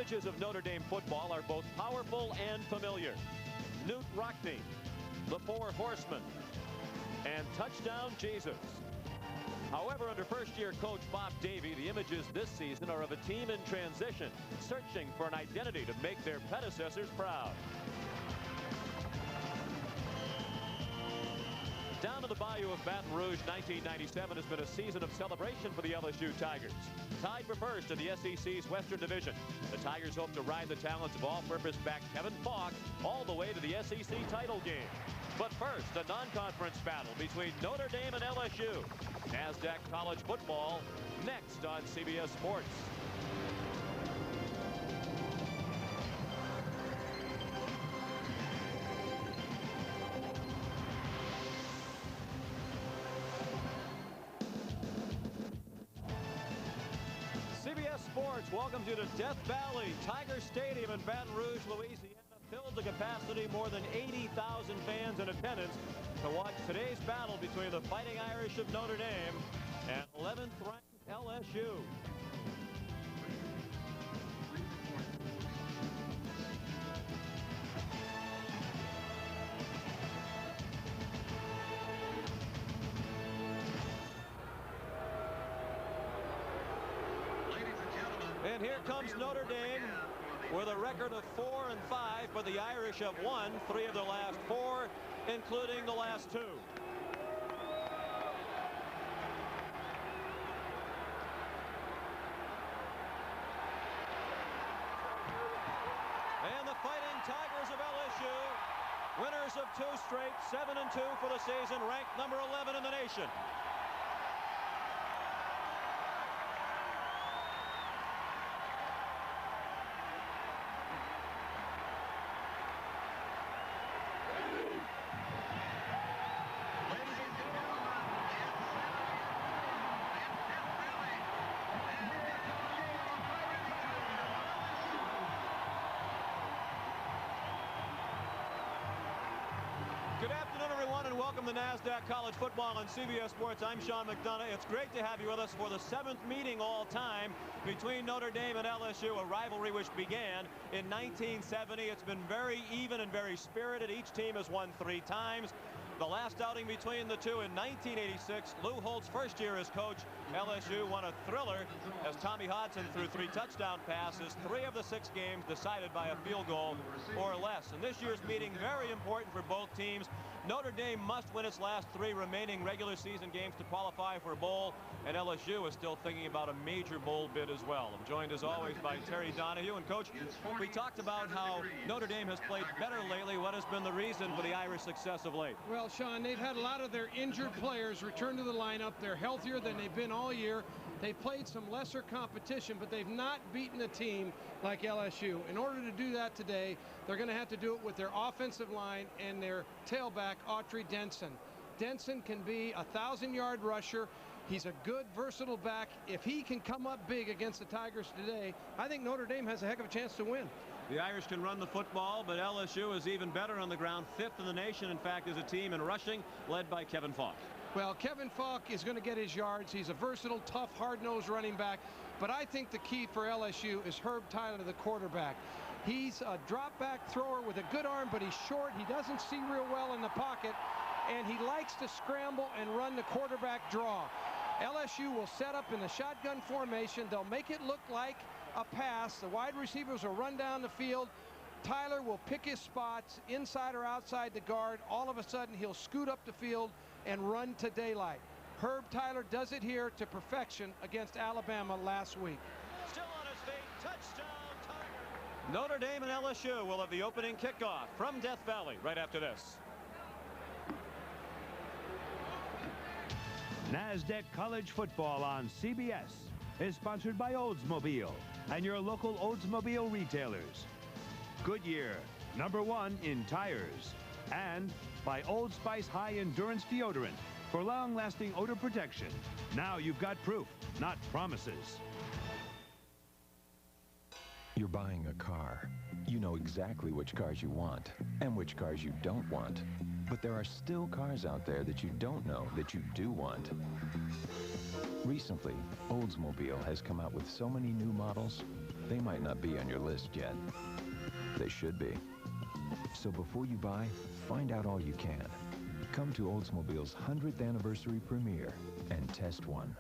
images of Notre Dame football are both powerful and familiar. Newt Rockne, the Four Horsemen, and Touchdown Jesus. However, under first-year coach Bob Davie, the images this season are of a team in transition, searching for an identity to make their predecessors proud. Down to the bayou of Baton Rouge, 1997 has been a season of celebration for the LSU Tigers. Tied for first in the SEC's Western Division, the Tigers hope to ride the talents of all-purpose back Kevin Falk all the way to the SEC title game. But first, a non-conference battle between Notre Dame and LSU. NASDAQ College Football next on CBS Sports. CBS Sports welcomes you to Death Valley. Tiger Stadium in Baton Rouge, Louisiana, filled to capacity, more than 80,000 fans in attendance to watch today's battle between the Fighting Irish of Notre Dame and 11th ranked LSU. And here comes Notre Dame with a record of 4-5, but the Irish have won 3 of the last 4, including the last 2. And the Fighting Tigers of LSU, winners of 2 straight, 7-2 for the season, ranked number 11 in the nation. Good afternoon, everyone, and welcome to NASDAQ College Football on CBS Sports. I'm Sean McDonough. It's great to have you with us for the 7th meeting all time between Notre Dame and LSU, a rivalry which began in 1970. It's been very even and very spirited. Each team has won 3 times. The last outing between the two in 1986, Lou Holt's first year as coach, LSU won a thriller as Tommy Hodson threw 3 touchdown passes, 3 of the 6 games decided by a field goal or less. And this year's meeting very important for both teams. Notre Dame must win its last 3 remaining regular season games to qualify for a bowl, and LSU is still thinking about a major bowl bid as well. I'm joined as always by Terry Donahue. And Coach, we talked about how Notre Dame has played better lately. What has been the reason for the Irish success of late? Well, Sean, they've had a lot of their injured players return to the lineup. They're healthier than they've been all year. They've played some lesser competition, but they've not beaten a team like LSU. In order to do that today, they're going to have to do it with their offensive line and their tailback, Autry Denson. Denson can be a 1,000-yard rusher. He's a good, versatile back. If he can come up big against the Tigers today, I think Notre Dame has a heck of a chance to win. The Irish can run the football, but LSU is even better on the ground, 5th in the nation, in fact, as a team in rushing, led by Kevin Falk. Well, Kevin Falk is going to get his yards. He's a versatile, tough, hard-nosed running back. But I think the key for LSU is Herb Tyler, the quarterback. He's a drop-back thrower with a good arm, but he's short. He doesn't see real well in the pocket, and he likes to scramble and run the quarterback draw. LSU will set up in the shotgun formation. They'll make it look like a pass. The wide receivers will run down the field. Tyler will pick his spots inside or outside the guard. All of a sudden, he'll scoot up the field and run to daylight. Herb Tyler does it here to perfection against Alabama last week. Still on his feet, touchdown Tiger. Notre Dame and LSU will have the opening kickoff from Death Valley right after this. NASDAQ College Football on CBS is sponsored by Oldsmobile and your local Oldsmobile retailers. Goodyear, #1 in tires. And by Old Spice High Endurance Deodorant for long-lasting odor protection. Now you've got proof, not promises. You're buying a car. You know exactly which cars you want and which cars you don't want. But there are still cars out there that you don't know that you do want. Recently, Oldsmobile has come out with so many new models they might not be on your list yet. They should be. So before you buy, find out all you can. Come to Oldsmobile's 100th anniversary premiere and test one.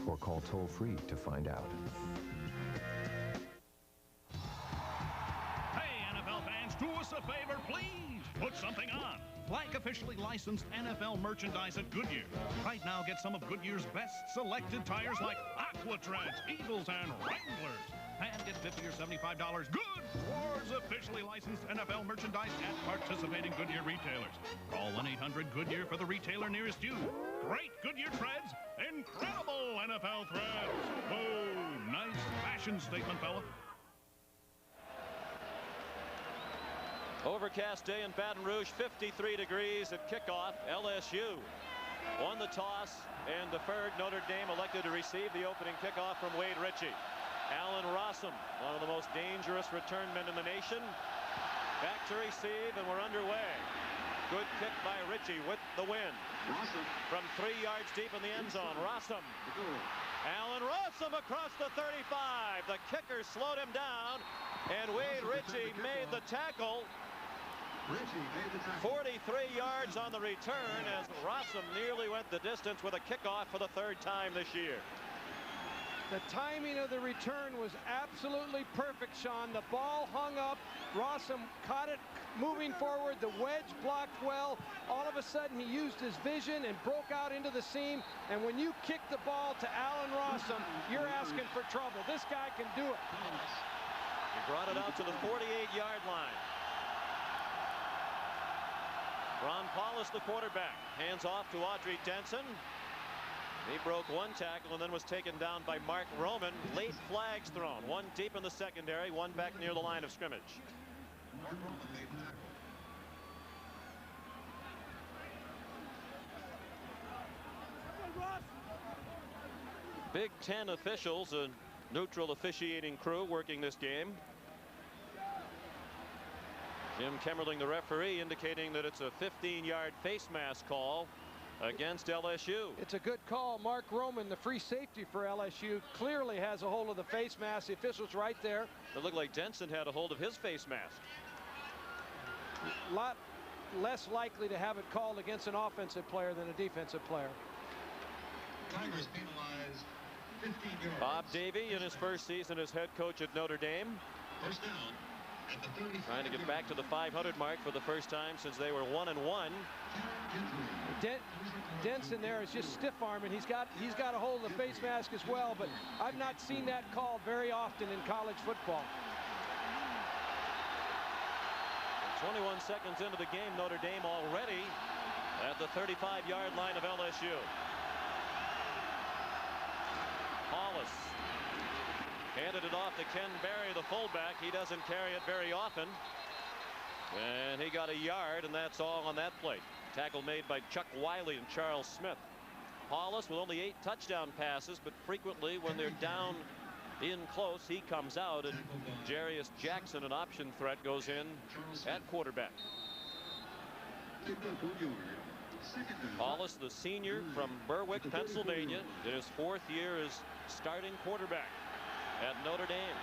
Or call toll-free to find out. Hey, NFL fans, do us a favor, please. Put something on. Like officially licensed NFL merchandise at Goodyear. Right now, get some of Goodyear's best selected tires like Aquatreads, Eagles, and Wranglers. And get $50 or $75 good towards officially licensed NFL merchandise at participating Goodyear retailers. Call 1-800-GOODYEAR for the retailer nearest you. Great Goodyear treads, incredible NFL threads. Whoa, nice fashion statement, fella. Overcast day in Baton Rouge, 53 degrees at kickoff. LSU won the toss and deferred. Notre Dame elected to receive the opening kickoff from Wade Ritchie. Allen Rossum, one of the most dangerous return men in the nation. Back to receive, and we're underway. Good kick by Ritchie with the win. From 3 yards deep in the end zone. Rossum. Allen Rossum across the 35. The kicker slowed him down, and Wade Ritchie made the tackle. 43 yards on the return as Rossum nearly went the distance with a kickoff for the 3rd time this year. The timing of the return was absolutely perfect, Sean. The ball hung up. Rossum caught it moving forward. The wedge blocked well. All of a sudden, he used his vision and broke out into the seam. And when you kick the ball to Allen Rossum, you're asking for trouble. This guy can do it. He brought it out to the 48-yard line. Ron Paulus, the quarterback, hands off to Audrey Denson. He broke one tackle and then was taken down by Mark Roman. Late flags thrown. One deep in the secondary, one back near the line of scrimmage. Big Ten officials, a neutral officiating crew working this game. Jim Kemmerling, the referee, indicating that it's a 15-yard face mask call against LSU. It's a good call. Mark Roman, the free safety for LSU, clearly has a hold of the face mask. The official's right there. It looked like Denson had a hold of his face mask. A lot less likely to have it called against an offensive player than a defensive player. Tigers penalized 15 yards. Bob Davie in his first season as head coach at Notre Dame. First down at the 35. Trying to get back to the 500 mark for the first time since they were 1-1. Denson there is just stiff arming. He's got a hold of the face mask as well, but I've not seen that called very often in college football. 21 seconds into the game, Notre Dame already at the 35-yard line of LSU. Paulus handed it off to Ken Berry, the fullback. He doesn't carry it very often. And he got a yard, and that's all on that play. Tackle made by Chuck Wiley and Charles Smith. Paulus with only 8 touchdown passes, but frequently when they're down in close, he comes out, and Jarius Jackson, an option threat, goes in at quarterback. Paulus, the senior from Berwick, Pennsylvania, in his 4th year as starting quarterback at Notre Dame.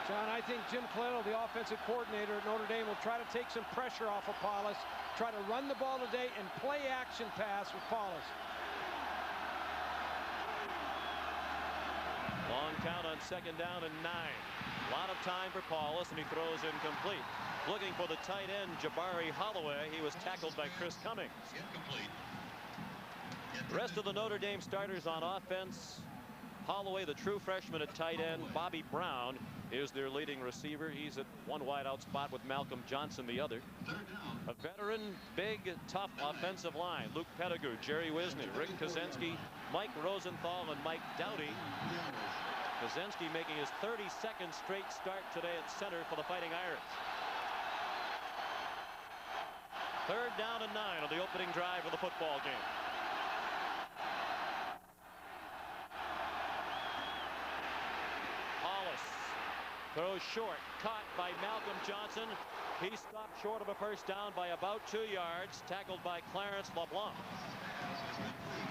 John, I think Jim Clello, the offensive coordinator at Notre Dame, will try to take some pressure off of Paulus, try to run the ball today and play action pass with Paulus. Long count on 2nd down and 9. A lot of time for Paulus, and he throws incomplete. Looking for the tight end, Jabari Holloway. He was tackled by Chris Cummings. The rest of the Notre Dame starters on offense. Holloway, the true freshman at tight end. Bobby Brown is their leading receiver. He's at one wideout spot with Malcolm Johnson the other. A veteran, big, tough offensive line. Luke Pettigrew, Jerry Wisney, Rick Kazensky, Mike Rosenthal, and Mike Dowdy. Kazensky making his 32nd straight start today at center for the Fighting Irish. 3rd down and 9 on the opening drive of the football game. Throws short, caught by Malcolm Johnson. He stopped short of a first down by about 2 yards, tackled by Clarence LeBlanc.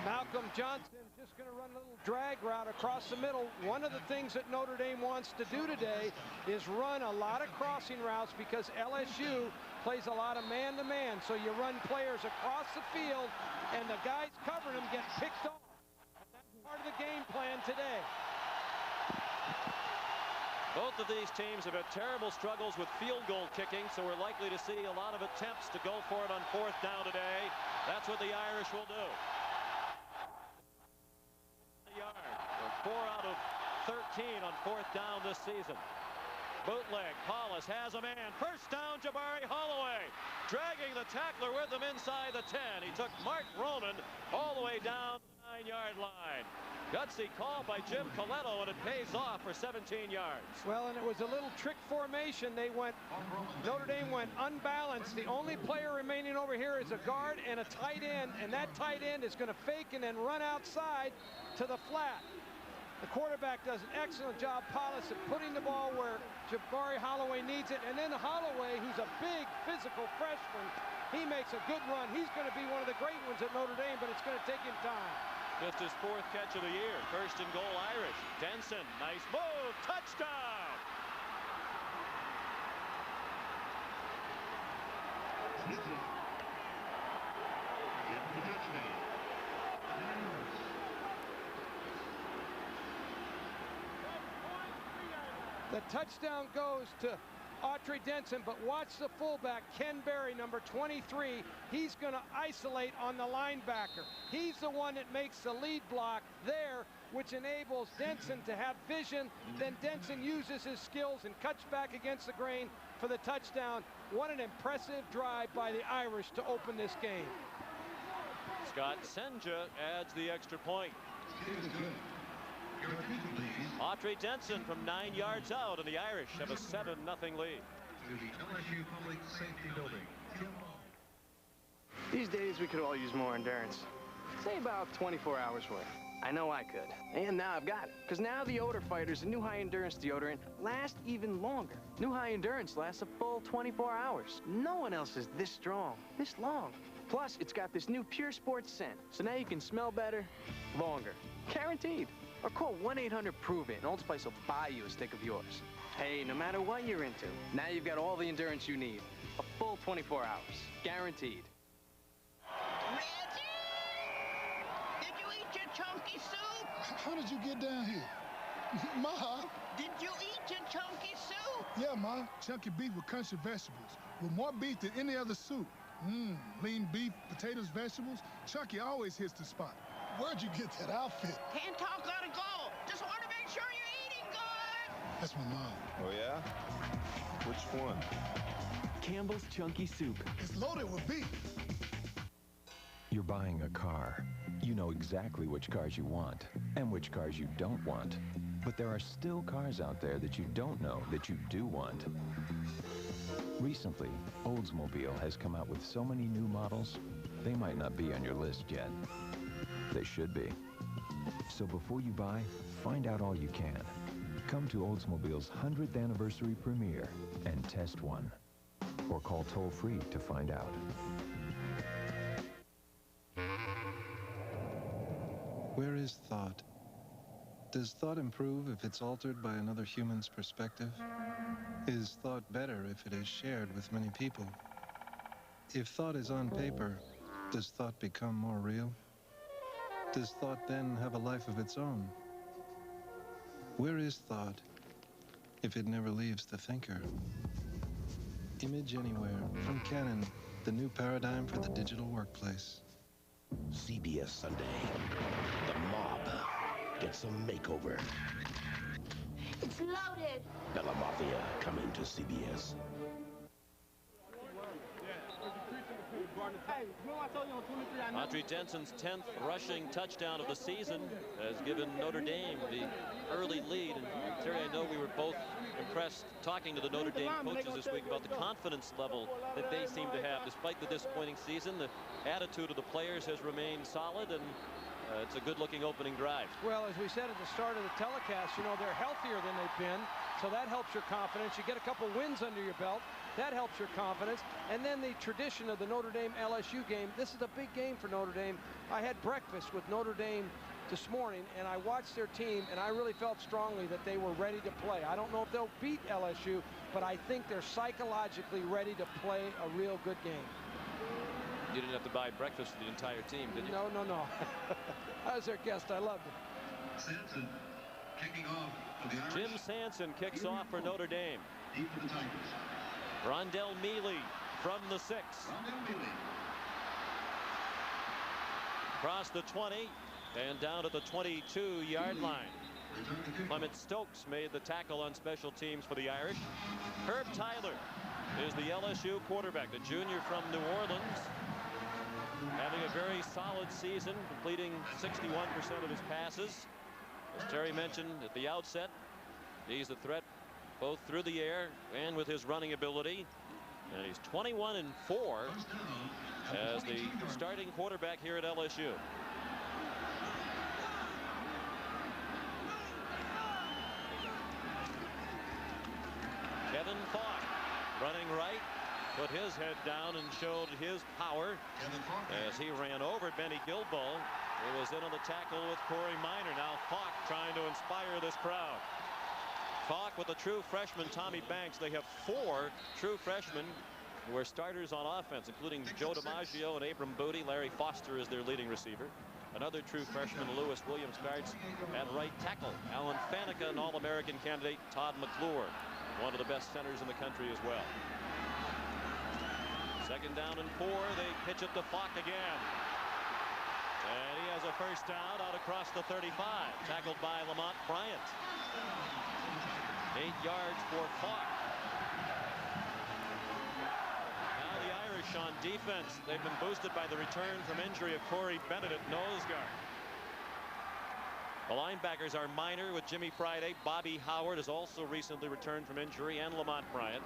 Malcolm Johnson just just going to run a little drag route across the middle. One of the things that Notre Dame wants to do today is run a lot of crossing routes because LSU plays a lot of man-to-man. So you run players across the field, and the guys covering them get picked off. That's part of the game plan today. Both of these teams have had terrible struggles with field goal kicking, so we're likely to see a lot of attempts to go for it on 4th down today. That's what the Irish will do. 4 out of 13 on 4th down this season. Bootleg. Hollis has a man. First down, Jabari Holloway. Dragging the tackler with him inside the 10. He took Mark Roman all the way down to the 9-yard line. Gutsy call by Jim Coletto, and it pays off for 17 yards. Well, and it was a little trick formation. Notre Dame went unbalanced. The only player remaining over here is a guard and a tight end, and that tight end is going to fake and then run outside to the flat. The quarterback does an excellent job, Paulus, at putting the ball where Jabari Holloway needs it. And then Holloway, who's a big physical freshman, he makes a good run. He's going to be one of the great ones at Notre Dame, but it's going to take him time. Just his 4th catch of the year. 1st and goal, Irish. Denson, nice move, touchdown! The touchdown goes to Autry Denson, but watch the fullback, Ken Berry, number 23. He's going to isolate on the linebacker. He's the one that makes the lead block there, which enables Denson to have vision. Then Denson uses his skills and cuts back against the grain for the touchdown. What an impressive drive by the Irish to open this game. Scott Senja adds the extra point. Autry Denson from 9 yards out, and the Irish have a 7-0 lead. To the LSU Public Safety Building. These days we could all use more endurance. Say about 24 hours worth. I know I could. And now I've got it. Because now the Odor Fighters, the new high endurance deodorant, lasts even longer. New high endurance lasts a full 24 hours. No one else is this strong, this long. Plus, it's got this new Pure Sports scent. So now you can smell better, longer. Guaranteed. Or call 1-800-PROVE-IT, and Old Spice will buy you a stick of yours. Hey, no matter what you're into, now you've got all the endurance you need. A full 24 hours. Guaranteed. Reggie! Did you eat your chunky soup? How did you get down here? Ma? Did you eat your chunky soup? Yeah, Ma. Chunky beef with country vegetables. With more beef than any other soup. Lean beef, potatoes, vegetables. Chunky always hits the spot. Where'd you get that outfit? Can't talk, gotta go. Just want to make sure you're eating good. That's my mom. Oh, yeah? Which one? Campbell's Chunky Soup. It's loaded with beef. You're buying a car. You know exactly which cars you want and which cars you don't want. But there are still cars out there that you don't know that you do want. Recently, Oldsmobile has come out with so many new models, they might not be on your list yet. They should be. So before you buy, find out all you can. Come to Oldsmobile's 100th anniversary premiere and test one. Or call toll-free to find out. Where is thought? Does thought improve if it's altered by another human's perspective? Is thought better if it is shared with many people? If thought is on paper, does thought become more real? Does thought then have a life of its own? Where is thought if it never leaves the thinker? Image Anywhere from Canon, the new paradigm for the digital workplace. CBS Sunday. The mob gets a makeover. It's loaded. Bella Mafia coming to CBS. Autry Denson's 10th rushing touchdown of the season has given Notre Dame the early lead. And Terry, I know we were both impressed talking to the Notre Dame coaches this week about the confidence level that they seem to have. Despite the disappointing season, the attitude of the players has remained solid, and it's a good-looking opening drive. Well, as we said at the start of the telecast, you know, they're healthier than they've been, so that helps your confidence. You get a couple wins under your belt. That helps your confidence. And then the tradition of the Notre Dame LSU game. This is a big game for Notre Dame. I had breakfast with Notre Dame this morning, and I watched their team, and I really felt strongly that they were ready to play. I don't know if they'll beat LSU, but I think they're psychologically ready to play a real good game. You didn't have to buy breakfast for the entire team, did you? No, no, no. I was their guest. I loved it. Sanson kicking off for the Irish. Jim Sanson kicks off for Notre Dame. Deep for the Tigers. Rondell Mealy from the 6. Rondell Mealy. Across the 20 and down to the 22-yard line. Clement Stokes made the tackle on special teams for the Irish. Herb Tyler is the LSU quarterback, the junior from New Orleans, having a very solid season, completing 61% of his passes. As Terry mentioned at the outset, he's a threat both through the air and with his running ability. And he's 21-4 as the starting quarterback here at LSU. Kevin Falk running right, put his head down and showed his power as he ran over Benny Gilboa, who was in on the tackle with Corey Minor. Now Falk trying to inspire this crowd. Falk with the true freshman Tommy Banks. They have 4 true freshmen who are starters on offense, including Joe DiMaggio and Abram Booty. Larry Foster is their leading receiver. Another true freshman, Lewis Williams, starts at right tackle. Alan Faneca, an All-American candidate. Todd McClure, one of the best centers in the country as well. Second down and 4. They pitch it to Falk again. And he has a first down out across the 35. Tackled by Lamont Bryant. 8 yards for Falk. Now the Irish on defense. They've been boosted by the return from injury of Corey Bennett at nose guard. The linebackers are Minor with Jimmy Friday. Bobby Howard has also recently returned from injury, and Lamont Bryant.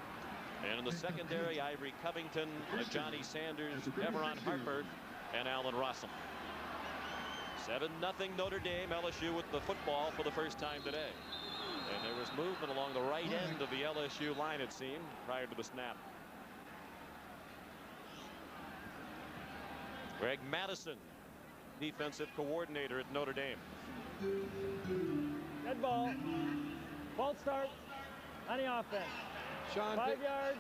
And in the secondary, Ivory Covington, Johnny Sanders, Everon Harper, and Allen Rossum. 7-0 Notre Dame. LSU with the football for the first time today. And there was movement along the right end of the LSU line, it seemed, prior to the snap. Greg Madison, defensive coordinator at Notre Dame. Good ball. False start on the offense. 5 yards,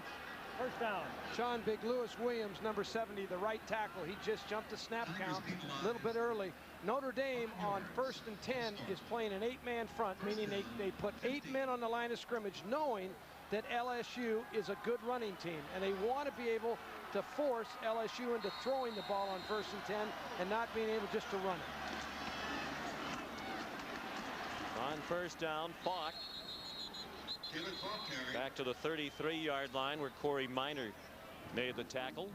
first down. Sean Big Lewis Williams, number 70, the right tackle. He just jumped the snap count a little bit early. Notre Dame on 1st and 10 is playing an 8-man front, meaning they put 8 men on the line of scrimmage, knowing that LSU is a good running team, and they want to be able to force LSU into throwing the ball on 1st and 10 and not being able just to run it. On first down, Falk back to the 33-yard line where Corey Minor made the tackle.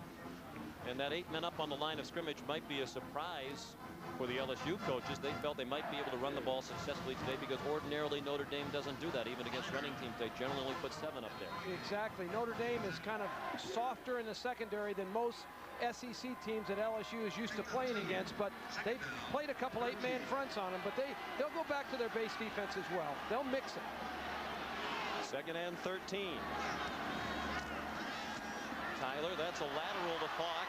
And that 8 men up on the line of scrimmage might be a surprise for the LSU coaches. They felt they might be able to run the ball successfully today because ordinarily Notre Dame doesn't do that. Even against running teams, they generally only put 7 up there. Exactly. Notre Dame is kind of softer in the secondary than most SEC teams that LSU is used to playing against, but they've played a couple 8-man fronts on them, but they'll go back to their base defense as well. They'll mix it. 2nd and 13. Tyler, that's a lateral to Falk.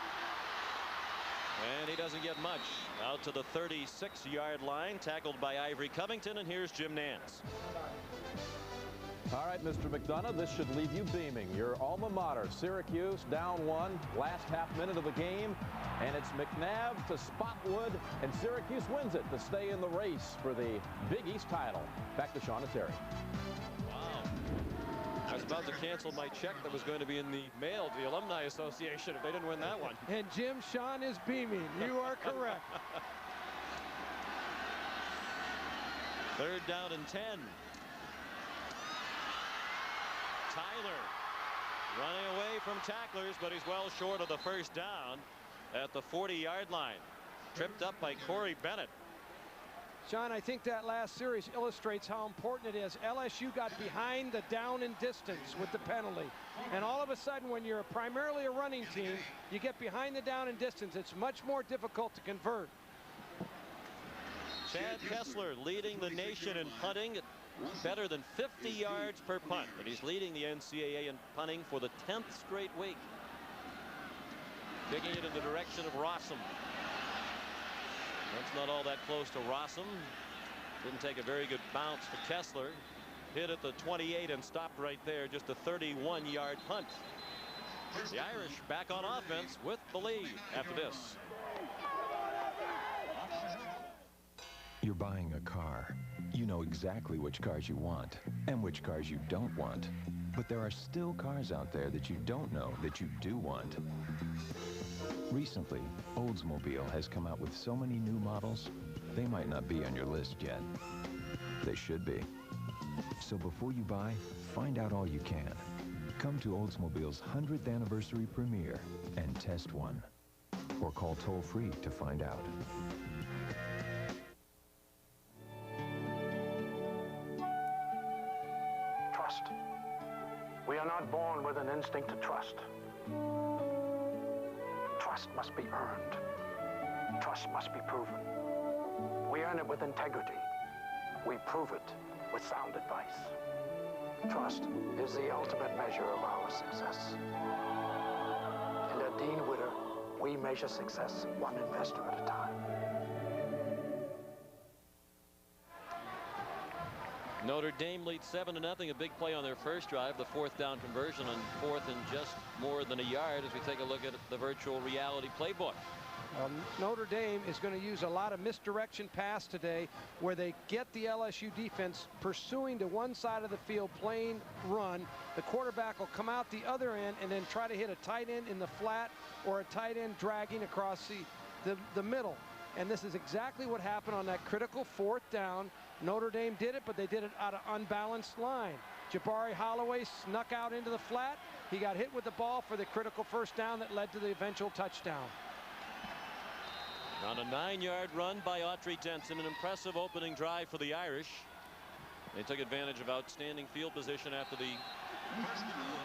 And he doesn't get much. Out to the 36-yard line, tackled by Ivory Covington, and here's Jim Nance. All right, Mr. McDonough, this should leave you beaming. Your alma mater, Syracuse, down 1, last half minute of the game, and it's McNabb to Spotwood, and Syracuse wins it to stay in the race for the Big East title. Back to Sean and Terry. I was about to cancel my check that was going to be in the mail to the Alumni Association if they didn't win that one. And Jim, Sean is beaming. You are correct. 3rd down and 10. Tyler running away from tacklers, but he's well short of the first down at the 40-yard line. Tripped up by Corey Bennett. John, I think that last series illustrates how important it is. LSU got behind the down and distance with the penalty. And all of a sudden, when you're primarily a running team, you get behind the down and distance. It's much more difficult to convert. Chad Kessler leading the nation in punting at better than 50 yards per punt. And he's leading the NCAA in punting for the 10th straight week. Kicking it in the direction of Rossum. That's not all that close to Rossum. Didn't take a very good bounce for Kessler. Hit at the 28 and stopped right there. Just a 31-yard punt. The Irish back on offense with the lead after this. You're buying a car. You know exactly which cars you want and which cars you don't want. But there are still cars out there that you don't know that you do want. Recently, Oldsmobile has come out with so many new models, they might not be on your list yet. They should be. So before you buy, find out all you can. Come to Oldsmobile's 100th anniversary premiere and test one. Or call toll-free to find out. Trust. We are not born with an instinct to trust. Trust must be earned. Trust must be proven. We earn it with integrity. We prove it with sound advice. Trust is the ultimate measure of our success. And at Dean Witter, we measure success one investor at a time. Notre Dame leads 7-0. A big play on their first drive. The fourth down conversion on fourth and just more than a yard as we take a look at the virtual reality playbook. Notre Dame is going to use a lot of misdirection pass today where they get the LSU defense pursuing to one side of the field, playing run. The quarterback will come out the other end and then try to hit a tight end in the flat or a tight end dragging across the middle. And this is exactly what happened on that critical fourth down. Notre Dame did it, but they did it out of unbalanced line. Jabari Holloway snuck out into the flat. He got hit with the ball for the critical first down that led to the eventual touchdown. On a 9-yard run by Autry Denson, an impressive opening drive for the Irish. They took advantage of outstanding field position after the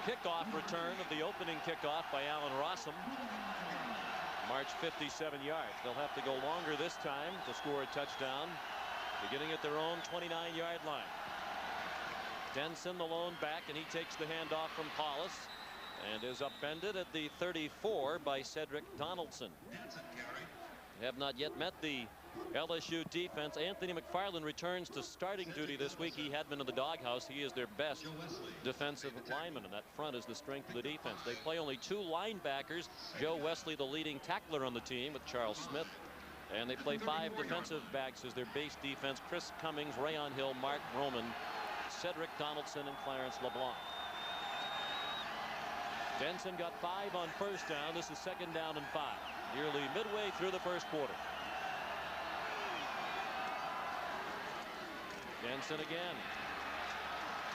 kickoff return of the opening kickoff by Alan Rossum. Marched 57 yards. They'll have to go longer this time to score a touchdown, beginning at their own 29-yard line. Denson the lone back, and he takes the handoff from Paulus and is upended at the 34 by Cedric Donaldson. They have not yet met the LSU defense. Anthony McFarland returns to starting duty this week. He had been in the doghouse. He is their best defensive lineman, and that front is the strength of the defense. They play only 2 linebackers. Joe Wesley, the leading tackler on the team, with Charles Smith. And they play 5 defensive backs as their base defense. Chris Cummings, Rayon Hill, Mark Roman, Cedric Donaldson, and Clarence LeBlanc. Denson got 5 on first down. This is 2nd down and 5. Nearly midway through the first quarter. Denson again.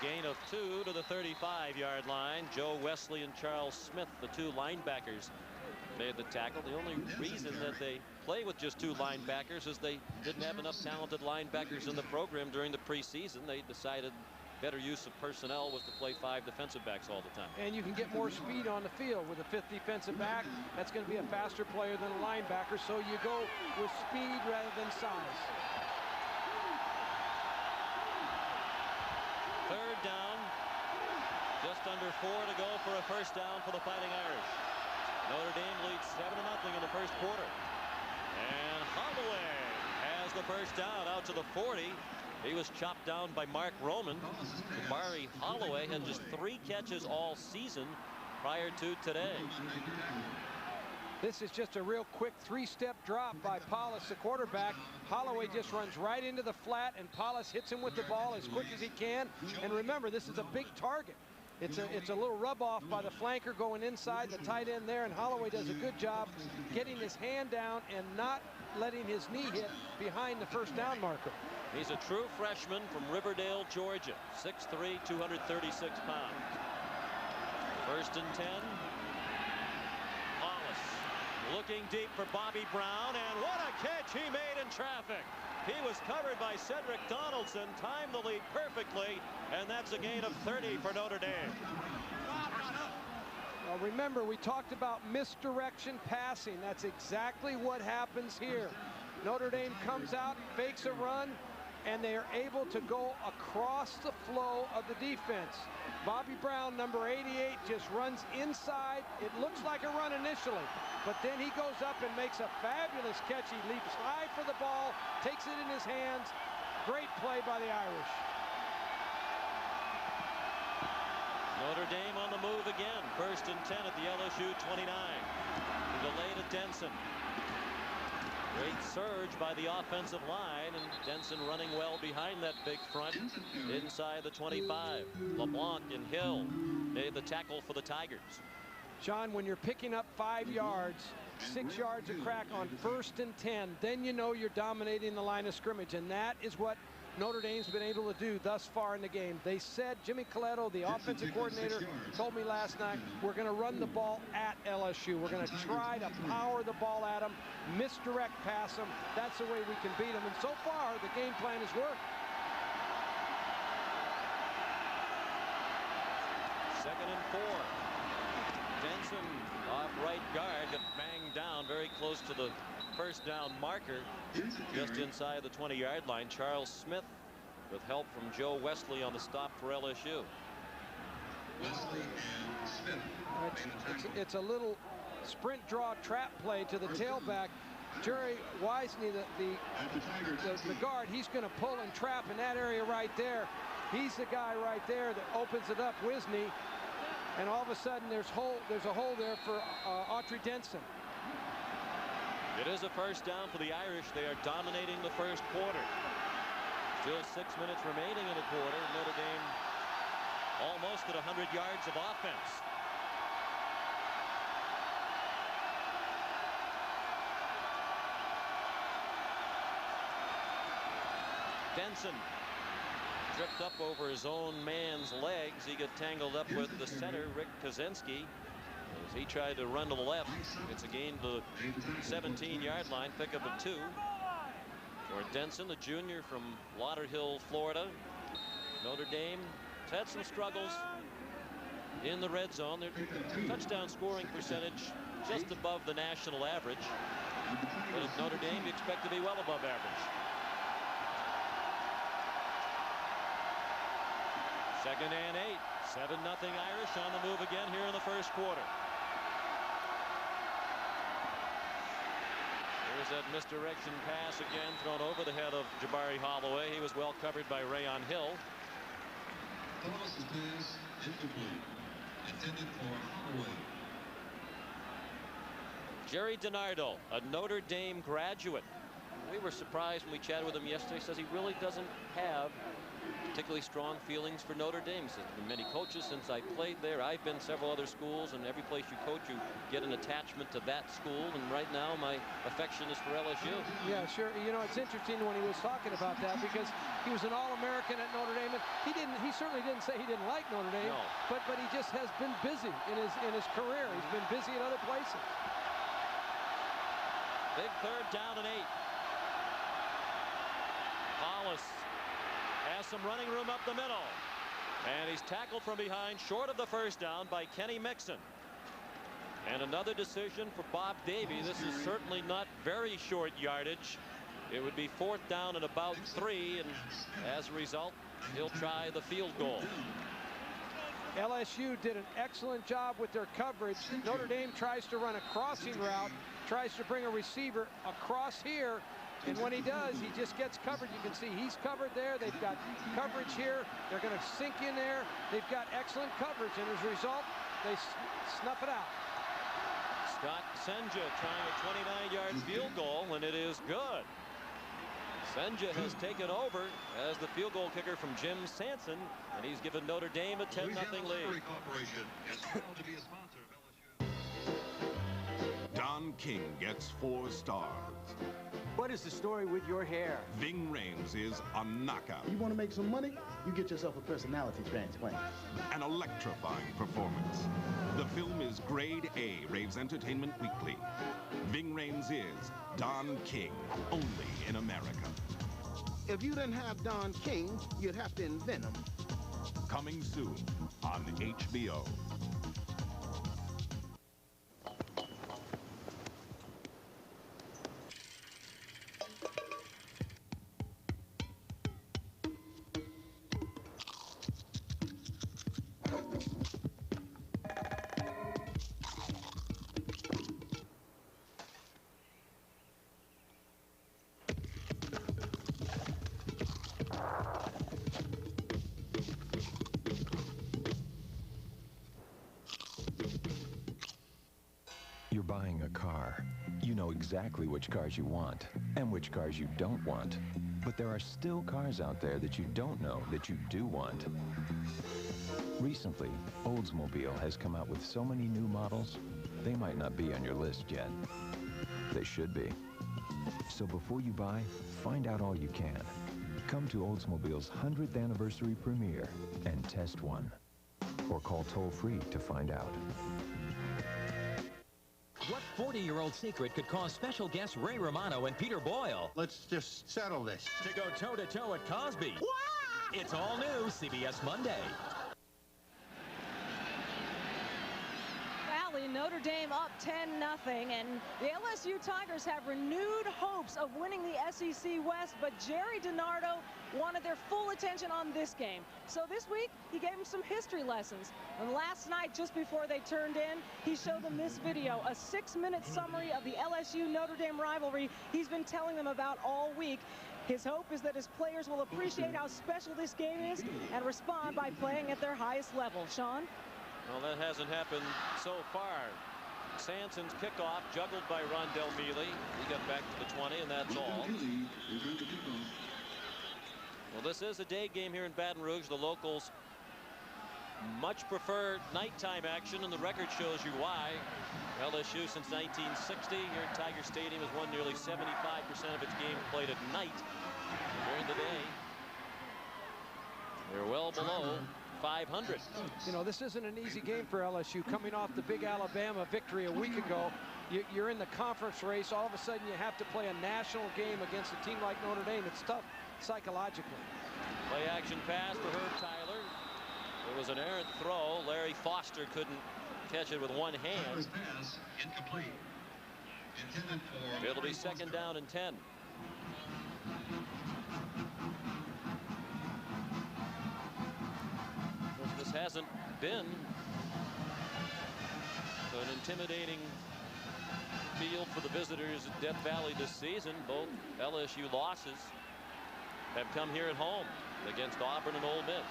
Gain of 2 to the 35-yard line. Joe Wesley and Charles Smith, the 2 linebackers, made the tackle. The only reason that they play with just 2 linebackers is they didn't have enough talented linebackers in the program during the preseason. They decided better use of personnel was to play 5 defensive backs all the time. And you can get more speed on the field with a 5th defensive back. That's going to be a faster player than a linebacker, so you go with speed rather than size. 3rd down, just under 4 to go for a first down for the Fighting Irish. Notre Dame leads 7-0 in the first quarter. And Holloway has the first down out to the 40. He was chopped down by Mark Roman. Jabari Holloway had just 3 catches all season prior to today. This is just a real quick 3-step drop by Paulus, the quarterback. Holloway just runs right into the flat, and Paulus hits him with the ball as quick as he can. And remember, this is a big target. It's a little rub off by the flanker going inside the tight end there, and Holloway does a good job getting his hand down and not letting his knee hit behind the first down marker. He's a true freshman from Riverdale, Georgia, 6'3", 236 pounds. 1st and 10. Paulus looking deep for Bobby Brown, and what a catch he made in traffic. He was covered by Cedric Donaldson, timed the lead perfectly, and that's a gain of 30 for Notre Dame. Well, remember, we talked about misdirection passing. That's exactly what happens here. Notre Dame comes out, fakes a run, and they are able to go across the flow of the defense. Bobby Brown, number 88, just runs inside. It looks like a run initially, but then he goes up and makes a fabulous catch. He leaps high for the ball, takes it in his hands. Great play by the Irish. Notre Dame on the move again. 1st and 10 at the LSU 29. The delay to Denson. Great surge by the offensive line, and Denson running well behind that big front inside the 25. LeBlanc and Hill made the tackle for the Tigers. Sean, when you're picking up 5 yards, 6 yards a crack on 1st and 10, then you know you're dominating the line of scrimmage, and that is what Notre Dame's been able to do thus far in the game. They said, Jimmy Coletto, the offensive coordinator, told me last night, we're going to run the ball at LSU. We're going to try to power the ball at them, misdirect pass them. That's the way we can beat them. And so far, the game plan has worked. 2nd and 4. Denson off right guard, got banged down very close to the 1st down marker, just inside the 20-yard line. Charles Smith with help from Joe Wesley on the stop for LSU. Wesley and Smith. It's a little sprint draw trap play to the tailback. Jerry Wisney, the guard, he's going to pull and trap in that area right there. He's the guy right there that opens it up, Wisney, and all of a sudden there's a hole there for Autry Denson. It is a 1st down for the Irish. They are dominating the 1st quarter. Still 6 minutes remaining in the quarter. Notre Dame almost at 100 yards of offense. Denson tripped up over his own man's legs. He got tangled up with the center, Rick Kaczynski, as he tried to run to the left. It's a gain to the 17-yard line, pickup of 2 for Denson, the junior from Lauderhill, Florida. Notre Dame has had some struggles in the red zone. Their touchdown scoring percentage just above the national average, but at Notre Dame you expect to be well above average. 2nd and 8. 7-0 Irish on the move again here in the 1st quarter. Here's that misdirection pass again, thrown over the head of Jabari Holloway. He was well covered by Rayon Hill. Thomas's pass incomplete. Intended for Holloway. Jerry DiNardo, a Notre Dame graduate. We were surprised when we chatted with him yesterday. He says he really doesn't have particularly strong feelings for Notre Dame. He says, there have been many coaches since I played there. I've been several other schools, and every place you coach, you get an attachment to that school. And right now, my affection is for LSU. Yeah, sure. You know, it's interesting when he was talking about that, because he was an All-American at Notre Dame, and he certainly didn't say he didn't like Notre Dame. No. But he just has been busy in his career. He's been busy at other places. Big 3rd down and 8. Hollis has some running room up the middle, and he's tackled from behind short of the 1st down by Kenny Mixon. And another decision for Bob Davie. This is certainly not very short yardage. It would be 4th down and about 3, and as a result he'll try the field goal. LSU did an excellent job with their coverage. Notre Dame tries to run a crossing route, tries to bring a receiver across here, and when he does, he just gets covered. You can see he's covered there. They've got coverage here. They're going to sink in there. They've got excellent coverage, and as a result, they snuff it out. Scott Senja trying a 29-yard field goal, and it is good. Senja has taken over as the field goal kicker from Jim Sanson, and he's given Notre Dame a 10-0 lead. Don King gets 4 stars. What is the story with your hair? Ving Rhames is a knockout. You want to make some money? You get yourself a personality transplant. An electrifying performance. The film is Grade A, Raves Entertainment Weekly. Ving Rhames is Don King, only in America. If you didn't have Don King, you'd have to invent him. Coming soon on HBO. You're buying a car. You know exactly which cars you want and which cars you don't want. But there are still cars out there that you don't know that you do want. Recently, Oldsmobile has come out with so many new models, they might not be on your list yet. They should be. So before you buy, find out all you can. Come to Oldsmobile's 100th anniversary premiere and test one. Or call toll-free to find out. What 40-year-old secret could cause special guests Ray Romano and Peter Boyle? Let's just settle this. To go toe-to-toe at Cosby. It's all new CBS Monday. Notre Dame up 10-0, and the LSU Tigers have renewed hopes of winning the SEC West, but Jerry DiNardo wanted their full attention on this game. So this week, he gave them some history lessons. And last night, just before they turned in, he showed them this video, a 6-minute summary of the LSU-Notre Dame rivalry he's been telling them about all week. His hope is that his players will appreciate how special this game is and respond by playing at their highest level. Sean? Well, that hasn't happened so far. Sanson's kickoff juggled by Rondell Mealy. He got back to the 20, and that's all. Well, this is a day game here in Baton Rouge. The locals much prefer nighttime action, and the record shows you why. LSU since 1960 here at Tiger Stadium has won nearly 75% of its games played at night. During the day, they're well below 500. You know, this isn't an easy game for LSU. Coming off the big Alabama victory a week ago, you're in the conference race. All of a sudden, you have to play a national game against a team like Notre Dame. It's tough psychologically. Play action pass for Herb Tyler. It was an errant throw. Larry Foster couldn't catch it with one hand. Pass incomplete. Intended for It'll be second down and 10. This hasn't been an intimidating field for the visitors at Death Valley this season. Both LSU losses have come here at home against Auburn and Ole Miss.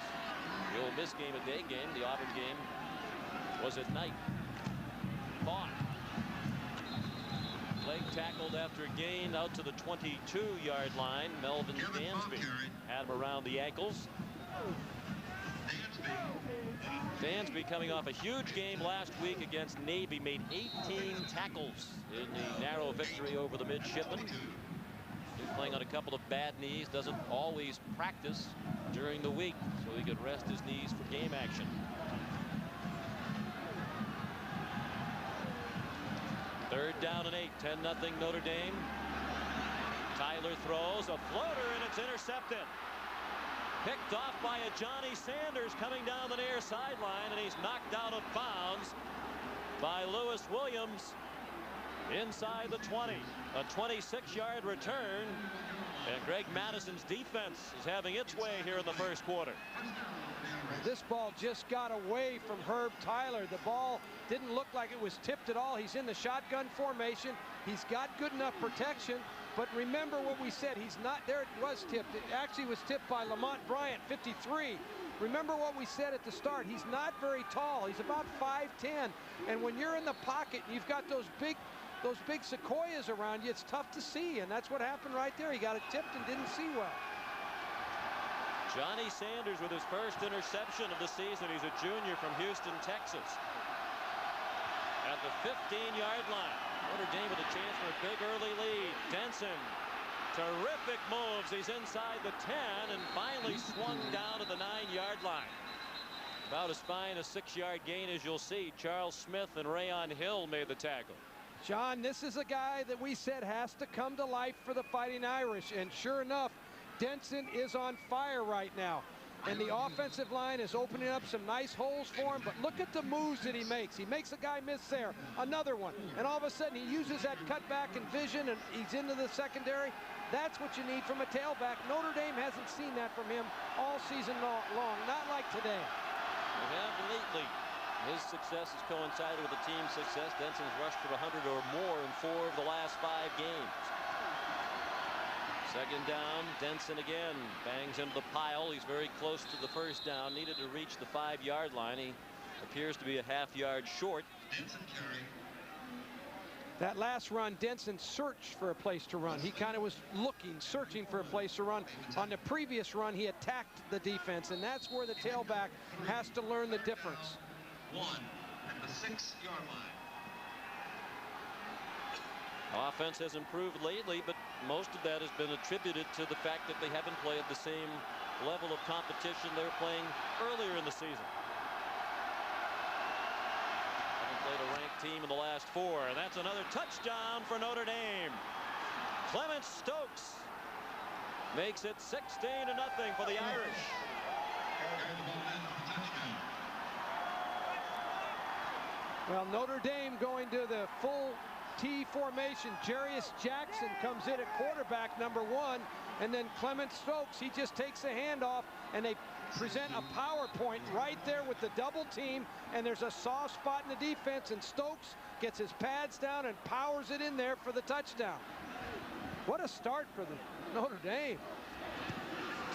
The Ole Miss game a day game. The Auburn game was at night. Caught. Leg tackled after a gain out to the 22-yard line. Melvin Dansby had him around the ankles. Dansby coming off a huge game last week against Navy, made 18 tackles in the narrow victory over the midshipmen. He's playing on a couple of bad knees, doesn't always practice during the week, so he could rest his knees for game action. Third down and 8, 10-0 Notre Dame. Tyler throws a floater, and it's intercepted. Picked off by a Johnny Sanders coming down the near sideline, and he's knocked out of bounds by Lewis Williams inside the 20. A 26-yard return, and Greg Madison's defense is having its way here in the first quarter. This ball just got away from Herb Tyler. The ball didn't look like it was tipped at all. He's in the shotgun formation. He's got good enough protection. But remember what we said, he's not there. It was tipped. It actually was tipped by Lamont Bryant, 53. Remember what we said at the start. He's not very tall. He's about 5'10". And when you're in the pocket, you've got those big sequoias around you. It's tough to see, and that's what happened right there. He got it tipped and didn't see well. Johnny Sanders with his first interception of the season. He's a junior from Houston, Texas. At the 15-yard line. Notre Dame with a chance for a big early lead. Denson, terrific moves. He's inside the 10 and finally swung down to the 9-yard line. About as fine a 6-yard gain as you'll see. Charles Smith and Rayon Hill made the tackle. John, this is a guy that we said has to come to life for the Fighting Irish, and sure enough, Denson is on fire right now. And the offensive line is opening up some nice holes for him, but look at the moves that he makes. He makes a guy miss there, another one, and all of a sudden he uses that cutback and vision, and he's into the secondary. That's what you need from a tailback. Notre Dame hasn't seen that from him all season long, not like today. They have lately. His success has coincided with the team's success. Denson's rushed for 100 or more in 4 of the last 5 games. Second down, Denson again bangs into the pile. He's very close to the first down. Needed to reach the 5-yard line. He appears to be a half-yard short. Denson carry That last run, Denson searched for a place to run. He kind of was looking, searching for a place to run. On the previous run, he attacked the defense, and that's where the tailback has to learn the difference. 1 at the 6-yard line. Offense has improved lately, but most of that has been attributed to the fact that they haven't played the same level of competition they were playing earlier in the season. Haven't played a ranked team in the last 4, and that's another touchdown for Notre Dame. Clement Stokes makes it 16-0 for the Irish. Well, Notre Dame going to the full T formation. Jarius Jackson comes in at quarterback, number 1, and then Clement Stokes, he just takes the handoff, and they present a power point right there with the double team, and there's a soft spot in the defense, and Stokes gets his pads down and powers it in there for the touchdown. What a start for the Notre Dame.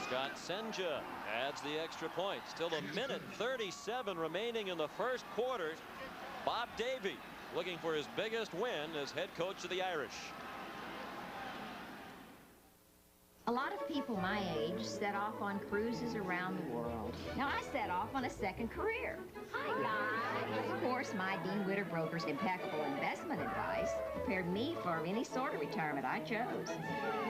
Scott Senja adds the extra point. Still 1:37 remaining in the first quarter. Bob Davie looking for his biggest win as head coach of the Irish. A lot of people my age set off on cruises around the world. Now I set off on a second career. Hi, guys. Of course, my Dean Witter Broker's impeccable investment advice prepared me for any sort of retirement I chose.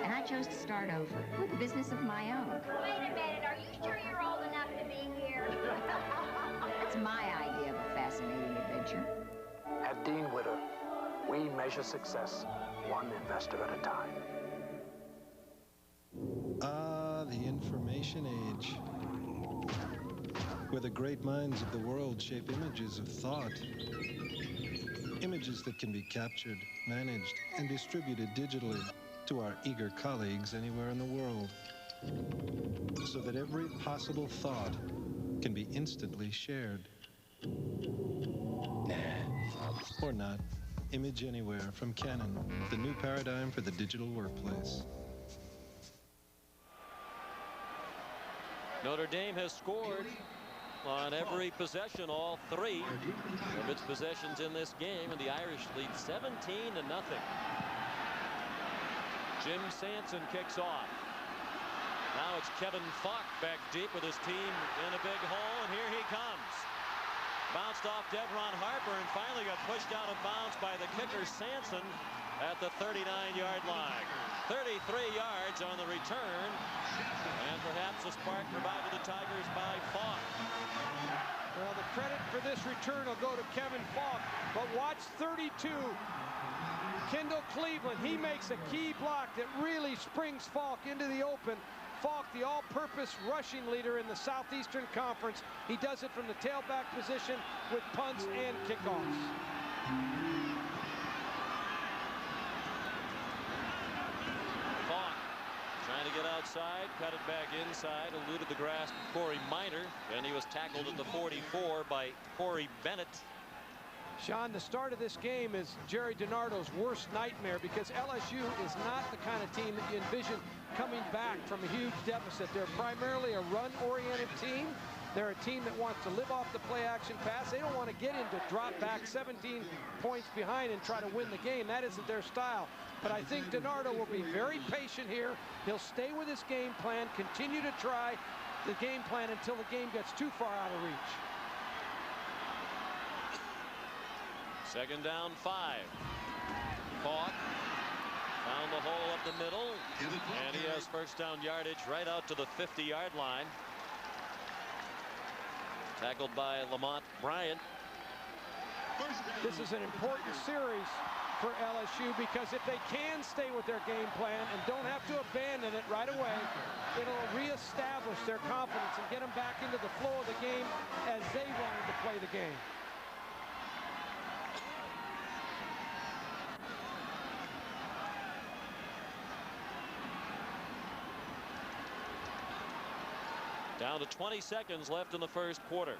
And I chose to start over with a business of my own. Wait a minute, are you sure you're old enough to be here? That's my idea of a fascinating adventure. At Dean Witter, we measure success one investor at a time. Ah, the information age, where the great minds of the world shape images of thought. Images that can be captured, managed, and distributed digitally to our eager colleagues anywhere in the world, so that every possible thought can be instantly shared. Or not. Image Anywhere from Canon, the new paradigm for the digital workplace. Notre Dame has scored on every possession, all 3 of its possessions in this game, and the Irish lead 17-0. Jim Sanson kicks off. Now it's Kevin Falk back deep with his team in a big hole, and here he comes. Bounced off Devron Harper and finally got pushed out of bounds by the kicker Sanson at the 39-yard line. 33 yards on the return, and perhaps a spark provided to the Tigers by Falk. Well, the credit for this return will go to Kevin Falk, but watch 32. Kendall Cleveland, he makes a key block that really springs Falk into the open. Falk, the all-purpose rushing leader in the Southeastern Conference. He does it from the tailback position with punts and kickoffs. Falk trying to get outside, cut it back inside, eluded the grasp of Corey Minor, and he was tackled at the 44 by Corey Bennett. Sean, the start of this game is Jerry DiNardo's worst nightmare because LSU is not the kind of team that you envision coming back from a huge deficit. They're primarily a run-oriented team. They're a team that wants to live off the play-action pass. They don't want to get into drop back 17 points behind and try to win the game. That isn't their style. But I think DiNardo will be very patient here. He'll stay with his game plan, continue to try the game plan until the game gets too far out of reach. Second down, 5. Falk found the hole up the middle, and he has first down yardage right out to the 50-yard line. Tackled by Lamont Bryant. This is an important series for LSU because if they can stay with their game plan and don't have to abandon it right away, it'll reestablish their confidence and get them back into the flow of the game as they wanted to play the game. Down to 20 seconds left in the first quarter.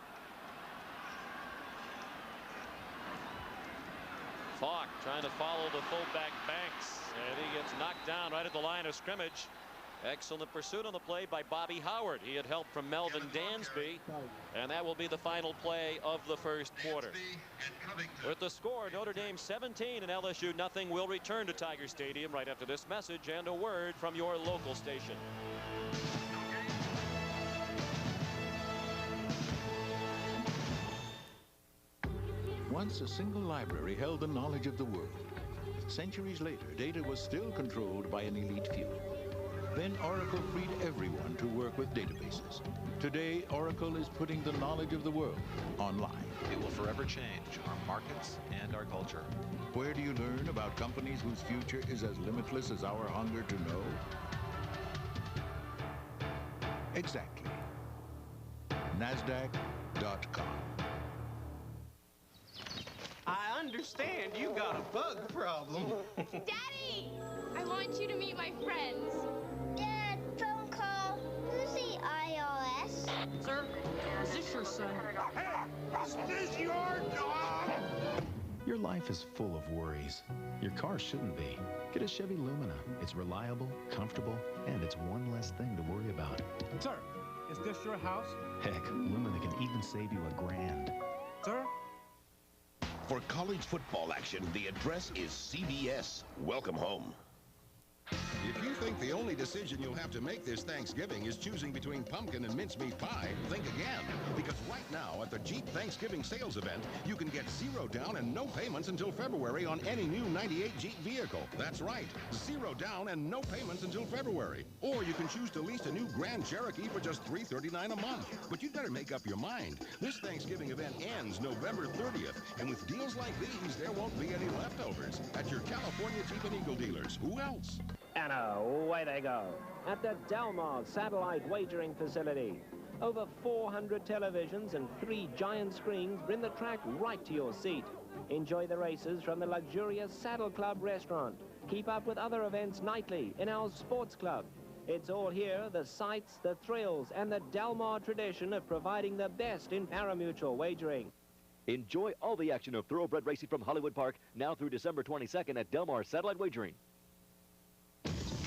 Falk trying to follow the fullback Banks, and he gets knocked down right at the line of scrimmage Excellent pursuit on the play by Bobby Howard. He had help from Melvin Dansby, and that will be the final play of the first quarter. With the score, Notre Dame 17 and LSU nothing. We'll return to Tiger Stadium right after this message and a word from your local station. Once a single library held the knowledge of the world. Centuries later, data was still controlled by an elite few. Then Oracle freed everyone to work with databases. Today, Oracle is putting the knowledge of the world online. It will forever change our markets and our culture. Where do you learn about companies whose future is as limitless as our hunger to know? Exactly. NASDAQ.com. I understand you got a bug problem. Daddy! I want you to meet my friends. Dad, phone call. Who's the IRS? Sir, is this your son? Hey, is this your dog? Your life is full of worries. Your car shouldn't be. Get a Chevy Lumina. It's reliable, comfortable, and it's one less thing to worry about. Sir, is this your house? Heck, Lumina can even save you $1,000. Sir? For college football action, the address is CBS. Welcome home. If you think the only decision you'll have to make this Thanksgiving is choosing between pumpkin and mincemeat pie, think again. Because right now, at the Jeep Thanksgiving sales event, you can get 0 down and no payments until February on any new 98 Jeep vehicle. That's right, 0 down and no payments until February. Or you can choose to lease a new Grand Cherokee for just $339 a month. But you'd better make up your mind. This Thanksgiving event ends November 30th, and with deals like these, there won't be any leftovers at your California Jeep and Eagle dealers. Who else? And away they go at the Del Mar Satellite Wagering Facility. Over 400 televisions and 3 giant screens bring the track right to your seat. Enjoy the races from the luxurious Saddle Club restaurant. Keep up with other events nightly in our sports club. It's all here, the sights, the thrills, and the Del Mar tradition of providing the best in pari-mutuel wagering. Enjoy all the action of thoroughbred racing from Hollywood Park now through December 22nd at Del Mar Satellite Wagering.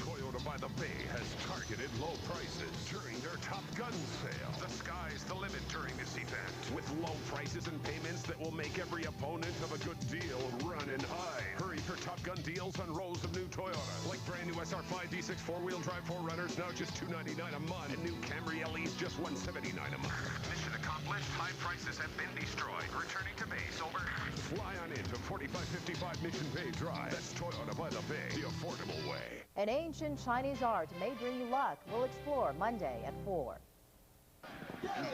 Toyota by the Bay has targeted low prices during their Top Gun sale. The sky's the limit during this event, with low prices and payments that will make every opponent of a good deal run and hide. Hurry for Top Gun deals on rows of new Toyota, like brand new SR5 D6 four-wheel drive 4Runners now just $299 a month, and new Camry LEs just $179 a month. Mission accomplished. High prices have been destroyed. Returning to base. Over. Fly on into 4555 Mission Bay Drive. That's Toyota by the Bay, the affordable way. An ancient Chinese art may bring you luck. We'll explore Monday at 4. Back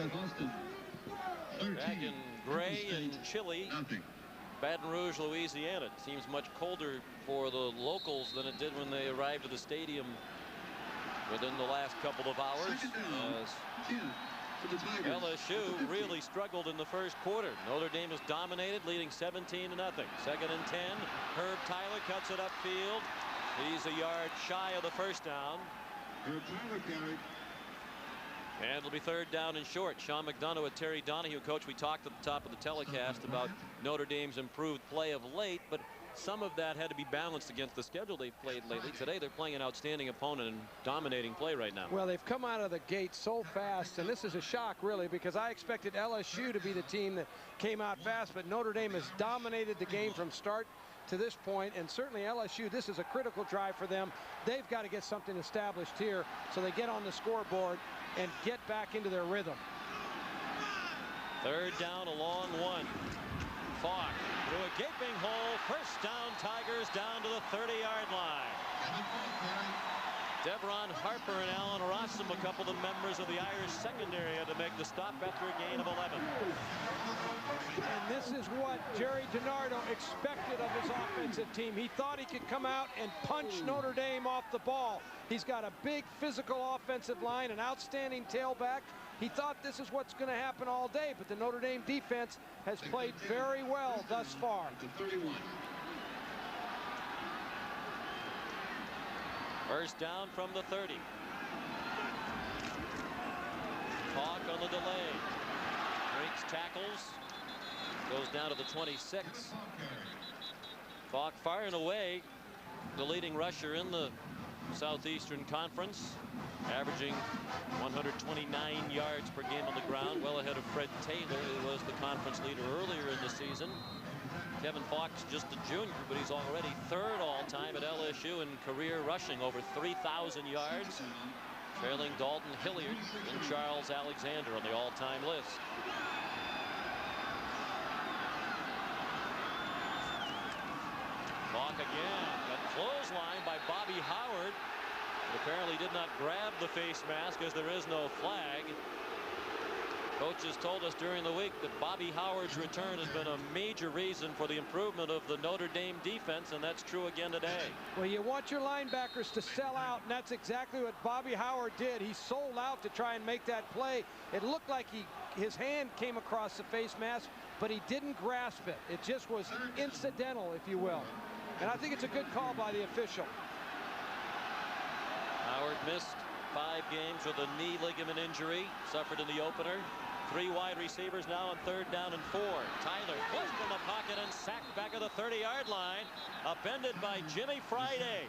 in gray and chilly, Baton Rouge, Louisiana. It seems much colder for the locals than it did when they arrived at the stadium within the last couple of hours. LSU really struggled in the first quarter. Notre Dame is dominated, leading 17-0. 2nd and 10. Herb Tyler cuts it upfield. He's a yard shy of the first down. And it'll be 3rd down and short. Sean McDonough with Terry Donahue. Coach, we talked at the top of the telecast about Notre Dame's improved play of late, but some of that had to be balanced against the schedule they've played lately. Today they're playing an outstanding opponent and dominating play right now. Well, they've come out of the gate so fast, and this is a shock really, because I expected LSU to be the team that came out fast, but Notre Dame has dominated the game from start to this point, and certainly LSU, this is a critical drive for them. They've got to get something established here so they get on the scoreboard and get back into their rhythm. 3rd down, a long one. Falk through a gaping hole. 1st down, Tigers down to the 30-yard line. Devron Harper and Alan Rossum, a couple of members of the Irish secondary, had to make the stop after a gain of 11. And this is what Jerry DiNardo expected of his offensive team. He thought he could come out and punch Notre Dame off the ball. He's got a big physical offensive line, an outstanding tailback. He thought this is what's going to happen all day, but the Notre Dame defense has played very well thus far. First down from the 30. Hawk on the delay. Breaks tackles. Goes down to the 26. Falk firing away, the leading rusher in the Southeastern Conference, averaging 129 yards per game on the ground, well ahead of Fred Taylor, who was the conference leader earlier in the season. Kevin Fox, just a junior, but he's already third all-time at LSU in career rushing, over 3,000 yards, trailing Dalton Hilliard and Charles Alexander on the all-time list. Clock again. Got clothesline by Bobby Howard. But apparently did not grab the face mask as there is no flag. Coaches told us during the week that Bobby Howard's return has been a major reason for the improvement of the Notre Dame defense, and that's true again today. Well, you want your linebackers to sell out, and that's exactly what Bobby Howard did. He sold out to try and make that play. It looked like his hand came across the face mask, but he didn't grasp it. It just was incidental, if you will. And I think it's a good call by the official. Howard missed 5 games with a knee ligament injury, suffered in the opener. 3 wide receivers now on 3rd down and 4. Tyler pushed in the pocket and sacked back at the 30-yard line. Upended by Jimmy Friday.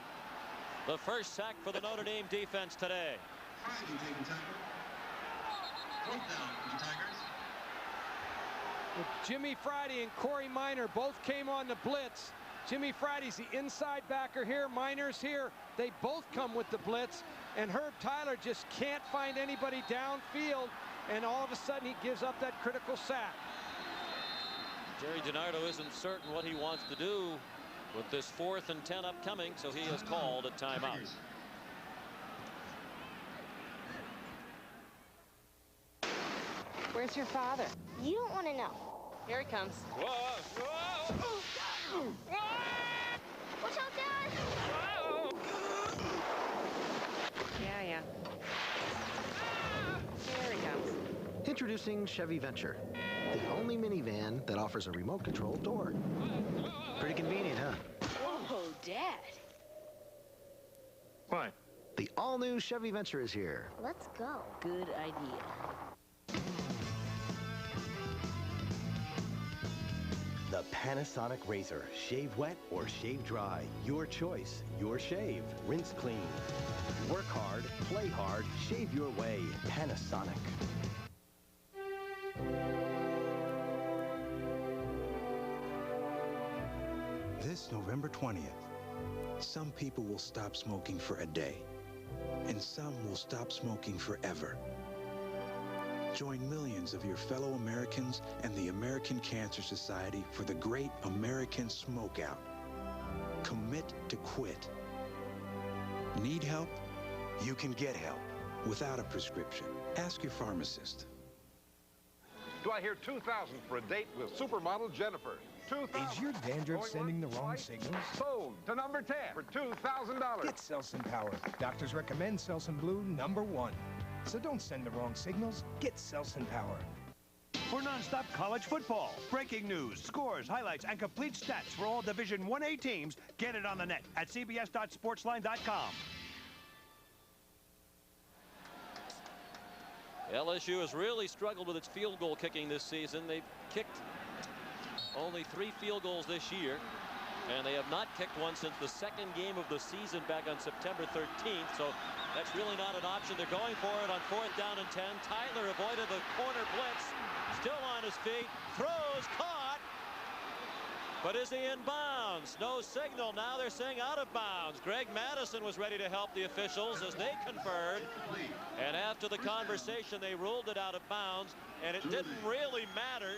The first sack for the Notre Dame defense today. With Jimmy Friday and Corey Minor both came on the blitz. Jimmy Friday's the inside backer here. Minor's here. They both come with the blitz. And Herb Tyler just can't find anybody downfield. And all of a sudden he gives up that critical sack. Jerry DiNardo isn't certain what he wants to do with this 4th and 10 upcoming, so he has called a timeout. Where's your father? You don't want to know. Here he comes. Whoa, whoa. Watch out, Dad! Yeah. Here he comes. Introducing Chevy Venture, the only minivan that offers a remote control door. Pretty convenient, huh? Whoa, Dad. What? The all-new Chevy Venture is here. Let's go. Good idea. The Panasonic Razor. Shave wet or shave dry. Your choice. Your shave. Rinse clean. Work hard. Play hard. Shave your way. Panasonic. This November 20th, some people will stop smoking for a day, and some will stop smoking forever. Join millions of your fellow Americans and the American Cancer Society for the Great American Smokeout. Commit to quit. Need help? You can get help without a prescription. Ask your pharmacist. Do I hear 2,000 for a date with supermodel Jennifer? 2,000. Is your dandruff sending the wrong signals? Sold to number 10 for $2,000. Get Selsun Power. Doctors recommend Selsun Blue #1. So don't send the wrong signals. Get Selsun Power. For nonstop college football, breaking news, scores, highlights, and complete stats for all Division 1A teams, get it on the net at cbs.sportsline.com. LSU has really struggled with its field goal kicking this season. They've kicked only 3 field goals this year, and they have not kicked one since the 2nd game of the season back on September 13th. So that's really not an option. They're going for it on 4th down and 10. Tyler avoided the corner blitz, still on his feet, throws, caught. But is he in bounds? No signal. Now they're saying out of bounds. Greg Madison was ready to help the officials as they conferred. And after the conversation, they ruled it out of bounds. And it didn't really matter,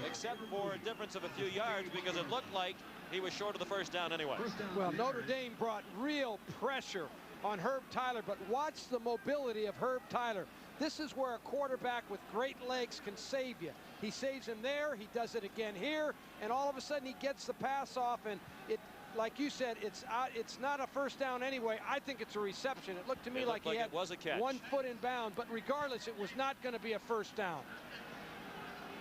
except for a difference of a few yards, because it looked like he was short of the 1st down anyway. Well, Notre Dame brought real pressure on Herb Tyler, but watch the mobility of Herb Tyler. This is where a quarterback with great legs can save you. He saves him there, he does it again here, and all of a sudden he gets the pass off, and it, like you said, it's not a 1st down anyway. I think it's a reception. It looked to me like he had 1 foot in bound, but regardless, it was not going to be a 1st down.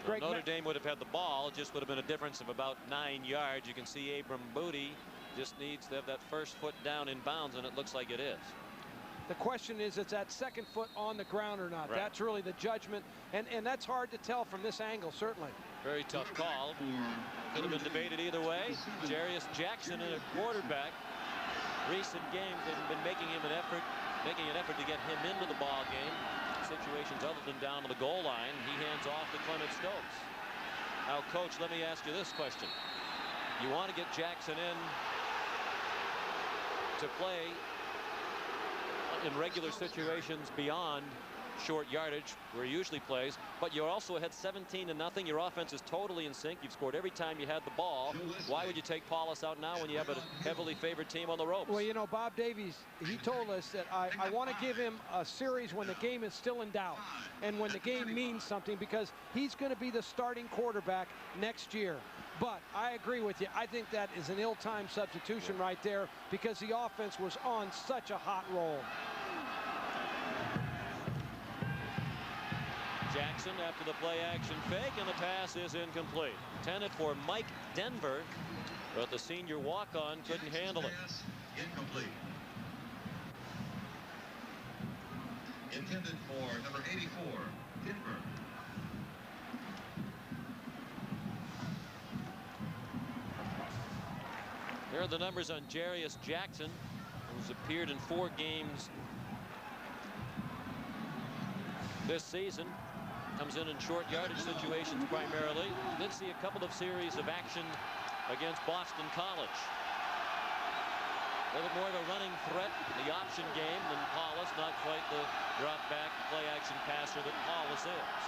Well, Notre Dame would have had the ball. It just would have been a difference of about 9 yards. You can see Abram Booty just needs to have that 1st foot down in bounds, and it looks like it is. The question is, it's that 2nd foot on the ground or not. Right. That's really the judgment, and that's hard to tell from this angle, certainly. Very tough call. Could have been debated either way. Jarius Jackson in a quarterback. recent games, they've been making an effort to get him into the ball game. Situations other than down to the goal line. He hands off to Clement Stokes. Now, Coach, let me ask you this question. You want to get Jackson in to play in regular situations beyond short yardage where he usually plays, but you're also ahead 17-0. Your offense is totally in sync. You've scored every time you had the ball. Why would you take Paulus out now when you have a heavily favored team on the ropes? Well, you know, Bob Davies, he told us that I want to give him a series when the game is still in doubt and when the game means something, because he's going to be the starting quarterback next year. But I agree with you. I think that is an ill-timed substitution right there, because the offense was on such a hot roll. Jackson after the play-action fake, and the pass is incomplete. Intended for Mike Denver, but the senior walk-on couldn't handle it. Incomplete. Intended for number 84, Denver. Here are the numbers on Jarius Jackson, who's appeared in 4 games this season. Comes in short yardage situations primarily. Did see a couple of series of action against Boston College. A little more of a running threat in the option game than Paulus. Not quite the drop back play action passer that Paulus is.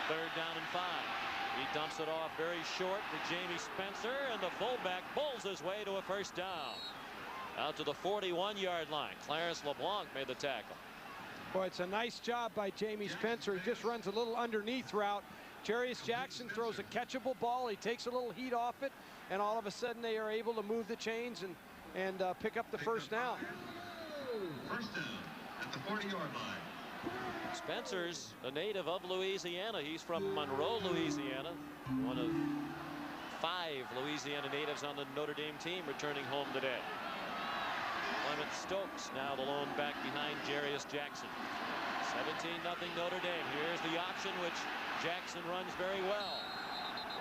3rd down and 5. He dumps it off very short to Jamie Spencer, and the fullback pulls his way to a 1st down. Out to the 41-yard line. Clarence LeBlanc made the tackle. Boy, it's a nice job by Jamie Spencer. He just runs a little underneath route. Jarius Jackson throws a catchable ball. He takes a little heat off it, and all of a sudden they are able to move the chains and pick up the 1st down. 1st down at the 40-yard line. Spencer's a native of Louisiana. He's from Monroe, Louisiana. One of 5 Louisiana natives on the Notre Dame team returning home today. Clement Stokes now the lone back behind Jarius Jackson. 17-0 Notre Dame. Here's the option, which Jackson runs very well.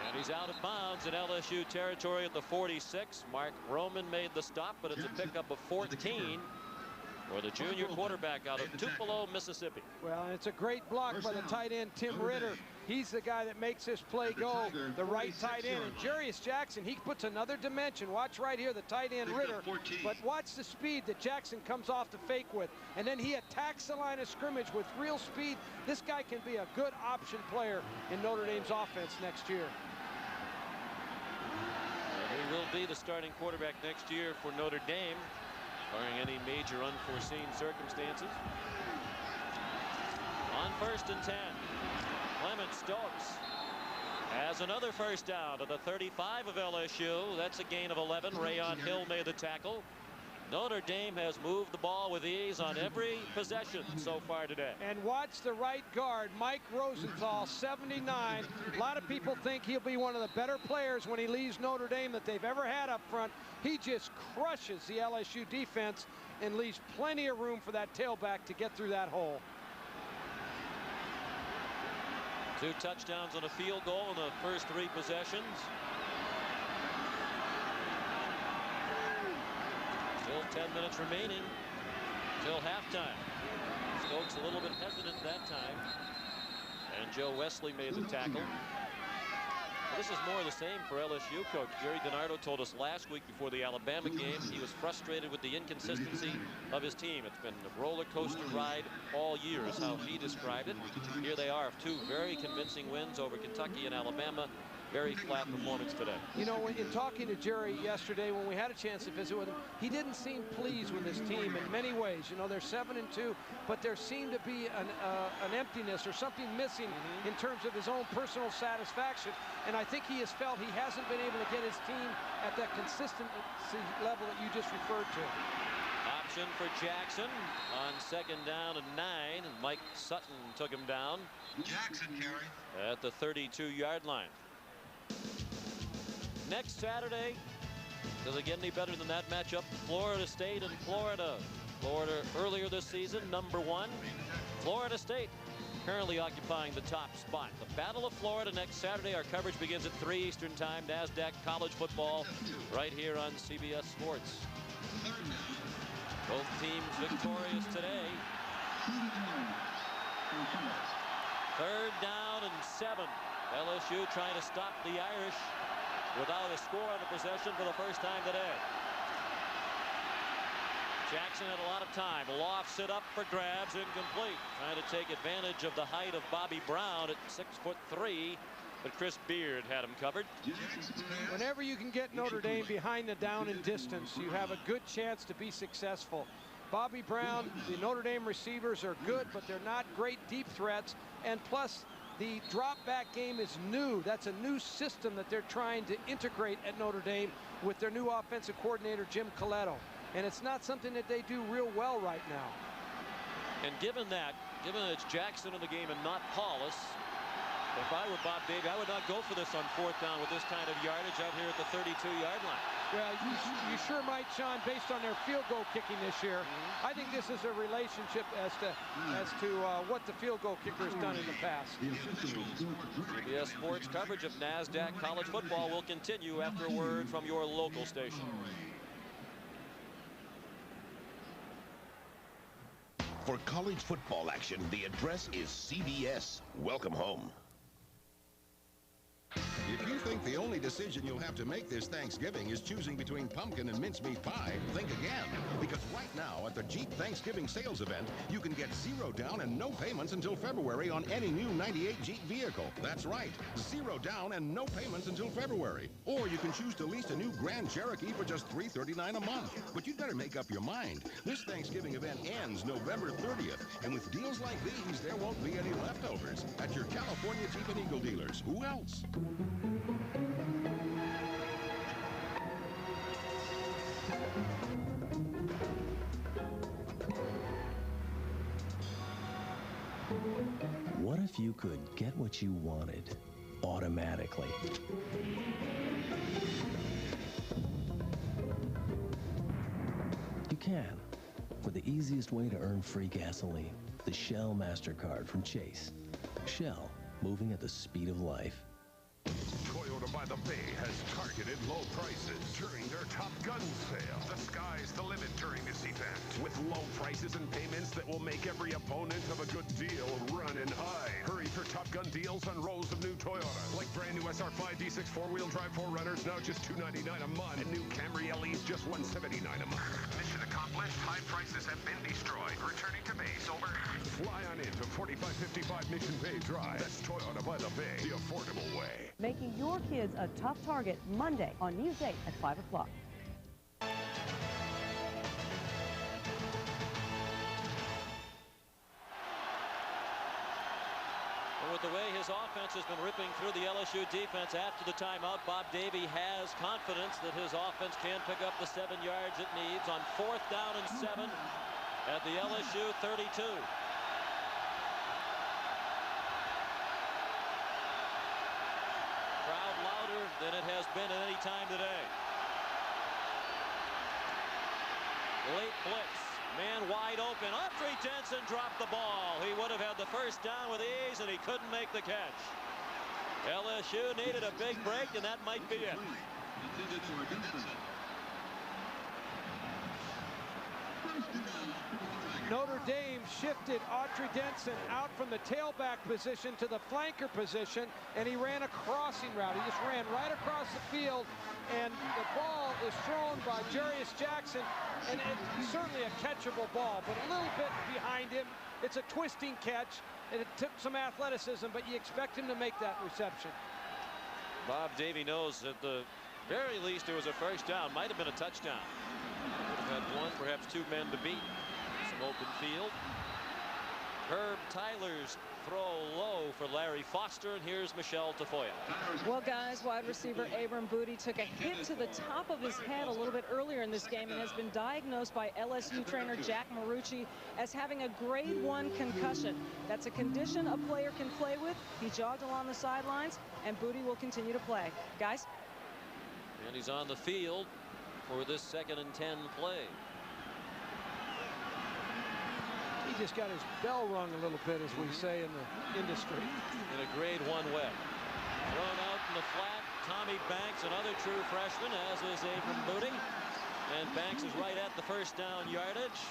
And he's out of bounds in LSU territory at the 46. Mark Roman made the stop, but it's a pickup of 14 for the junior quarterback out of Tupelo, Mississippi. Well, it's a great block by the tight end, Tim Ritter. He's the guy that makes this play go, the right tight end. And Jarius Jackson, he puts another dimension. Watch right here, the tight end Ritter. But watch the speed that Jackson comes off the fake with. And then he attacks the line of scrimmage with real speed. This guy can be a good option player in Notre Dame's offense next year. And he will be the starting quarterback next year for Notre Dame, barring any major unforeseen circumstances. On 1st and 10. Clement Stokes has another 1st down to the 35 of LSU. That's a gain of 11. Rayon Hill made the tackle. Notre Dame has moved the ball with ease on every possession so far today. And watch the right guard, Mike Rosenthal, 79. A lot of people think he'll be one of the better players when he leaves Notre Dame that they've ever had up front. He just crushes the LSU defense and leaves plenty of room for that tailback to get through that hole. 2 touchdowns and a field goal in the first 3 possessions. Still 10 minutes remaining till halftime. Stokes a little bit hesitant that time, and Joe Wesley made the tackle. Well, this is more of the same for LSU coach. Jerry DiNardo told us last week before the Alabama game he was frustrated with the inconsistency of his team. It's been a roller coaster ride all year is how he described it. Here they are, 2 very convincing wins over Kentucky and Alabama. Very flat performance today. You know, in talking to Jerry yesterday when we had a chance to visit with him, he didn't seem pleased with his team in many ways. You know, they're 7-2, but there seemed to be an emptiness or something missing in terms of his own personal satisfaction. And I think he has felt he hasn't been able to get his team at that consistency level that you just referred to. Option for Jackson on 2nd down and 9, and Mike Sutton took him down. Jackson carry at the 32-yard line. Next Saturday, does it get any better than that matchup? Florida State and Florida. Florida earlier this season, #1. Florida State currently occupying the top spot. The Battle of Florida next Saturday. Our coverage begins at 3 Eastern Time. NASDAQ college football right here on CBS Sports. Both teams victorious today. 3rd down and 7. LSU trying to stop the Irish without a score on the possession for the first time today. Jackson had a lot of time. Lofts it up for grabs, incomplete. Trying to take advantage of the height of Bobby Brown at 6'3", but Chris Beard had him covered. Whenever you can get Notre Dame behind the down and distance, you have a good chance to be successful. Bobby Brown, the Notre Dame receivers are good, but they're not great deep threats. And plus, the drop back game is new. That's a new system that they're trying to integrate at Notre Dame with their new offensive coordinator, Jim Coletto. And it's not something that they do real well right now. And given that it's Jackson in the game and not Paulus, if I were Bob Davie, I would not go for this on 4th down with this kind of yardage out here at the 32-yard line. Well, you sure might, Sean, based on their field goal kicking this year. I think this is a relationship as to what the field goal kicker has done in the past. CBS Sports coverage of NASDAQ college football will continue after a word from your local station. For college football action, the address is CBS. Welcome home. If you think the only decision you'll have to make this Thanksgiving is choosing between pumpkin and mincemeat pie, think again. Because right now at the Jeep Thanksgiving sales event, you can get 0 down and no payments until February on any new 98 Jeep vehicle. That's right, 0 down and no payments until February. Or you can choose to lease a new Grand Cherokee for just $339 a month. But you'd better make up your mind. This Thanksgiving event ends November 30th. And with deals like these, there won't be any leftovers at your California Jeep and Eagle dealers. Who else? What if you could get what you wanted automatically? You can, with the easiest way to earn free gasoline, the Shell MasterCard from Chase. Shell, moving at the speed of life. Toyota by the Bay has targeted low prices during their Top Gun sale. The sky's the limit during this event, with low prices and payments that will make every opponent of a good deal run and hide. Hurry for Top Gun deals on rows of new Toyotas, like brand new SR5 D6 four-wheel drive 4Runners, now just $299 a month, and new Camry LEs just $179 a month. Mission accomplished. High prices have been destroyed. Returning to base. Over. Fly on into 4555 Mission Bay Drive. That's Toyota by the Bay, the affordable way. Making your kids a tough target Monday on News 8 at 5 o'clock. With the way his offense has been ripping through the LSU defense after the timeout, Bob Davie has confidence that his offense can pick up the 7 yards it needs on 4th down and 7 at the LSU 32. Crowd louder than it has been at any time today. Late blitz. Man wide open. Audrey Jensen dropped the ball. He would have had the first down with ease, and he couldn't make the catch. LSU needed a big break, and that might be it. Notre Dame shifted Audrey Denson out from the tailback position to the flanker position, and he ran a crossing route. He just ran right across the field, and the ball is thrown by Jarius Jackson, and it's certainly a catchable ball, but a little bit behind him. It's a twisting catch, and it took some athleticism, but you expect him to make that reception. Bob Davie knows at the very least it was a first down. Might have been a touchdown. Would have had one, perhaps 2 men to beat. Some open field. Herb Tyler's throw low for Larry Foster, and here's Michelle Tafoya. Well, guys, wide receiver Abram Booty took a hit to the top of his head a little bit earlier in this game and has been diagnosed by LSU trainer Jack Marucci as having a grade 1 concussion. That's a condition a player can play with. He jogged along the sidelines, and Booty will continue to play. Guys? And he's on the field for this 2nd and 10 play. He just got his bell rung a little bit, as we say in the industry. In a grade 1 web. Thrown out in the flat, Tommy Banks, another true freshman, as is Abram Booting. And Banks is right at the first down yardage.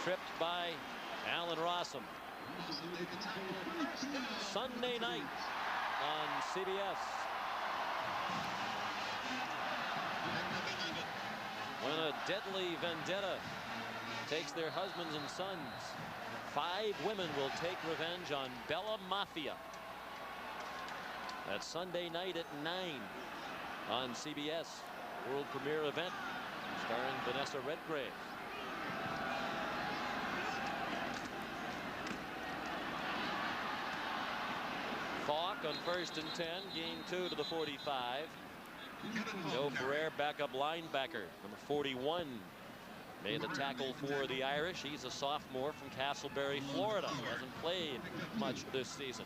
Tripped by Allen Rossum. Sunday night on CBS. When a deadly vendetta takes their husbands and sons, 5 women will take revenge on Bella Mafia. That's Sunday night at 9 on CBS. World premiere event starring Vanessa Redgrave. Falk on 1st and 10, gain 2 to the 45. Joe Ferrer, backup linebacker, number 41, made the tackle for the Irish. He's a sophomore from Castleberry, Florida. Hasn't played much this season.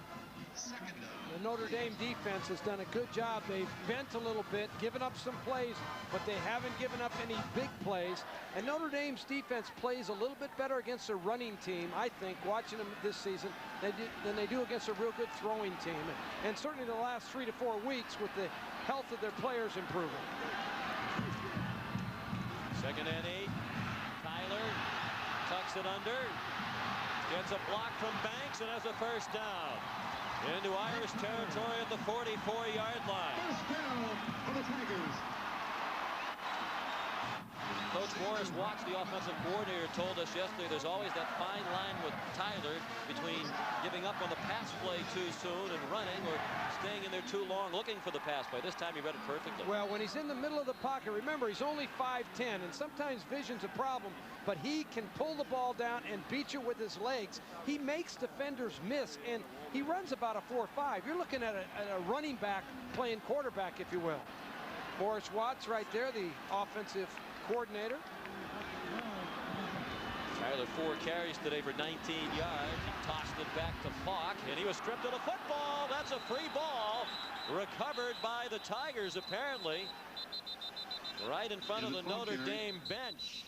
The Notre Dame defense has done a good job. They've bent a little bit, given up some plays, but they haven't given up any big plays. And Notre Dame's defense plays a little bit better against a running team, I think, watching them this season, than they do against a real good throwing team. And certainly the last 3 to 4 weeks with the health of their players improving. 2nd and 8. Tyler tucks it under. Gets a block from Banks and has a first down. Into Irish territory at the 44-yard line. First down for the Tigers. Coach Morris Watts, the offensive coordinator, told us yesterday there's always that fine line with Tyler between giving up on the pass play too soon and running, or staying in there too long looking for the pass play. This time he read it perfectly. Well, when he's in the middle of the pocket, remember, he's only 5'10", and sometimes vision's a problem, but he can pull the ball down and beat you with his legs. He makes defenders miss, and he runs about a 4.5. You're looking at a running back playing quarterback, if you will. Morris Watts right there, the offensive coordinator. Tyler, 4 carries today for 19 yards. He tossed it back to Falk, and he was stripped of the football. That's a free ball, recovered by the Tigers, apparently, right in front of the Notre Dame bench.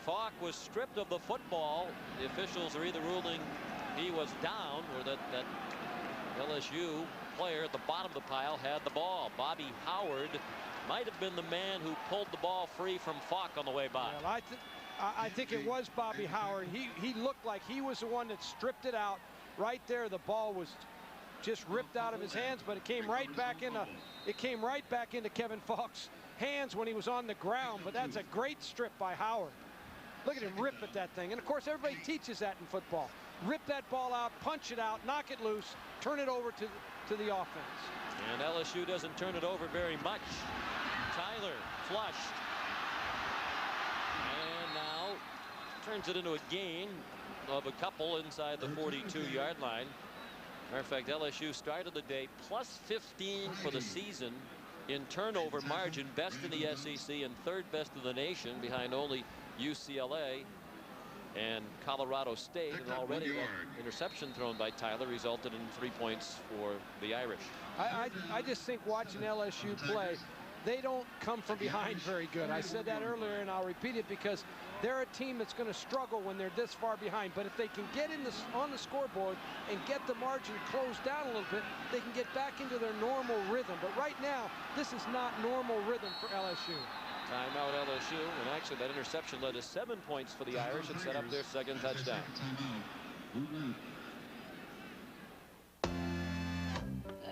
Falk was stripped of the football. The officials are either ruling he was down, or that LSU player at the bottom of the pile had the ball. Bobby Howard might have been the man who pulled the ball free from Falk on the way by. Well, I think it was Bobby Howard. He looked like he was the one that stripped it out. Right there, the ball was just ripped out of his hands, but it came right back into Kevin Falk's hands when he was on the ground. But that's a great strip by Howard. Look at him rip at that thing. And of course, everybody teaches that in football. Rip that ball out, punch it out, knock it loose, turn it over to the offense. And LSU doesn't turn it over very much. Tyler flushed. And now turns it into a gain of a couple inside the 42-yard line. Matter of fact, LSU started the day plus 15 for the season in turnover margin, best in the SEC and 3rd best in the nation, behind only UCLA and Colorado State. And already that interception thrown by Tyler resulted in 3 points for the Irish. I just think watching LSU play, they don't come from behind very good. I said that earlier, and I'll repeat it because they're a team that's going to struggle when they're this far behind. But if they can get on the scoreboard and get the margin closed down a little bit, they can get back into their normal rhythm. But right now, this is not normal rhythm for LSU. Timeout LSU, and actually that interception led to 7 points for the Irish and set up their 2nd touchdown.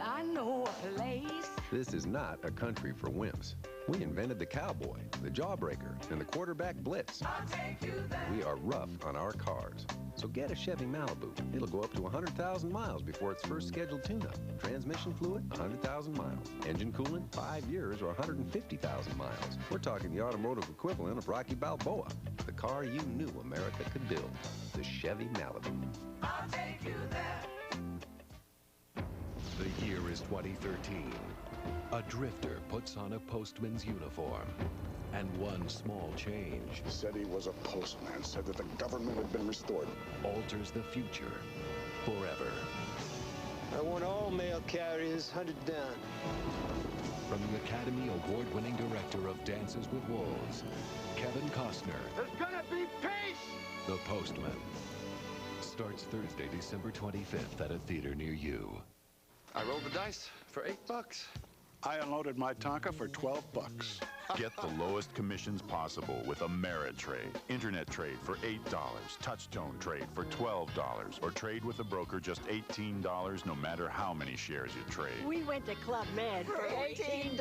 I know a place. This is not a country for wimps. We invented the cowboy, the jawbreaker, and the quarterback blitz. I'll take you there. We are rough on our cars. So get a Chevy Malibu. It'll go up to 100,000 miles before its first scheduled tune-up. Transmission fluid, 100,000 miles. Engine coolant, 5 years or 150,000 miles. We're talking the automotive equivalent of Rocky Balboa. The car you knew America could build. The Chevy Malibu. I'll take you there. The year is 2013. A drifter puts on a postman's uniform. And one small change. Said he was a postman. Said that the government had been restored. Alters the future forever. I want all mail carriers hunted down. From the Academy Award-winning director of Dances with Wolves, Kevin Costner. There's gonna be peace! The Postman. starts Thursday, December 25th at a theater near you. I rolled the dice for $8. I unloaded my Tonka for $12. Get the lowest commissions possible with Ameritrade. Internet trade for $8, touchtone trade for $12, or trade with a broker just $18 no matter how many shares you trade. We went to Club Med for $18.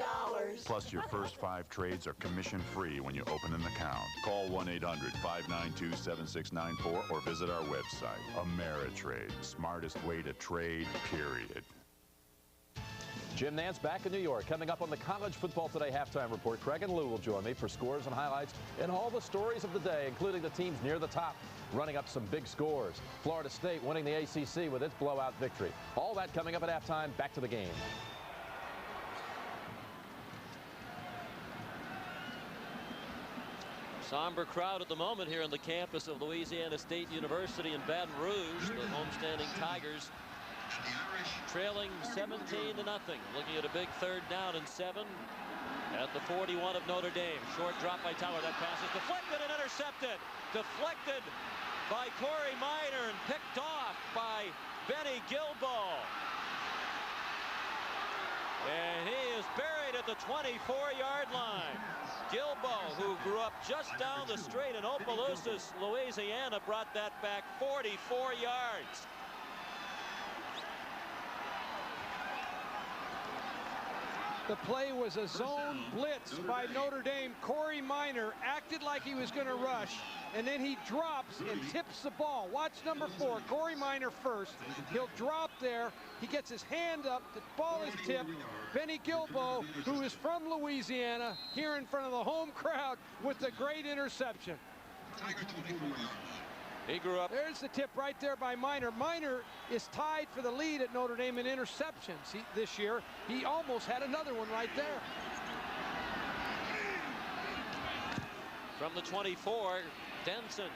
Plus, your first 5 trades are commission-free when you open an account. Call 1-800-592-7694 or visit our website. Ameritrade. Smartest way to trade, period. Jim Nantz back in New York. Coming up on the College Football Today halftime report, Craig and Lou will join me for scores and highlights and all the stories of the day, including the teams near the top, running up some big scores. Florida State winning the ACC with its blowout victory. All that coming up at halftime. Back to the game. Somber crowd at the moment here on the campus of Louisiana State University in Baton Rouge. The homestanding Tigers trailing 17-0. Looking at a big 3rd down and 7 at the 41 of Notre Dame. Short drop by Tyler. That pass is deflected and intercepted. Deflected by Corey Minor and picked off by Benny Gilbo. And he is buried at the 24-yard line. Gilbo, who grew up just down the street in Opelousas, Louisiana, brought that back 44 yards. The play was a zone blitz by Notre Dame. Corey Minor acted like he was going to rush, and then he drops and tips the ball. Watch number 4, Corey Minor first. He'll drop there. He gets his hand up. The ball is tipped. Benny Gilbo, who is from Louisiana, here in front of the home crowd with the great interception. He grew up. There's the tip right there by Minor. Minor is tied for the lead at Notre Dame in interceptions this year. He almost had another one right there. From the 24, Denson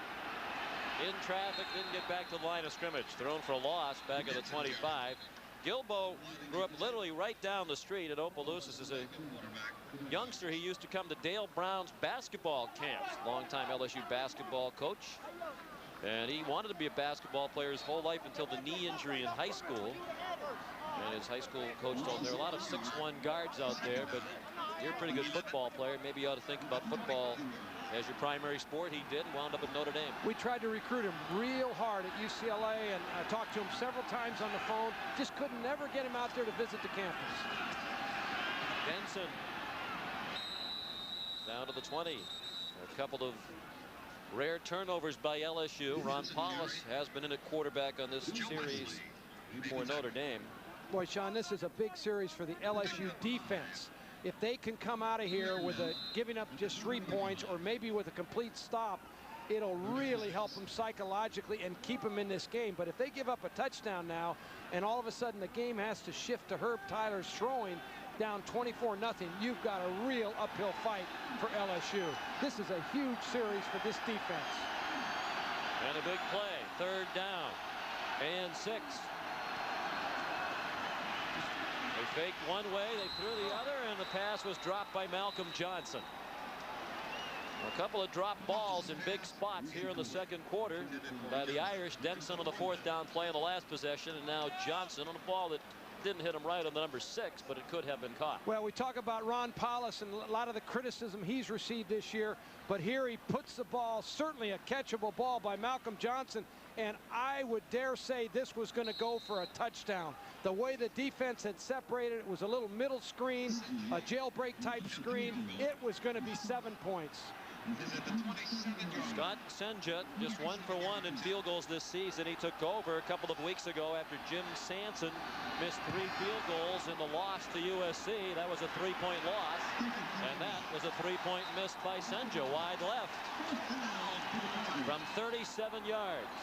in traffic, didn't get back to the line of scrimmage. Thrown for a loss back at the 25. Gilbo grew up literally right down the street at Opelousas. As a youngster, he used to come to Dale Brown's basketball camps. Longtime LSU basketball coach. And he wanted to be a basketball player his whole life until the knee injury in high school. And his high school coach told him there are a lot of 6'1" guards out there, but you're a pretty good football player. Maybe you ought to think about football as your primary sport. He did, and wound up at Notre Dame. We tried to recruit him real hard at UCLA, and I talked to him several times on the phone. Just couldn't never get him out there to visit the campus. Denson down to the 20. A couple of rare turnovers by LSU. Ron Paulus has been in at quarterback on this series for Notre Dame. Boy, Sean, this is a big series for the LSU defense. If they can come out of here with giving up just 3 points or maybe with a complete stop, it'll really help them psychologically and keep them in this game. But if they give up a touchdown now and all of a sudden the game has to shift to Herb Tyler's throwing down 24-0, you've got a real uphill fight for LSU. This is a huge series for this defense. And a big play. 3rd down and 6. They faked one way, they threw the other, and the pass was dropped by Malcolm Johnson. A couple of drop balls in big spots here in the 2nd quarter by the Irish. Denson on the 4th down play in the last possession, and now Johnson on a ball that didn't hit him right on the number 6, but it could have been caught. Well, we talk about Ron Paulus and a lot of the criticism he's received this year, but here he puts the ball, certainly a catchable ball by Malcolm Johnson, and I would dare say this was going to go for a touchdown. The way the defense had separated, it was a little middle screen, a jailbreak type screen. It was going to be 7 points. Scott Senja just 1 for 1 in field goals this season. He took over a couple of weeks ago after Jim Sanson missed 3 field goals in the loss to USC. That was a 3-point loss, and that was a 3-point miss by Senja, wide left from 37 yards.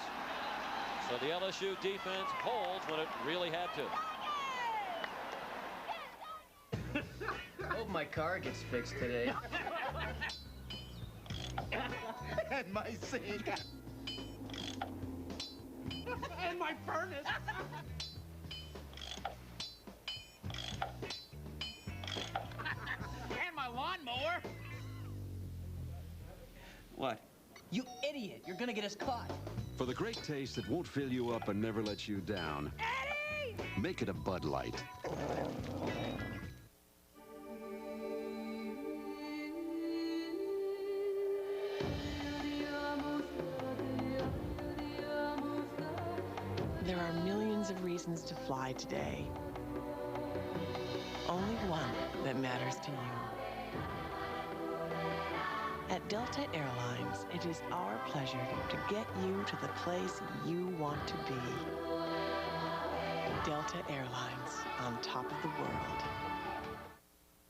So the LSU defense holds when it really had to. Hope my car gets fixed today. And my sink. And my furnace. And my lawnmower. What? You idiot! You're gonna get us caught. For the great taste that won't fill you up and never let you down, Eddie! make it a Bud Light. There are millions of reasons to fly today. Only one that matters to you. At Delta Airlines, it is our pleasure to get you to the place you want to be. Delta Airlines, on top of the world.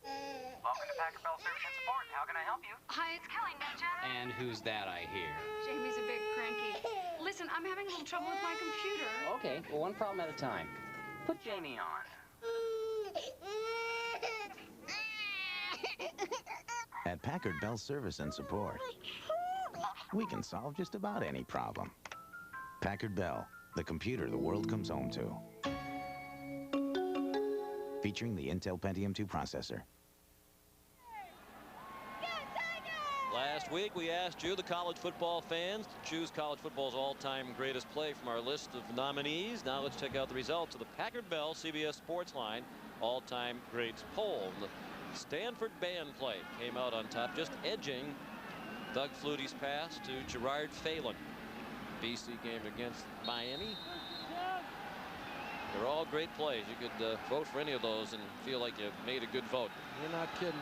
Welcome to Packer Bell Service and Support. How can I help you? Hi, it's Kelly Nugent. And who's that I hear? Jamie's a bit cranky. Listen, I'm having a little trouble with my computer. Okay, well, one problem at a time. Put Jamie on. At Packard Bell Service and Support, we can solve just about any problem. Packard Bell, the computer the world comes home to. Featuring the Intel Pentium 2 processor. Last week, we asked you, the college football fans, to choose college football's all-time greatest play from our list of nominees. Now let's check out the results of the Packard Bell CBS Sports Line all-time greats poll. The Stanford band play came out on top, just edging Doug Flutie's pass to Gerard Phelan. BC game against Miami. They're all great plays. You could vote for any of those and feel like you made a good vote. You're not kidding.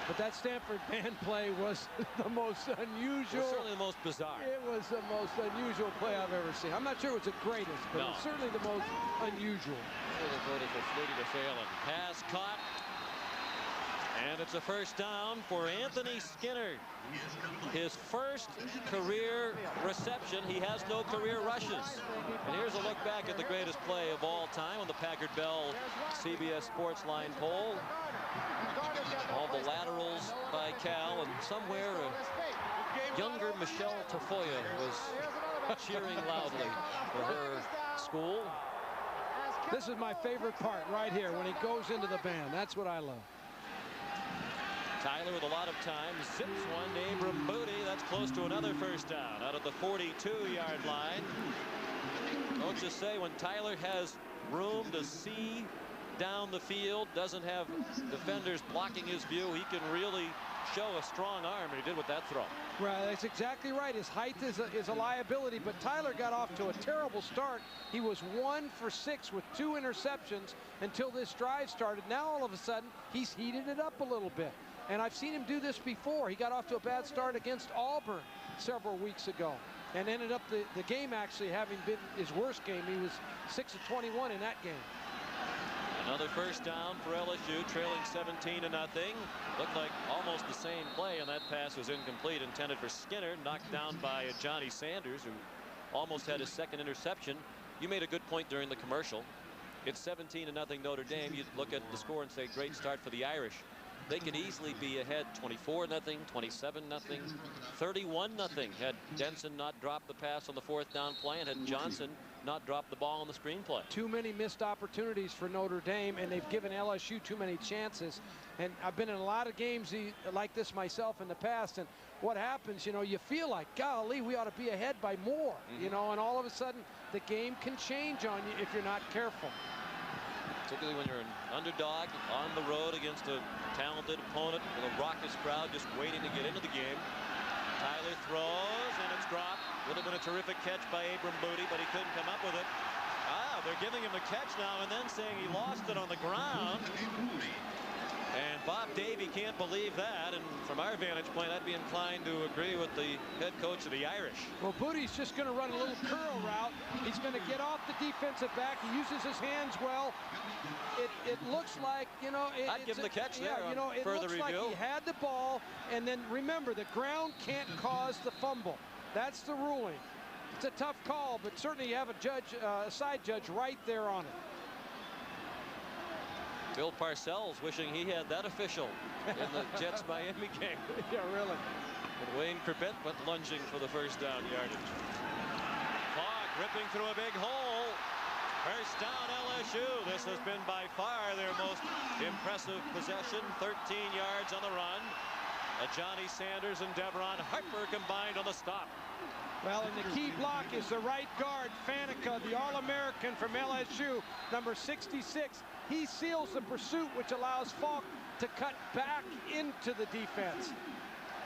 But that Stanford band play was the most unusual. Well, certainly the most bizarre. It was the most unusual play I've ever seen. I'm not sure it was the greatest, but No. it was certainly the most unusual. Really voted for Flutie to Phelan. Pass caught. And it's a first down for Anthony Skinner. His first career reception. He has no career rushes. And here's a look back at the greatest play of all time on the Packard Bell CBS Sports Line poll. All the laterals by Cal, and somewhere a younger Michelle Tafoya was cheering loudly for her school. This is my favorite part right here when he goes into the band. That's what I love. Tyler with a lot of time zips one to Abram Booty. That's close to another first down out of the 42-yard line. Coaches say when Tyler has room to see down the field, doesn't have defenders blocking his view, he can really show a strong arm, and he did with that throw. Right, that's exactly right. His height is a liability, but Tyler got off to a terrible start. He was 1 for 6 with 2 interceptions until this drive started. Now all of a sudden he's heated it up a little bit, and I've seen him do this before. He got off to a bad start against Auburn several weeks ago and ended up the game actually having been his worst game. He was 6 of 21 in that game. Another first down for LSU, trailing 17-0. Looked like almost the same play, and that pass was incomplete, intended for Skinner, knocked down by Johnny Sanders, who almost had his second interception. You made a good point during the commercial. It's 17-0 Notre Dame. You'd look at the score and say, great start for the Irish. They could easily be ahead 24-0, 27-0, 31-0 had Denson not dropped the pass on the 4th down play and had Johnson not dropped the ball on the screenplay. Too many missed opportunities for Notre Dame, and they've given LSU too many chances. And I've been in a lot of games like this myself in the past, and what happens, you know, you feel like, golly, we ought to be ahead by more, you know, and all of a sudden the game can change on you if you're not careful. Particularly when you're an underdog on the road against a talented opponent with a raucous crowd just waiting to get into the game. Tyler throws, and it's dropped. Would have been a terrific catch by Abram Booty, but he couldn't come up with it. Ah, they're giving him the catch now and then saying he lost it on the ground. And Bob Davie can't believe that, and from our vantage point, I'd be inclined to agree with the head coach of the Irish. Well, Booty's just going to run a little curl route. He's going to get off the defensive back. He uses his hands well. It looks like, you know, I'd give him the catch there. You know, it looks like he had the ball, and then remember, the ground can't cause the fumble. That's the ruling. It's a tough call, but certainly you have a judge, a side judge right there on it. Bill Parcells wishing he had that official in the Jets-Miami game. Yeah, really. And Wayne Corbett went lunging for the first down yardage. Clock ripping through a big hole. First down LSU. This has been by far their most impressive possession. 13 yards on the run. Johnny Sanders and Devron Harper combined on the stop. Well, and the key block is the right guard, Faneca, the All-American from LSU, number 66. He seals the pursuit, which allows Falk to cut back into the defense.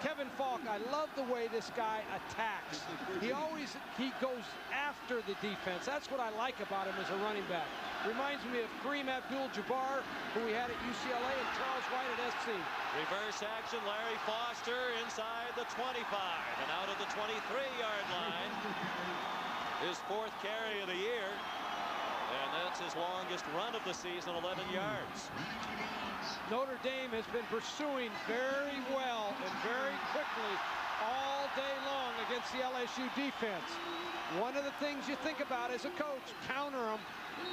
Kevin Falk, I love the way this guy attacks. He goes after the defense. That's what I like about him as a running back. Reminds me of Kareem Abdul-Jabbar, who we had at UCLA, and Charles White at SC. Reverse action, Larry Foster inside the 25 and out of the 23-yard line. His 4th carry of the year, and that's his longest run of the season, 11 yards. Notre Dame has been pursuing very well and very quickly all day long against the LSU defense. One of the things you think about as a coach, counter them,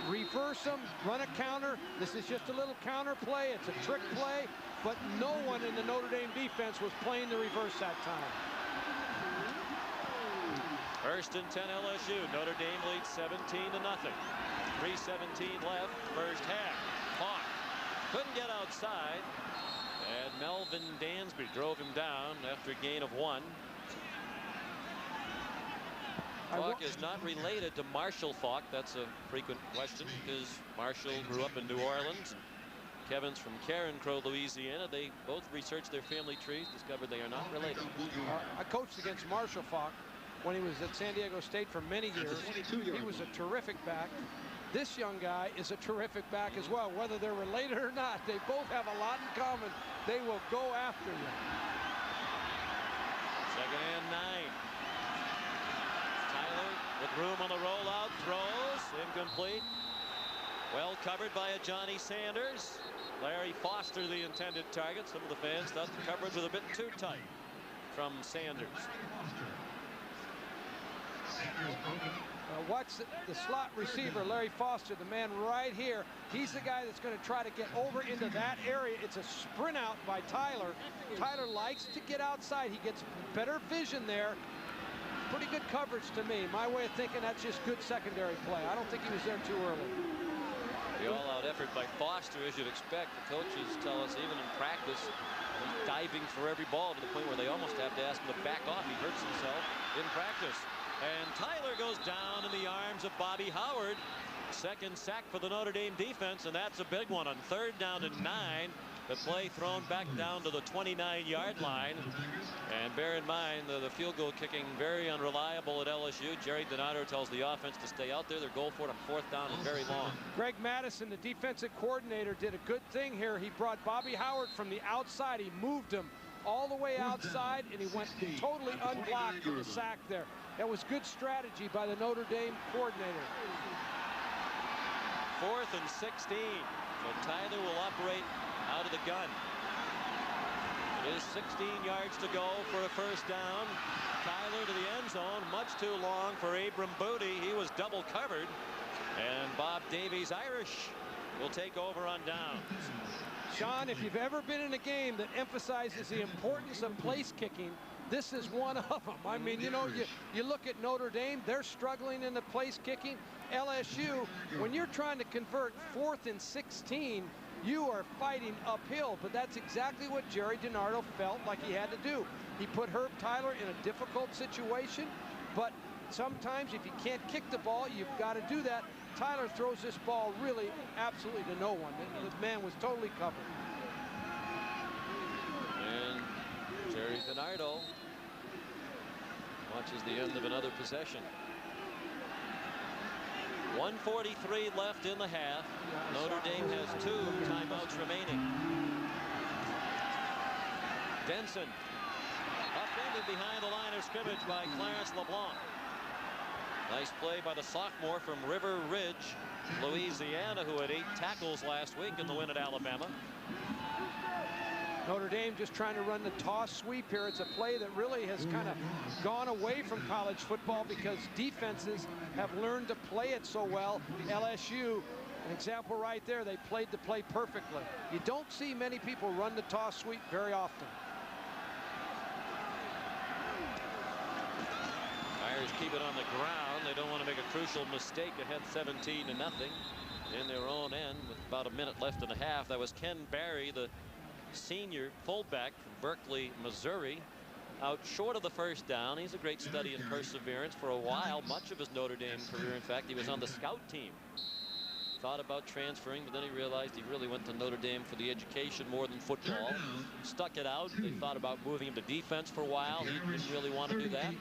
reverse them, run a counter. This is just a little counter play. It's a trick play, but no one in the Notre Dame defense was playing the reverse that time. 1st and 10 LSU. Notre Dame leads 17-0. 3:17 left, first half. Falk couldn't get outside, and Melvin Dansby drove him down after a gain of 1. Falk is not related to Marshall Falk. That's a frequent question because Marshall grew up in New Orleans. And Kevin's from Carencro, Louisiana. They both researched their family trees, discovered they are not related. I coached against Marshall Falk when he was at San Diego State for many years. He was a terrific back. This young guy is a terrific back as well. Whether they're related or not, they both have a lot in common. They will go after you. 2nd and 9. Tyler with room on the rollout, throws, incomplete. Well covered by a Johnny Sanders. Larry Foster, the intended target. Some of the fans thought the coverage was a bit too tight from Sanders. Watch the slot receiver, Larry Foster, the man right here. He's the guy that's going to try to get over into that area. It's a sprint out by Tyler. Tyler likes to get outside. He gets better vision there. Pretty good coverage to me. My way of thinking, that's just good secondary play. I don't think he was there too early. The all-out effort by Foster, as you'd expect. The coaches tell us even in practice, he's diving for every ball to the point where they almost have to ask him to back off. He hurts himself in practice. And Tyler goes down in the arms of Bobby Howard. 2nd sack for the Notre Dame defense, and that's a big one on 3rd down and 9. The play thrown back down to the 29-yard line. And bear in mind, the field goal kicking very unreliable at LSU. Jerry Donato tells the offense to stay out there. Their goal for it on 4th down and very long. Greg Madison, the defensive coordinator, did a good thing here. He brought Bobby Howard from the outside. He moved him all the way outside, and he went totally unblocked in the sack there. That was good strategy by the Notre Dame coordinator. 4th and 16. So Tyler will operate out of the gun. It is 16 yards to go for a 1st down. Tyler to the end zone, much too long for Abram Booty. He was double covered. And Bob Davies Irish will take over on downs. Sean, if you've ever been in a game that emphasizes the importance of place kicking, this is one of them. I mean, you know, you look at Notre Dame, they're struggling in the place kicking. LSU, when you're trying to convert 4th and 16, you are fighting uphill, but that's exactly what Jerry DiNardo felt like he had to do. He put Herb Tyler in a difficult situation, but sometimes if you can't kick the ball, you've got to do that. Tyler throws this ball really absolutely to no one. The man was totally covered. And Jerry DiNardo watches the end of another possession. 1:43 left in the half. Notre Dame has 2 timeouts remaining. Denson upended behind the line of scrimmage by Clarence LeBlanc. Nice play by the sophomore from River Ridge, Louisiana, who had 8 tackles last week in the win at Alabama. Notre Dame just trying to run the toss sweep here. It's a play that really has kind of gone away from college football because defenses have learned to play it so well. LSU, an example right there, they played the play perfectly. You don't see many people run the toss sweep very often. Irish keep it on the ground. They don't want to make a crucial mistake ahead 17-0 in their own end with about a minute left in the half. That was Ken Barry, the senior fullback from Berkeley, Missouri. out short of the first down. He's a great study in perseverance for a while. Much of his Notre Dame career, in fact, he was on the scout team. Thought about transferring, but then he realized he really went to Notre Dame for the education more than football. Stuck it out. They thought about moving him to defense for a while. He didn't really want to do that.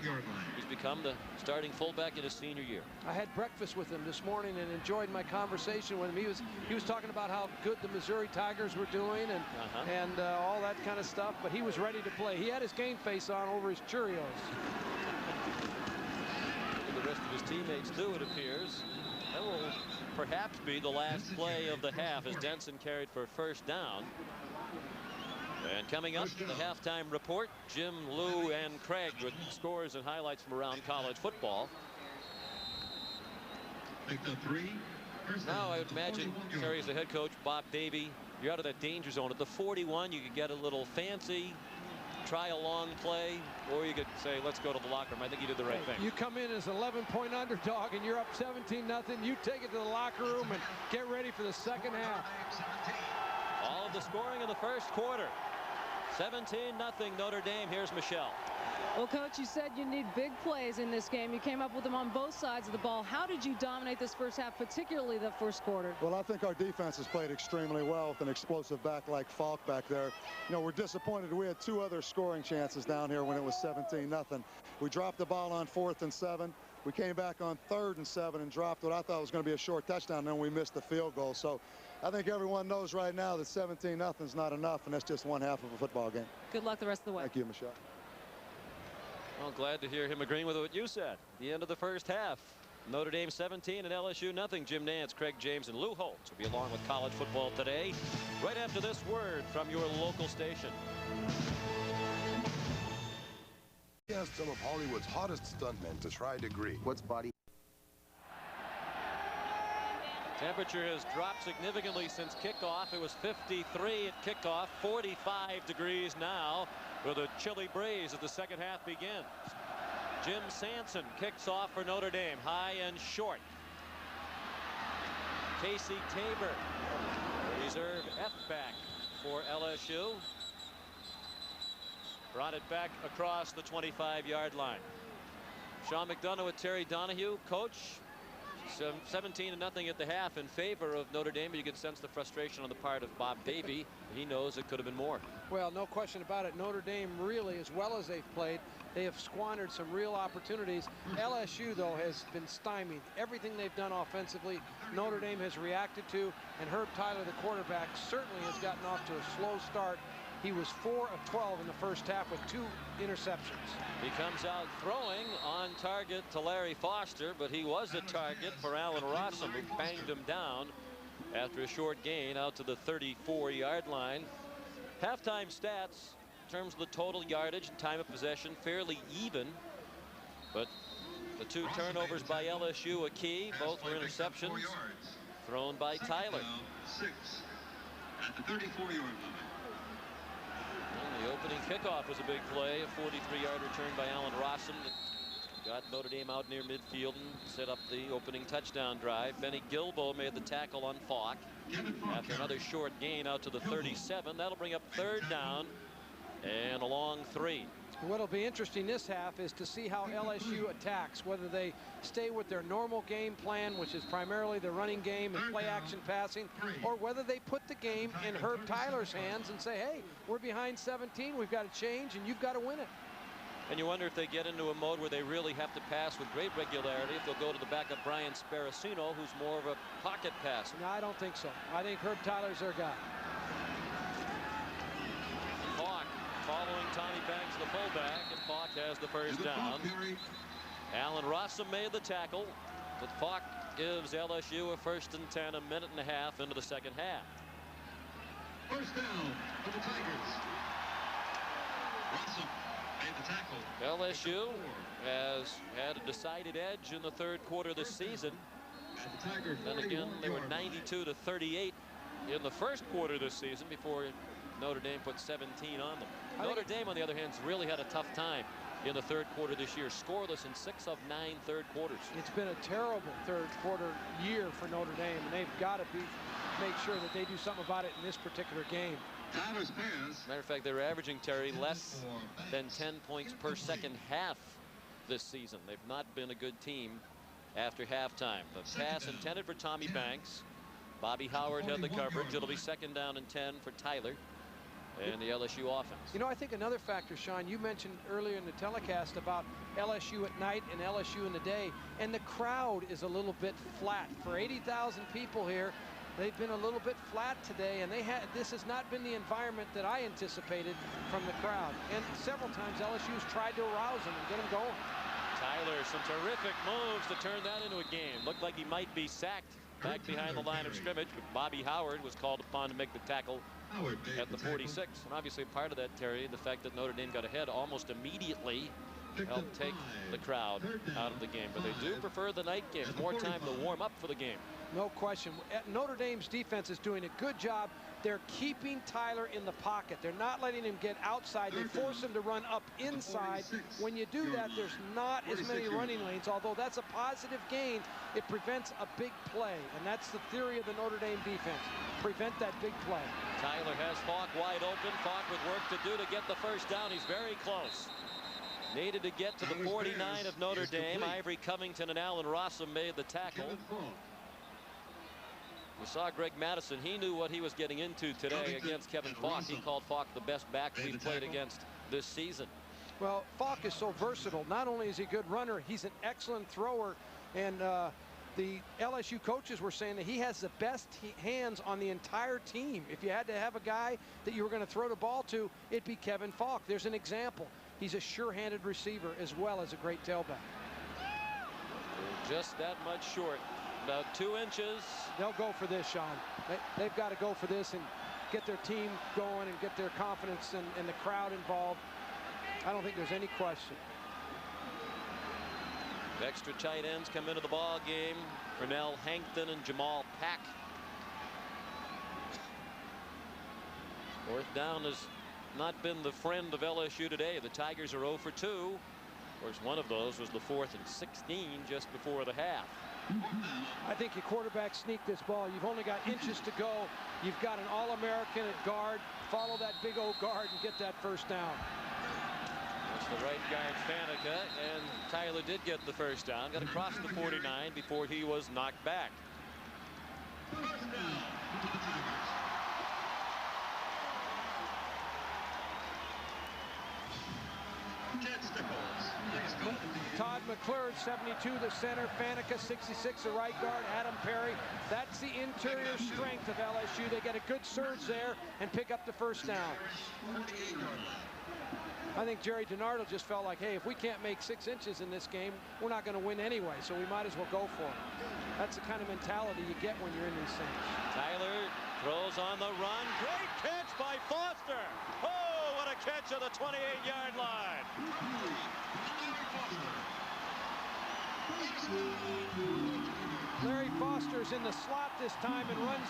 He's become the starting fullback in his senior year. I had breakfast with him this morning and enjoyed my conversation with him. He was talking about how good the Missouri Tigers were doing and all that kind of stuff, but he was ready to play. He had his game face on over his Cheerios. And the rest of his teammates do, it appears. That will perhaps be the last play of the half as Denson carried for first down. And coming up, the halftime report, Jim, Lou, and Craig with scores and highlights from around college football. Now I would imagine, Terry, as the head coach, Bob Davie, you're out of that danger zone. At the 41, you could get a little fancy, try a long play, or you could say, let's go to the locker room. I think you did the right thing. You come in as an 11-point underdog and you're up 17-0. You take it to the locker room and get ready for the second half. All of the scoring in the first quarter. 17-0 Notre Dame. Here's Michelle. Well, Coach, you said you need big plays in this game. You came up with them on both sides of the ball. How did you dominate this first half, particularly the first quarter? Well, I think our defense has played extremely well with an explosive back like Falk back there. You know, we're disappointed. We had 2 other scoring chances down here when it was 17-0. We dropped the ball on 4th and 7. We came back on 3rd and 7 and dropped what I thought was going to be a short touchdown. Then we missed the field goal. So I think everyone knows right now that 17-0 is not enough, and that's just one half of a football game. Good luck the rest of the way. Thank you, Michelle. Well, glad to hear him agreeing with what you said. The end of the first half. Notre Dame 17 and LSU nothing. Jim Nantz, Craig James, and Lou Holtz will be along with College Football Today right after this word from your local station. He asked some of Hollywood's hottest stuntmen to try degree. What's body? Temperature has dropped significantly since kickoff. It was 53 at kickoff, 45 degrees now with a chilly breeze as the second half begins. Jim Sanson kicks off for Notre Dame, high and short. Casey Tabor, reserve F-back for LSU. Brought it back across the 25-yard line. Sean McDonough with Terry Donahue, coach. 17-0 at the half in favor of Notre Dame, but you can sense the frustration on the part of Bob Davie. He knows it could have been more. Well, no question about it. Notre Dame really, as well as they've played, they have squandered some real opportunities. LSU, though, has been stymied. Everything they've done offensively, Notre Dame has reacted to, and Herb Tyler, the quarterback, certainly has gotten off to a slow start. He was 4 of 12 in the first half with 2 interceptions. He comes out throwing on target to Larry Foster, but he was a target for Allen Rossum, who banged him down after a short gain out to the 34-yard line. Halftime stats in terms of the total yardage and time of possession, fairly even, but the 2 turnovers by LSU a key. Both were interceptions thrown by Tyler. 6 at the 34-yard line. The opening kickoff was a big play, a 43-yard return by Allen Rossum that got Notre Dame out near midfield and set up the opening touchdown drive. Benny Gilbo made the tackle on Falk after another short gain out to the 37. That'll bring up 3rd down and a long 3. What'll be interesting this half is to see how LSU attacks, whether they stay with their normal game plan, which is primarily the running game and play action passing, or whether they put the game in Herb Tyler's hands and say, hey, we're behind 17, we've got to change, and you've got to win it. And you wonder if they get into a mode where they really have to pass with great regularity, if they'll go to the backup Brian Sparacino, who's more of a pocket passer. No, I don't think so. I think Herb Tyler's their guy. Following Tommy Banks, the fullback, and Falk has the first down. Allen Rossum made the tackle, but Falk gives LSU a 1st and 10, a minute and a half into the second half. First down for the Tigers. Rossum made the tackle. LSU has had a decided edge in the 3rd quarter this season. And again, they were 92-38 in the first quarter this season before Notre Dame put 17 on them. Notre Dame, on the other hand, has really had a tough time in the 3rd quarter this year. Scoreless in 6 of 9 third quarters. It's been a terrible 3rd quarter year for Notre Dame, and they've got to make sure that they do something about it in this particular game. Tyler's pass. Matter of fact, they're averaging, Terry, less than 10 points per second half this season. They've not been a good team after halftime. The pass intended for Tommy Banks. Bobby Howard had the coverage. It'll be 2nd down and 10 for Tyler and the LSU offense. You know, I think another factor, Sean, you mentioned earlier in the telecast about LSU at night and LSU in the day, and the crowd is a little bit flat. For 80,000 people here, they've been a little bit flat today, and this has not been the environment that I anticipated from the crowd. And several times LSU's tried to arouse them and get them going. Tyler, some terrific moves to turn that into a game. Looked like he might be sacked back behind the line of scrimmage, but Bobby Howard was called upon to make the tackle at the 46. And obviously part of that, Terry, the fact that Notre Dame got ahead almost immediately helped take the crowd out of the game. But they do prefer the night games, more time to warm up for the game. No question. Notre Dame's defense is doing a good job. They're keeping Tyler in the pocket. They're not letting him get outside. They force him to run up inside. When you do that, there's not as many running lanes. Although that's a positive gain, it prevents a big play. And that's the theory of the Notre Dame defense. Prevent that big play. Tyler has Falk wide open. Falk with work to do to get the first down. He's very close. Needed to get to the 49 of Notre Dame. Ivory Covington and Allen Rossum made the tackle. We saw Greg Madison. He knew what he was getting into today against Kevin Falk. He called Falk the best back we've played against this season. Well, Falk is so versatile. Not only is he a good runner, he's an excellent thrower. And the LSU coaches were saying that he has the best hands on the entire team. If you had to have a guy that you were going to throw the ball to, it'd be Kevin Falk. There's an example. He's a sure-handed receiver as well as a great tailback. Just that much short. About 2 inches. They'll go for this, Sean. They've got to go for this and get their team going and get their confidence and the crowd involved. I don't think there's any question. Extra tight ends come into the ball game. Pernell Hankton and Jamal Pack. 4th down has not been the friend of LSU today. The Tigers are 0 for 2. Of course, one of those was the 4th and 16 just before the half. I think your quarterback sneaked this ball. You've only got inches to go. You've got an All-American at guard. Follow that big old guard and get that first down. That's the right guard, Faneca, and Tyler did get the first down. Got across the 49 before he was knocked back. Todd McClure, 72, the center. Faneca, 66, the right guard. Adam Perry. That's the interior strength of LSU. They get a good surge there and pick up the first down. I think Jerry DiNardo just felt like, hey, if we can't make 6 inches in this game, we're not going to win anyway, so we might as well go for it. That's the kind of mentality you get when you're in these things. Tyler throws on the run. Great catch by Foster. Oh, what a catch at the 28-yard line. Larry Foster's in the slot this time and runs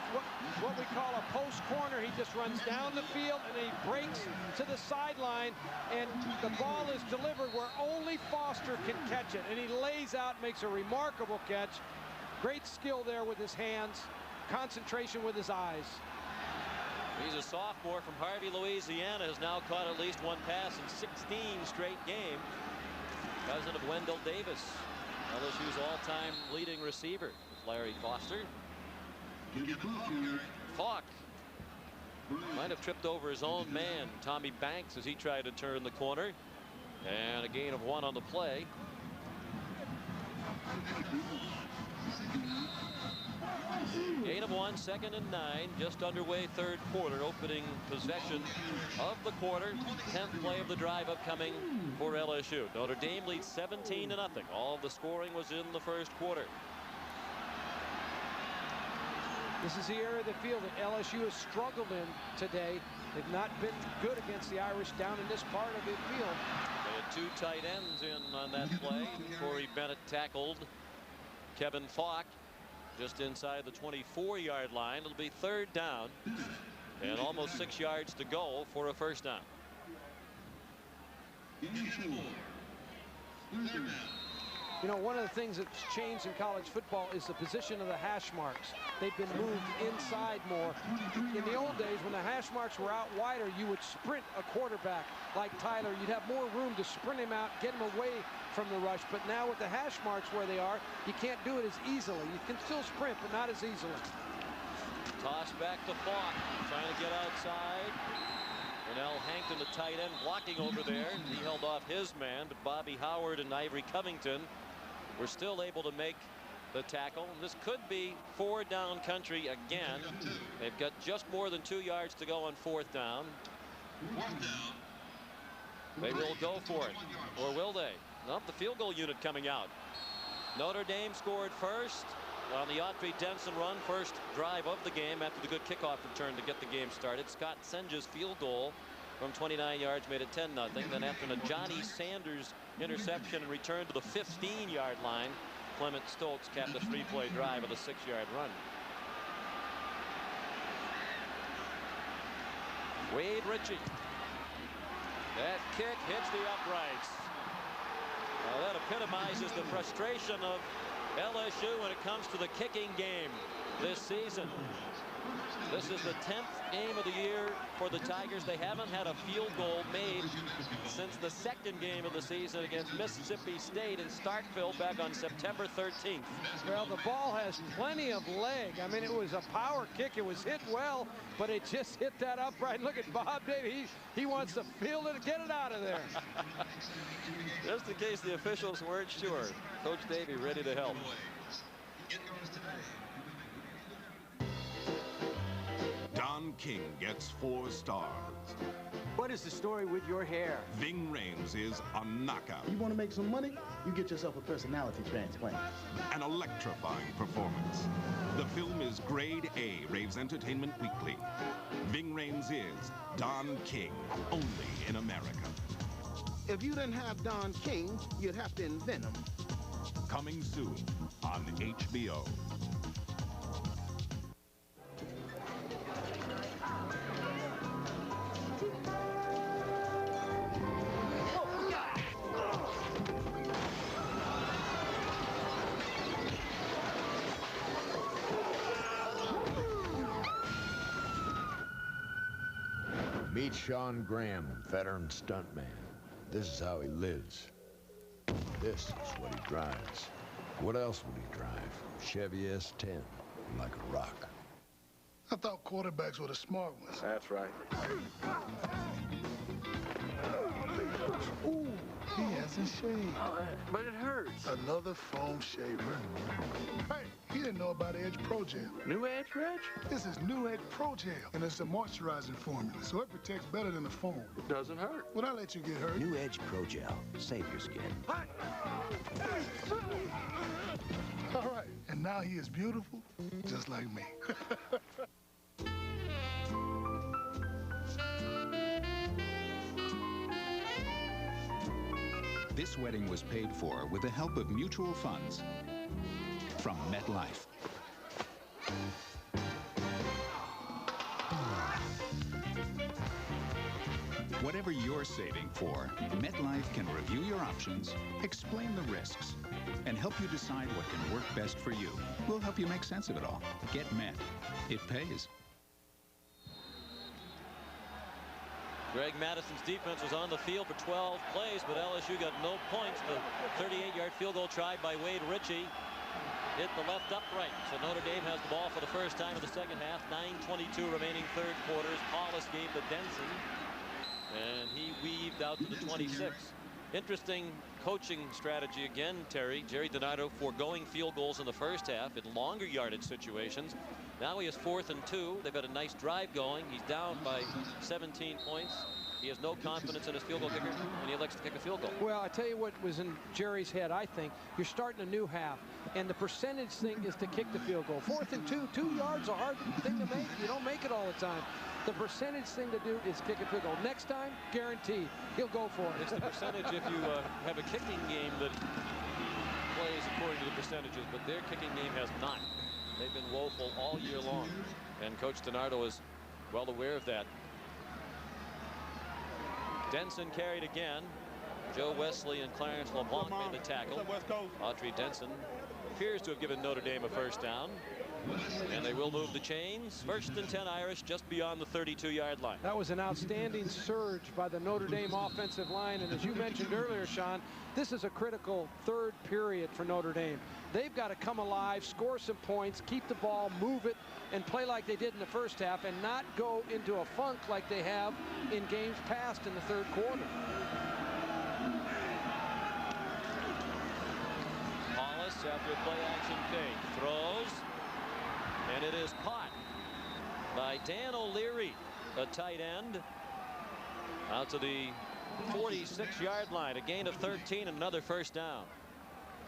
what we call a post corner. He just runs down the field and he breaks to the sideline, and the ball is delivered where only Foster can catch it, and he lays out, makes a remarkable catch. Great skill there with his hands, concentration with his eyes. He's a sophomore from Harvey, Louisiana, has now caught at least 1 pass in 16 straight games. Cousin of Wendell Davis, LSU's all-time leading receiver, Larry Foster. Falk might have tripped over his own man, Tommy Banks, as he tried to turn the corner. And a gain of 1 on the play. Gain of 1, 2nd and 9, just underway 3rd quarter, opening possession of the quarter. 10th play of the drive upcoming for LSU. Notre Dame leads 17-0. All of the scoring was in the 1st quarter. This is the area of the field that LSU has struggled in today. They've not been good against the Irish down in this part of the field. They had 2 tight ends in on that play. Corey Bennett tackled Kevin Falk just inside the 24-yard line. It'll be 3rd down and almost 6 yards to go for a first down. You know, one of the things that's changed in college football is the position of the hash marks. They've been moved inside more. In the old days, when the hash marks were out wider, you would sprint a quarterback like Tyler. You'd have more room to sprint him out, get him away from the rush. But now with the hash marks where they are, you can't do it as easily. You can still sprint, but not as easily. Toss back to Falk, trying to get outside. Renell Hankton, the tight end, blocking over there. He held off his man, but Bobby Howard and Ivory Covington were still able to make the tackle. And this could be 4 down country again. They've got just more than 2 yards to go on 4th down. They will go for it, or will they? Nope, the field goal unit coming out. Notre Dame scored first on the Autry-Denson run, first drive of the game after the good kickoff return to get the game started. Scott Senja's field goal from 29 yards made it 10-0. Then after a Johnny Sanders interception and return to the 15-yard line, Clement Stoltz capped a 3-play drive with a 6-yard run. Wade Ritchie. That kick hits the uprights. Now that epitomizes the frustration of LSU when it comes to the kicking game this season. This is the 10th game of the year for the Tigers. They haven't had a field goal made since the 2nd game of the season against Mississippi State in Starkville back on September 13th. Well, the ball has plenty of leg. I mean, it was a power kick. It was hit well, but it just hit that upright. Look at Bob Davie. He wants to field it and get it out of there. Just in case the officials weren't sure. Coach Davie ready to help. Don King gets 4 stars. What is the story with your hair? Ving Rhames is a knockout. You want to make some money? You get yourself a personality transplant. An electrifying performance. The film is Grade A, Raves Entertainment Weekly. Ving Rhames is Don King, only in America. If you didn't have Don King, you'd have to invent him. Coming soon on HBO. Meet Sean Graham, veteran stuntman. This is how he lives. This is what he drives. What else would he drive? Chevy S10, like a rock. I thought quarterbacks were the smart ones. That's right. Ooh, he hasn't shaved. But it hurts. Another foam shaver. Hey, he didn't know about Edge Pro Gel. New Edge, Reg? This is New Edge Pro Gel, and it's a moisturizing formula, so it protects better than the foam. It doesn't hurt. Would I let you get hurt? New Edge Pro Gel. Save your skin. All right, and now he is beautiful, just like me. This wedding was paid for with the help of mutual funds from MetLife. Whatever you're saving for, MetLife can review your options, explain the risks, and help you decide what can work best for you. We'll help you make sense of it all. Get Met. It pays. Greg Madison's defense was on the field for 12 plays, but LSU got no points. The 38-yard field goal tried by Wade Ritchie hit the left upright. So Notre Dame has the ball for the first time in the second half. 9:22 remaining third quarters. Paulus gave to Denson, and he weaved out to the 26. Interesting coaching strategy again, Terry. Jerry DiNardo foregoing field goals in the first half in longer yardage situations. Now he has 4th and 2. They've got a nice drive going. He's down by 17 points. He has no confidence in his field goal kicker, and he elects to kick a field goal. Well, I tell you what was in Jerry's head, I think. You're starting a new half, and the percentage thing is to kick the field goal. 4th and 2, 2 yards, a hard thing to make. You don't make it all the time. The percentage thing to do is kick a field goal. Next time, guaranteed, he'll go for it. It's the percentage if you have a kicking game that plays according to the percentages, but their kicking game has not. They've been woeful all year long, and Coach DiNardo is well aware of that. Denson carried again. Joe Wesley and Clarence LeBlanc made the tackle. Autry Denson appears to have given Notre Dame a first down. And they will move the chains. 1st and 10 Irish just beyond the 32-yard line. That was an outstanding surge by the Notre Dame offensive line. And as you mentioned earlier, Sean, this is a critical third period for Notre Dame. They've got to come alive, score some points, keep the ball, move it, and play like they did in the first half and not go into a funk like they have in games past in the third quarter. Hollis, after a play-action fake, throws. And it is caught by Dan O'Leary, a tight end, out to the 46-yard line. A gain of 13, another first down.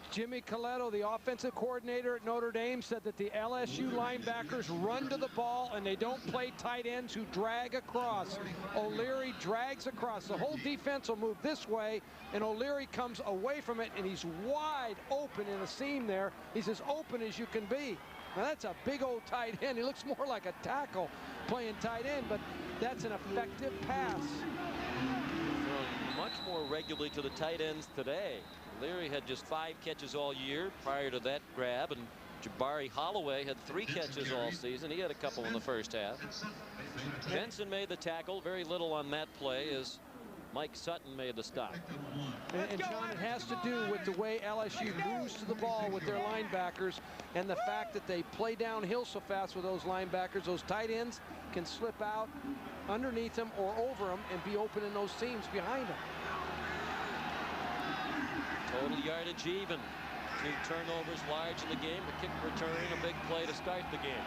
Jimmy Coletto, the offensive coordinator at Notre Dame, said that the LSU linebackers run to the ball and they don't play tight ends who drag across. O'Leary drags across. The whole defense will move this way, and O'Leary comes away from it, and he's wide open in a seam there. He's as open as you can be. Now that's a big old tight end. He looks more like a tackle playing tight end, but that's an effective pass. Thrown much more regularly to the tight ends today. Leary had just 5 catches all year prior to that grab, and Jabari Holloway had 3 catches all season. He had a couple in the first half. Benson made the tackle. Very little on that play as Mike Sutton made the stop. And Sean, it has to do with the way LSU moves to the ball with their linebackers and the fact that they play downhill so fast with those linebackers. Those tight ends can slip out underneath them or over them and be open in those seams behind them. Total yardage even. 2 turnovers large in the game. A kick return, a big play to start the game.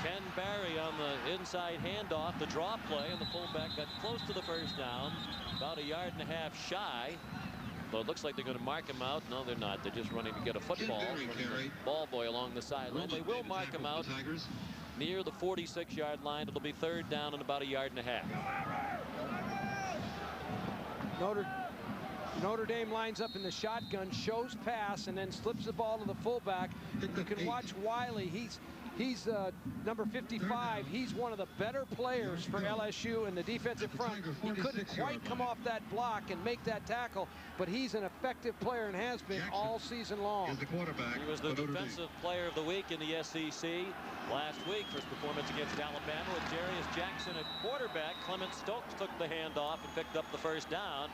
Ken Barry on the inside handoff, the draw play, and the fullback got close to the first down, about 1.5 yards shy. But it looks like they're going to mark him out. No, they're not. They're just running to get a football. Ball boy along the sideline. They will mark him out near the 46-yard line. It'll be 3rd down and about 1.5 yards. Notre Dame lines up in the shotgun, shows pass, and then slips the ball to the fullback. You can watch Wiley. He's number 55. He's one of the better players for LSU in the defensive front. He couldn't quite come off that block and make that tackle, but he's an effective player and has been all season long. He was the defensive player of the week in the SEC last week for his performance against Alabama with Jarius Jackson at quarterback. Clement Stokes took the handoff and picked up the first down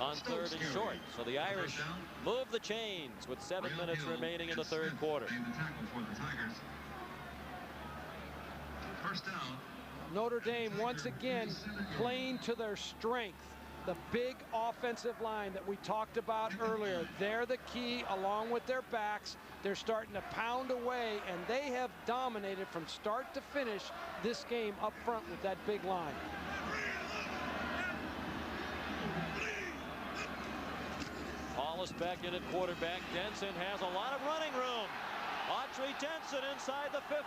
on 3rd and short. So the Irish move the chains with 7 minutes remaining in the third quarter. First down. Notre Dame once again playing to their strength. The big offensive line that we talked about earlier. They're the key along with their backs. They're starting to pound away, and they have dominated from start to finish this game up front with that big line. Hollis back in at quarterback. Denson has a lot of running room. Autry Denson inside the 15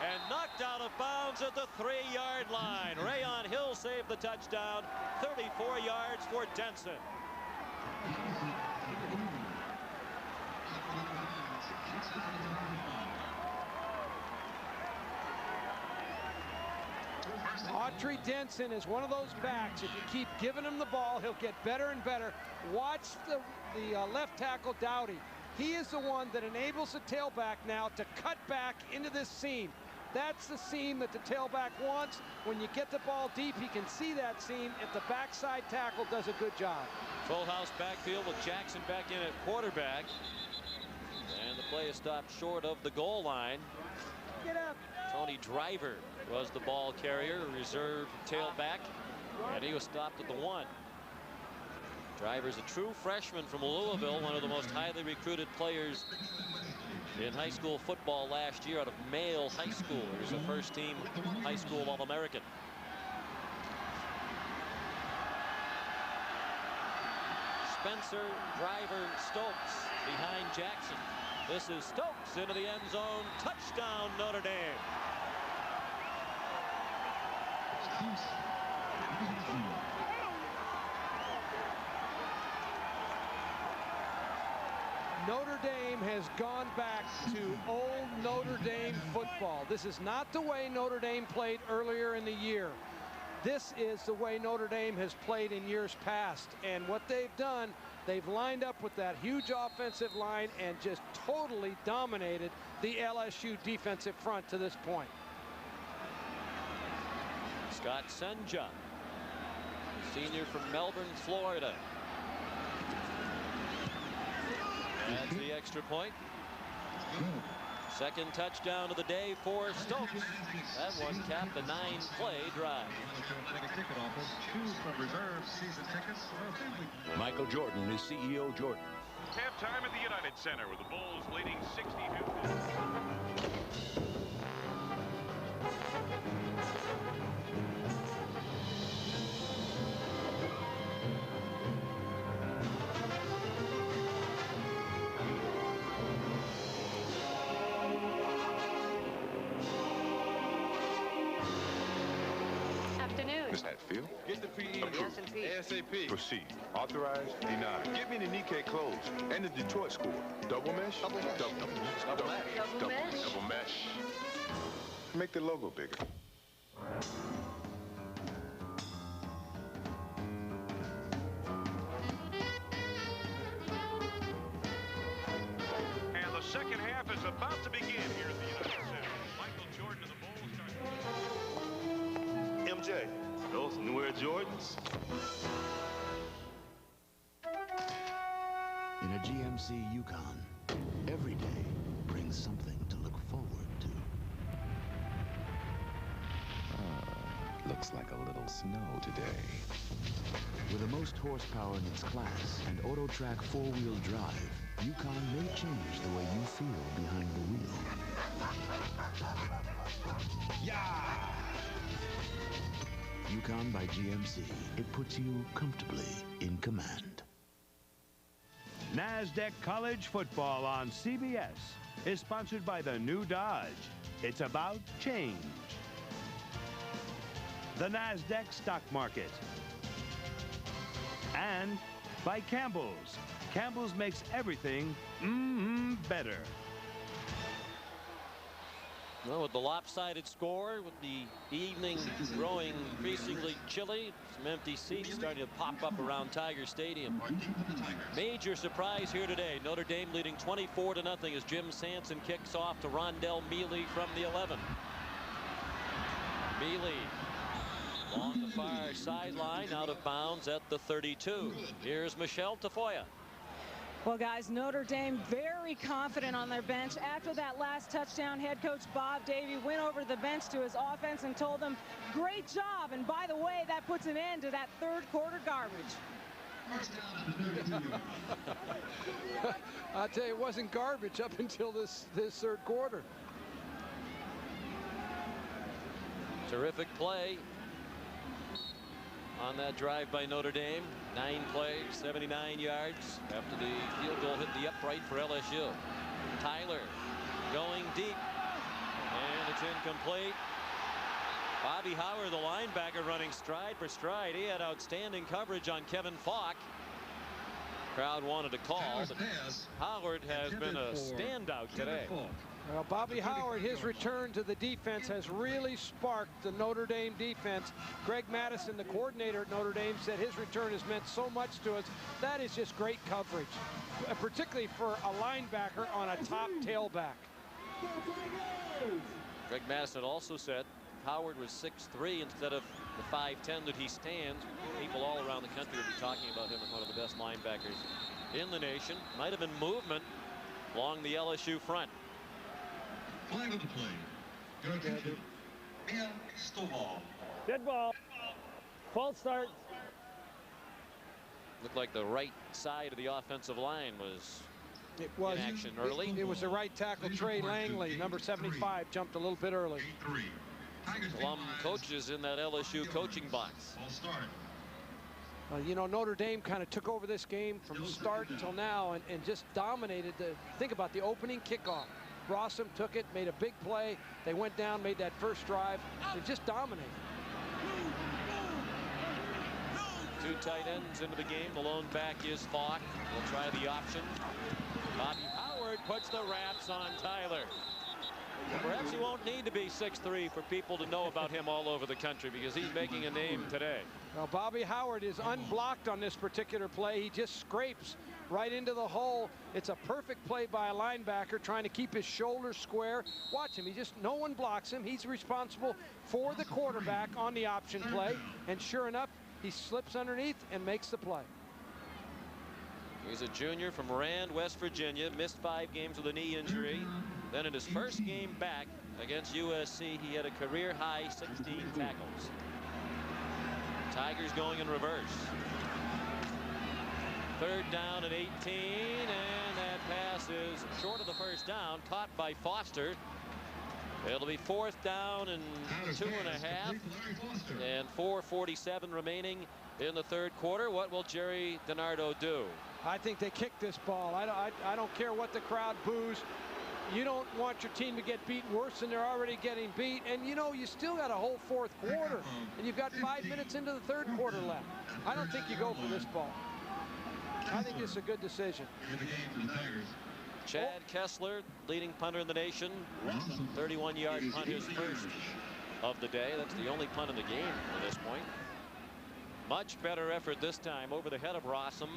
and knocked out of bounds at the 3-yard line. Rayon Hill saved the touchdown. 34 yards for Denson. Autry Denson is one of those backs. If you keep giving him the ball, he'll get better and better. Watch the left tackle, Dowdy. He is the one that enables the tailback now to cut back into this seam. That's the seam that the tailback wants. When you get the ball deep, he can see that seam if the backside tackle does a good job. Full house backfield with Jackson back in at quarterback. And the play is stopped short of the goal line. Get up. Tony Driver was the ball carrier, reserve tailback, and he was stopped at the 1. Driver's a true freshman from Louisville, one of the most highly recruited players in high school football last year out of Male High School. He was a first-team high school All-American. Spencer, Driver, Stokes behind Jackson. This is Stokes into the end zone. Touchdown, Notre Dame. Notre Dame has gone back to old Notre Dame football. This is not the way Notre Dame played earlier in the year. This is the way Notre Dame has played in years past. And what they've done, they've lined up with that huge offensive line and just totally dominated the LSU defensive front to this point. Scott Senja, senior from Melbourne, Florida. That's the extra point. Second touchdown of the day for Stokes. That one capped a 9-play drive. Michael Jordan is CEO Jordan. Halftime at the United Center with the Bulls leading 62. Miss Hatfield? Get the PE. ASAP. Proceed. Authorize. Deny. Give me the Nikkei close and the Detroit score. Double mesh? Double mesh. Double mesh. Double mesh. Make the logo bigger. And the second half is about to begin here at the United Center. Michael Jordan of the Bulls starting. MJ, those new Air Jordans. In a GMC Yukon, every day brings something to look forward to. Looks like a little snow today. With the most horsepower in its class and AutoTrack four-wheel drive, Yukon may change the way you feel behind the wheel. Yeah! Yukon by GMC. It puts you comfortably in command. NASDAQ College Football on CBS is sponsored by the new Dodge. It's about change. The NASDAQ Stock Market. And by Campbell's. Campbell's makes everything better. Well, with the lopsided score, with the evening growing increasingly chilly, some empty seats starting to pop up around Tiger Stadium. Major surprise here today. Notre Dame leading 24-0 as Jim Sanson kicks off to Rondell Mealy from the 11. Mealy along the far sideline, out of bounds at the 32. Here's Michelle Tafoya. Well, guys, Notre Dame very confident on their bench. After that last touchdown, head coach Bob Davie went over the bench to his offense and told them, great job. And by the way, that puts an end to that third quarter garbage. I'll tell you, it wasn't garbage up until this third quarter. Terrific play on that drive by Notre Dame. 9 plays, 79 yards after the field goal hit the upright for LSU. Tyler going deep, and it's incomplete. Bobby Howard, the linebacker, running stride for stride. He had outstanding coverage on Kevin Falk. Crowd wanted to call, but Howard has been a standout today. Well, Bobby Howard, his return to the defense has really sparked the Notre Dame defense. Greg Madison, the coordinator at Notre Dame, said his return has meant so much to us. That is just great coverage, particularly for a linebacker on a top tailback. Greg Madison also said Howard was 6'3" instead of the 5'10" that he stands. People all around the country will be talking about him as one of the best linebackers in the nation. Might have been movement along the LSU front. Flag of the play. Your attention. Mia Stovall. Dead ball. False start. Looked like the right side of the offensive line was in action early. It was the right tackle. Trey Langley, number 75, jumped a little bit early. Plum coaches in that LSU coaching box. You know, Notre Dame kind of took over this game from start until now and just dominated. Think about the opening kickoff. Rossum took it, made a big play. They went down, made that first drive. They just dominated. 2 tight ends into the game. The lone back is Falk. We'll try the option. Bobby Howard puts the wraps on Tyler. Perhaps he won't need to be 6'3" for people to know about him all over the country, because he's making a name today. Well, Bobby Howard is unblocked on this particular play. He just scrapes right into the hole. It's a perfect play by a linebacker trying to keep his shoulders square. Watch him. No one blocks him. He's responsible for the quarterback on the option play. And sure enough, he slips underneath and makes the play. He's a junior from Rand, West Virginia. Missed 5 games with a knee injury. Then in his first game back against USC, he had a career-high 16 tackles. Tigers going in reverse. 3rd down and 18, and that pass is short of the first down, caught by Foster. It'll be 4th down and 2.5, and 4:47 remaining in the 3rd quarter. What will Jerry DiNardo do? I think they kick this ball. I don't care what the crowd boos. You don't want your team to get beaten worse than they're already getting beat. And you know, you still got a whole 4th quarter, and you've got 5 minutes into the 3rd quarter left. I don't think you go for this ball. I think it's a good decision. Chad Kessler, leading punter in the nation. 31-yard punt, his first of the day. That's the only punt in the game at this point. Much better effort this time over the head of Rossum.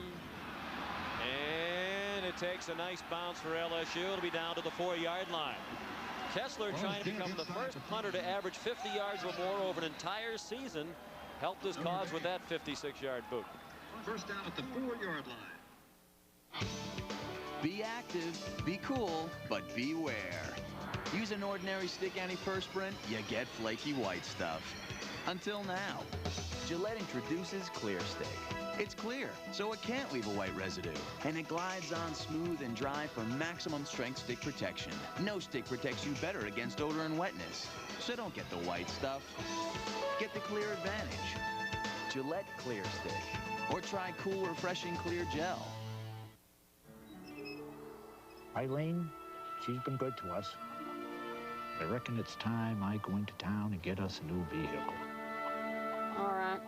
And it takes a nice bounce for LSU. It'll be down to the 4-yard line. Kessler trying to become the first punter to average 50 yards or more over an entire season. Helped his cause with that 56-yard boot. First down at the 4-yard line. Be active, be cool, but beware. Use an ordinary stick antiperspirant, you get flaky white stuff. Until now. Gillette introduces Clear Stick. It's clear, so it can't leave a white residue. And it glides on smooth and dry for maximum strength stick protection. No stick protects you better against odor and wetness. So don't get the white stuff. Get the clear advantage. Gillette Clear Stick. Or try cool, refreshing clear gel. Eileen, she's been good to us. I reckon it's time I go into town and get us a new vehicle. All right.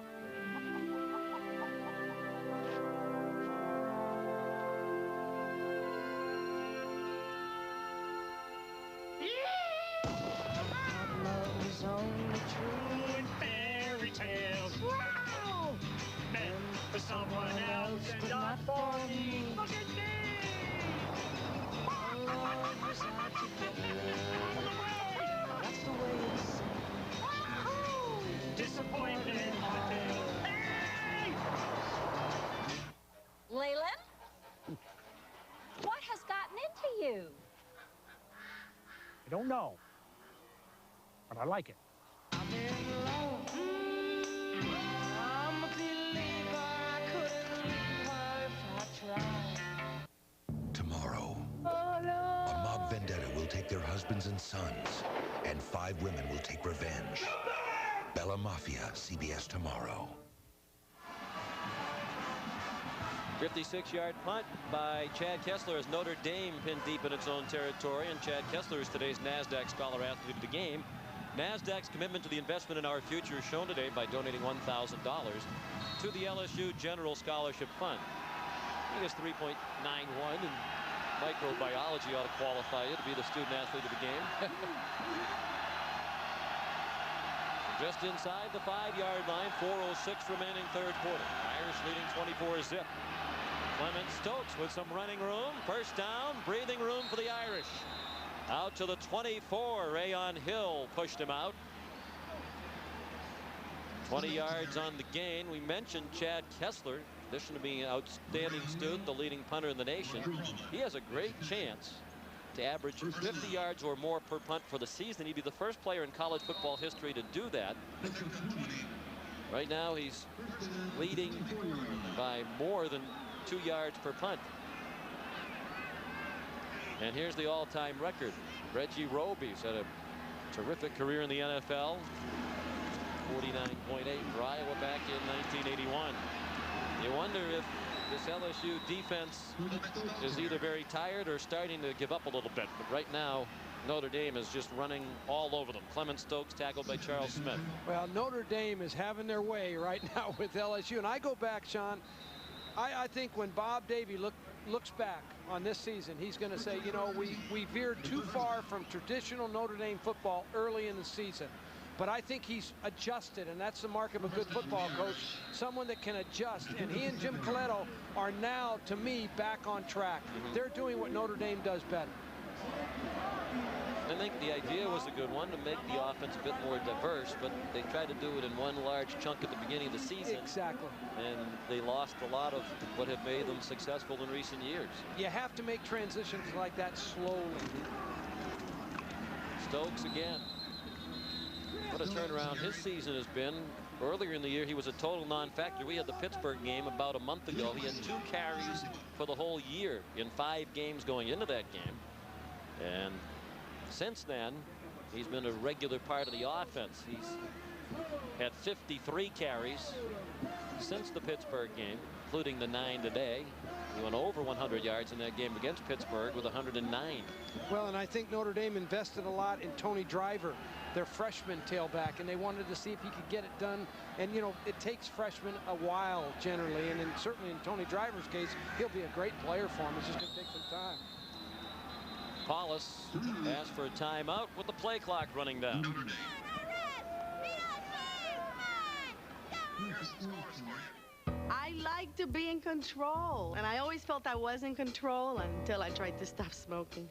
Love is only true in fairy tales. Wow! Meant for someone else and not for me. Look at me! Love is out together. That's the way it's disappointment. Hey! Leland? What has gotten into you? I don't know, but I like it. I'm a believer. I couldn't leave her if I tried. Tomorrow, Oh, no. a mob vendetta will take their husbands and sons, and 5 women will take revenge. Bella Mafia, CBS tomorrow. 56-yard punt by Chad Kessler as Notre Dame pinned deep in its own territory, and Chad Kessler is today's NASDAQ Scholar Athlete of the Game. NASDAQ's commitment to the investment in our future is shown today by donating $1,000 to the LSU General Scholarship Fund. I think it's 3.91, and microbiology ought to qualify you to be the student athlete of the game. Just inside the 5-yard line, 4:06 remaining 3rd quarter. Irish leading 24-zip. Clement Stokes with some running room. First down, breathing room for the Irish. Out to the 24. Rayon Hill pushed him out. 20 yards on the gain. We mentioned Chad Kessler. In addition to being an outstanding student, the leading punter in the nation, he has a great chance to average 50 yards or more per punt for the season. He'd be the first player in college football history to do that. Right now he's leading by more than 2 yards per punt. And here's the all-time record. Reggie Roby's had a terrific career in the NFL. 49.8 for Iowa back in 1981. You wonder if this LSU defense is either very tired or starting to give up a little bit. But right now, Notre Dame is just running all over them. Clement Stokes tackled by Charles Smith. Well, Notre Dame is having their way right now with LSU. And I go back, Sean, I think when Bob Davie looked looks back on this season, he's going to say, you know, we veered too far from traditional Notre Dame football early in the season. But I think he's adjusted, and that's the mark of a good football coach, someone that can adjust. And he and Jim Coletto are now, to me, back on track. They're doing what Notre Dame does better. I think the idea was a good one, to make the offense a bit more diverse, but they tried to do it in one large chunk at the beginning of the season. Exactly. And they lost a lot of what had made them successful in recent years. You have to make transitions like that slowly. Stokes again. What a turnaround his season has been. Earlier in the year, he was a total non-factor. We had the Pittsburgh game about a month ago. He had 2 carries for the whole year in 5 games going into that game. And since then, he's been a regular part of the offense. He's had 53 carries since the Pittsburgh game, including the 9 today. He went over 100 yards in that game against Pittsburgh with 109. Well, and I think Notre Dame invested a lot in Tony Driver, their freshman tailback, and they wanted to see if he could get it done. And, you know, it takes freshmen a while generally, and certainly in Tony Driver's case, he'll be a great player for him. It's just going to take some time. Paulus asked for a timeout with the play clock running down. I like to be in control, and I always felt I was in control until I tried to stop smoking.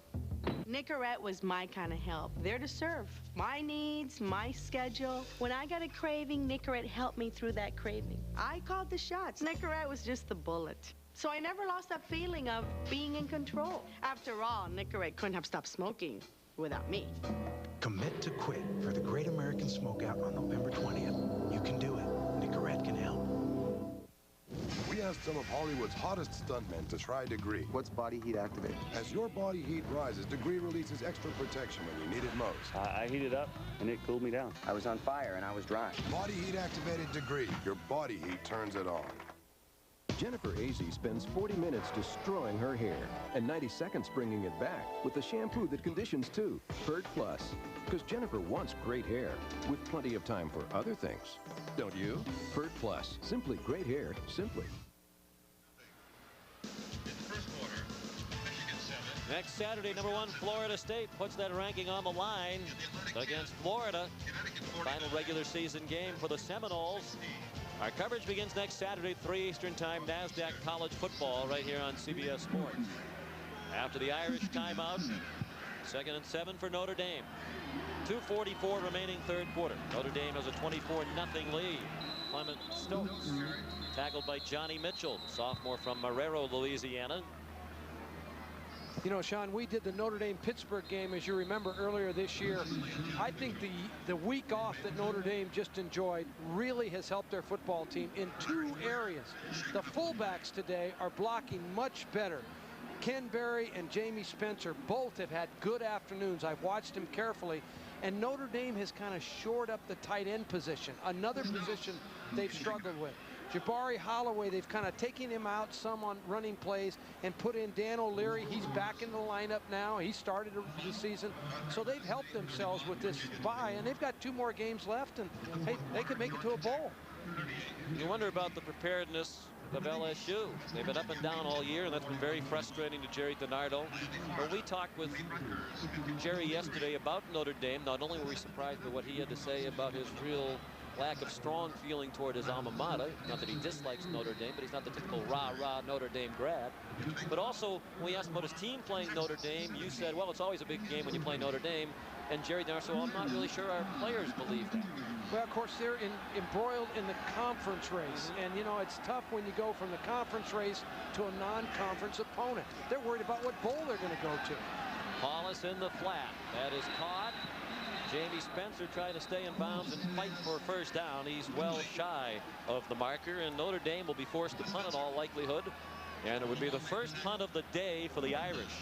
Nicorette was my kind of help. There to serve my needs, my schedule. When I got a craving, Nicorette helped me through that craving. I called the shots. Nicorette was just the bullet. So I never lost that feeling of being in control. After all, Nicorette couldn't have stopped smoking without me. Commit to quit for the Great American Smokeout on November 20th. You can do it. Nicorette can help. We asked some of Hollywood's hottest stuntmen to try Degree. What's body heat activate? As your body heat rises, Degree releases extra protection when you need it most. I heated up, and it cooled me down. I was on fire, and I was dry. Body heat activated Degree. Your body heat turns it on. Jennifer Azzi spends 40 minutes destroying her hair and 90 seconds bringing it back with the shampoo that conditions too, Pert Plus. Because Jennifer wants great hair with plenty of time for other things. Don't you? Pert Plus. Simply great hair, simply. Next Saturday, #1 Florida State puts that ranking on the line against Florida. Final regular season game for the Seminoles. Our coverage begins next Saturday, 3 Eastern Time, NASDAQ College Football, right here on CBS Sports. After the Irish timeout, 2nd and 7 for Notre Dame. 2:44 remaining third quarter. Notre Dame has a 24-0 lead. Clement Stokes tackled by Johnny Mitchell, sophomore from Marrero, Louisiana. You know, Sean, we did the Notre Dame-Pittsburgh game, as you remember, earlier this year. I think the week off that Notre Dame just enjoyed really has helped their football team in 2 areas. The fullbacks today are blocking much better. Ken Berry and Jamie Spencer both have had good afternoons. I've watched them carefully. And Notre Dame has kind of shored up the tight end position, another position they've struggled with. Jabari Holloway, they've kind of taken him out some on running plays and put in Dan O'Leary. He's back in the lineup now. He started the season. So they've helped themselves with this bye, and they've got 2 more games left, and hey, they could make it to a bowl. You wonder about the preparedness of LSU. They've been up and down all year, and that's been very frustrating to Jerry DiNardo. When we talked with Jerry yesterday about Notre Dame, not only were we surprised by what he had to say about his real lack of strong feeling toward his alma mater, not that he dislikes Notre Dame, but he's not the typical rah-rah Notre Dame grad. But also, when we asked him about his team playing Notre Dame, you said, well, it's always a big game when you play Notre Dame. And Jerry DiNardo said, well, I'm not really sure our players believe that. Well, of course, they're embroiled in the conference race. And, you know, it's tough when you go from the conference race to a non-conference opponent. They're worried about what bowl they're going to go to. Paulus in the flat. That is caught. Jamie Spencer trying to stay in bounds and fight for a first down. He's well shy of the marker, and Notre Dame will be forced to punt in all likelihood. And it would be the first punt of the day for the Irish.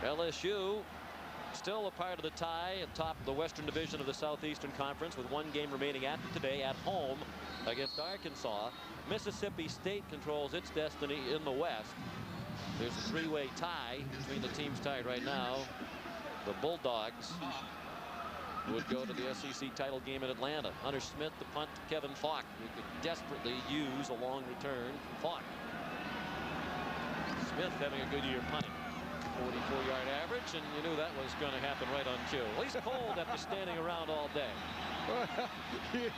LSU still a part of the tie atop the Western Division of the Southeastern Conference with 1 game remaining after today at home against Arkansas. Mississippi State controls its destiny in the West. There's a 3-way tie between the teams tied right now. The Bulldogs would go to the SEC title game in Atlanta. Hunter Smith, the punt to Kevin Falk. He could desperately use a long return from Falk. Smith having a good year punting. 44-yard average, and you knew that was going to happen right on cue. Well, he's cold after standing around all day. Well,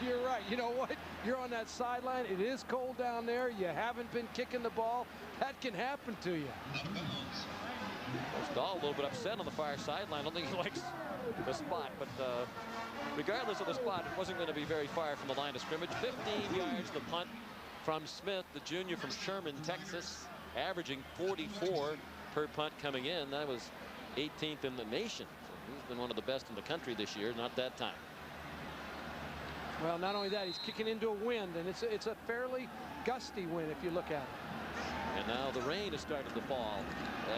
you're right. You know what? You're on that sideline. It is cold down there. You haven't been kicking the ball. That can happen to you. Stahl a little bit upset on the far sideline. I don't think he likes the spot, but regardless of the spot, it wasn't going to be very far from the line of scrimmage. 15 yards the punt from Smith, the junior from Sherman, Texas, averaging 44 per punt coming in. That was 18th in the nation. So he's been one of the best in the country this year. Not that time. Well, not only that, he's kicking into a wind, and it's a fairly gusty wind if you look at it. And now the rain has started to fall.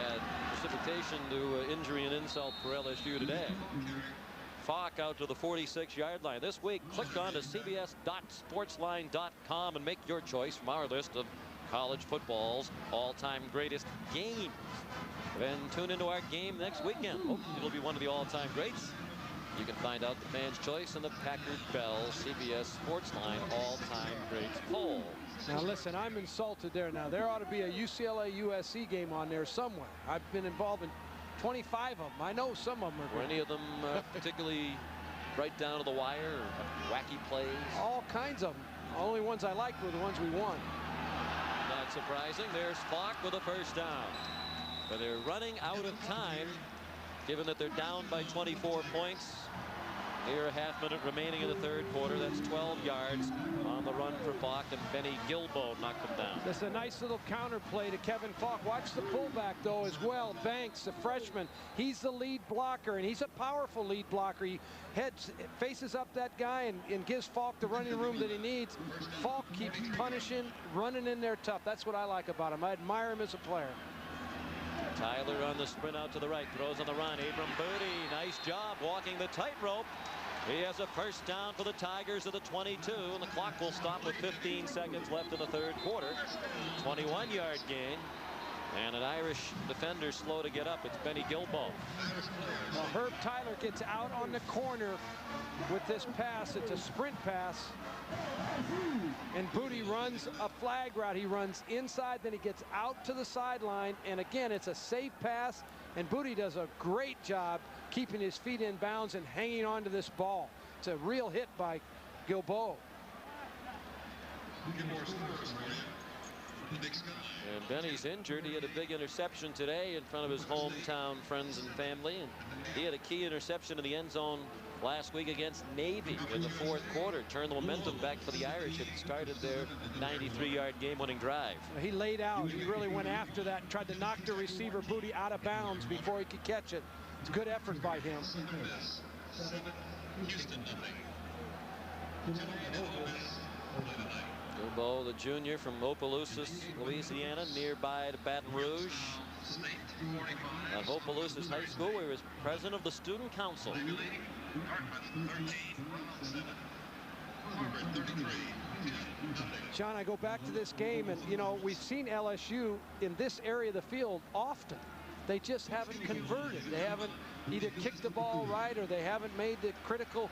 Add precipitation to injury and insult for LSU today. Falk out to the 46-yard line. This week, click on to cbs.sportsline.com and make your choice from our list of college football's all-time greatest games. Then tune into our game next weekend. Hope it'll be one of the all-time greats. You can find out the fans' choice in the Packard Bell CBS Sportsline all-time greats poll. Now listen, I'm insulted there. Now there ought to be a UCLA-USC game on there somewhere. I've been involved in 25 of them. I know some of them are. Were any of them particularly right down to the wire or wacky plays? All kinds of them. The only ones I liked were the ones we won. Not surprising. There's Falk with a first down. But they're running out of time, given that they're down by 24 points. Here, a half-minute remaining in the third quarter. That's 12 yards on the run for Falk, and Benny Gilbo knocked him down. That's a nice little counter play to Kevin Falk. Watch the fullback, though, as well. Banks, the freshman, he's the lead blocker, and he's a powerful lead blocker. He faces up that guy and gives Falk the running room that he needs. Falk keeps punishing, running in there tough. That's what I like about him. I admire him as a player. Tyler on the sprint out to the right, throws on the run. Abram Booty, nice job walking the tightrope. He has a first down for the Tigers at the 22, and the clock will stop with 15 seconds left in the third quarter. 21-yard gain, and an Irish defender slow to get up. It's Benny Gilbo. Well, Herb Tyler gets out on the corner with this pass. It's a sprint pass. And Booty runs a flag route. He runs inside, then he gets out to the sideline. And again, it's a safe pass. And Booty does a great job keeping his feet in bounds and hanging on to this ball. It's a real hit by Gilbo. And Benny's injured. He had a big interception today in front of his hometown friends and family. And he had a key interception in the end zone last week against Navy in the fourth quarter. Turned the momentum back for the Irish. It started their 93-yard game-winning drive. He laid out. He really went after that and tried to knock the receiver Booty out of bounds before he could catch it. It's a good effort by him. Gilbo, the junior from Opelousas, Louisiana, nearby to Baton Rouge. At Opelousas High School, where he was president of the student council. Sean, I go back to this game, and you know, we've seen LSU in this area of the field often. They just haven't converted. They haven't either kicked the ball right, or they haven't made the critical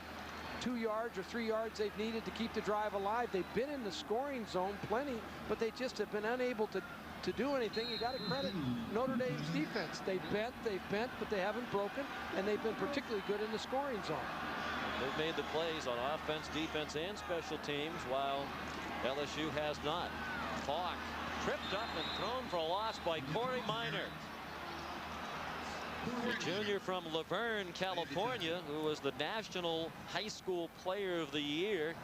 2 yards or 3 yards they've needed to keep the drive alive. They've been in the scoring zone plenty, but they just have been unable to do anything. You got to credit Notre Dame's defense. They've bent, but they haven't broken, and they've been particularly good in the scoring zone. They've made the plays on offense, defense, and special teams, while LSU has not. Falk tripped up and thrown for a loss by Corey Minor. The junior from Laverne, California, who was the National High School Player of the Year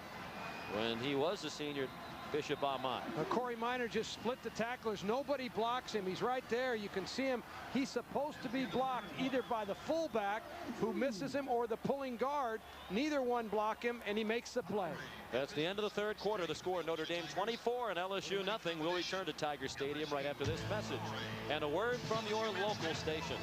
when he was a senior at Bishop Amat. Corey Minor just split the tacklers. Nobody blocks him. He's right there. You can see him. He's supposed to be blocked either by the fullback, who misses him, or the pulling guard. Neither one block him, and he makes the play. That's the end of the third quarter. The score, Notre Dame 24 and LSU nothing. We'll return to Tiger Stadium right after this message and a word from your local station.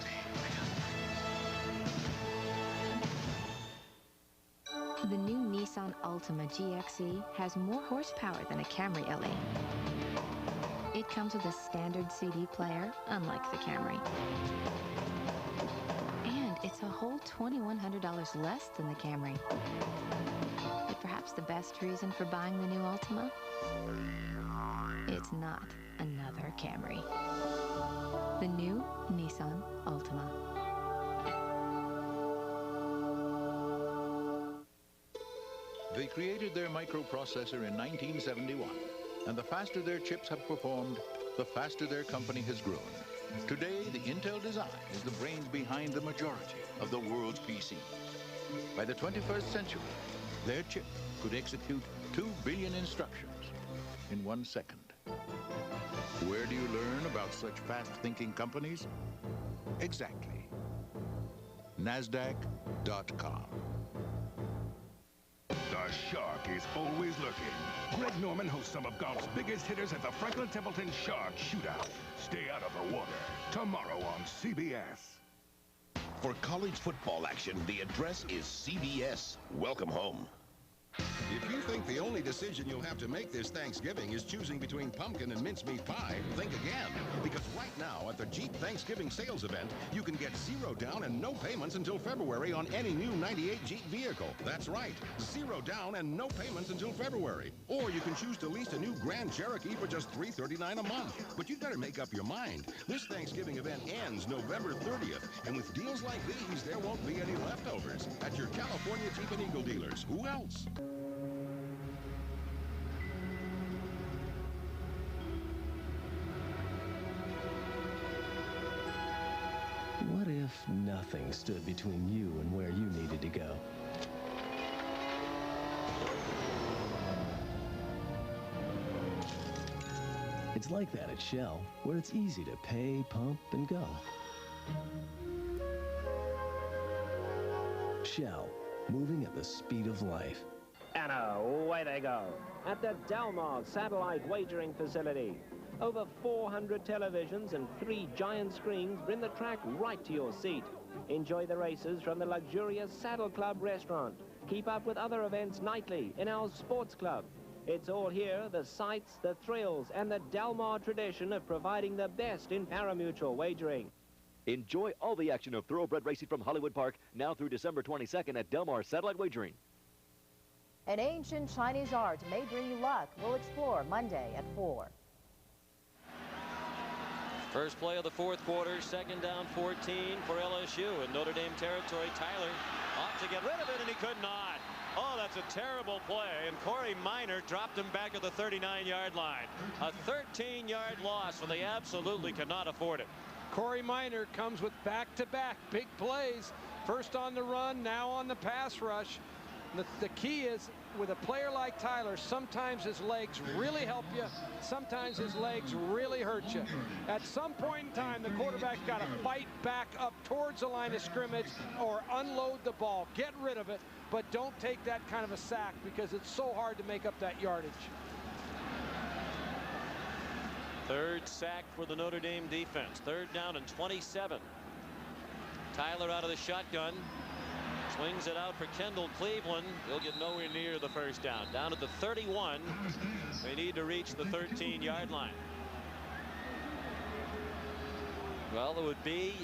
The new Nissan Altima GXE has more horsepower than a Camry LE. It comes with a standard CD player, unlike the Camry. And it's a whole $2,100 less than the Camry. But perhaps the best reason for buying the new Altima? It's not another Camry. The new Nissan Altima. They created their microprocessor in 1971, and the faster their chips have performed, the faster their company has grown. Today, the Intel design is the brains behind the majority of the world's PCs. By the 21st century, their chip could execute 2 billion instructions in 1 second. Where do you learn about such fast-thinking companies? Exactly. NASDAQ.com. The Shark is always looking. Greg Norman hosts some of golf's biggest hitters at the Franklin Templeton Shark Shootout. Stay out of the water. Tomorrow on CBS. For college football action, the address is CBS. Welcome home. If you think the only decision you'll have to make this Thanksgiving is choosing between pumpkin and mincemeat pie, think again. Because right now, at the Jeep Thanksgiving sales event, you can get 0 down and no payments until February on any new 98 Jeep vehicle. That's right, 0 down and no payments until February. Or you can choose to lease a new Grand Cherokee for just $339 a month. But you'd better make up your mind. This Thanksgiving event ends November 30th. And with deals like these, there won't be any leftovers. At your California Jeep and Eagle dealers. Who else? What if nothing stood between you and where you needed to go? It's like that at Shell, where it's easy to pay, pump, and go. Shell, moving at the speed of life. And away they go at the Del Mar Satellite Wagering Facility. Over 400 televisions and 3 giant screens bring the track right to your seat. Enjoy the races from the luxurious Saddle Club restaurant. Keep up with other events nightly in our sports club. It's all here, the sights, the thrills, and the Del Mar tradition of providing the best in pari-mutuel wagering. Enjoy all the action of thoroughbred racing from Hollywood Park now through December 22nd at Del Mar Satellite Wagering. An ancient Chinese art may bring you luck. We'll explore Monday at 4. First play of the fourth quarter, second down 14 for LSU in Notre Dame territory. Tyler ought to get rid of it, and he could not. Oh, that's a terrible play, and Corey Minor dropped him back at the 39-yard line. A 13-yard loss, and they absolutely cannot afford it. Corey Minor comes with back-to-back big plays. First on the run, now on the pass rush. The key is, with a player like Tyler, sometimes his legs really help you, sometimes his legs really hurt you. At some point in time, the quarterback's got to fight back up towards the line of scrimmage or unload the ball. Get rid of it, but don't take that kind of a sack because it's so hard to make up that yardage. Third sack for the Notre Dame defense. Third down and 27. Tyler out of the shotgun. Swings it out for Kendall Cleveland. He'll get nowhere near the first down. Down at the 31. They need to reach the 13-yard line. Well, it would be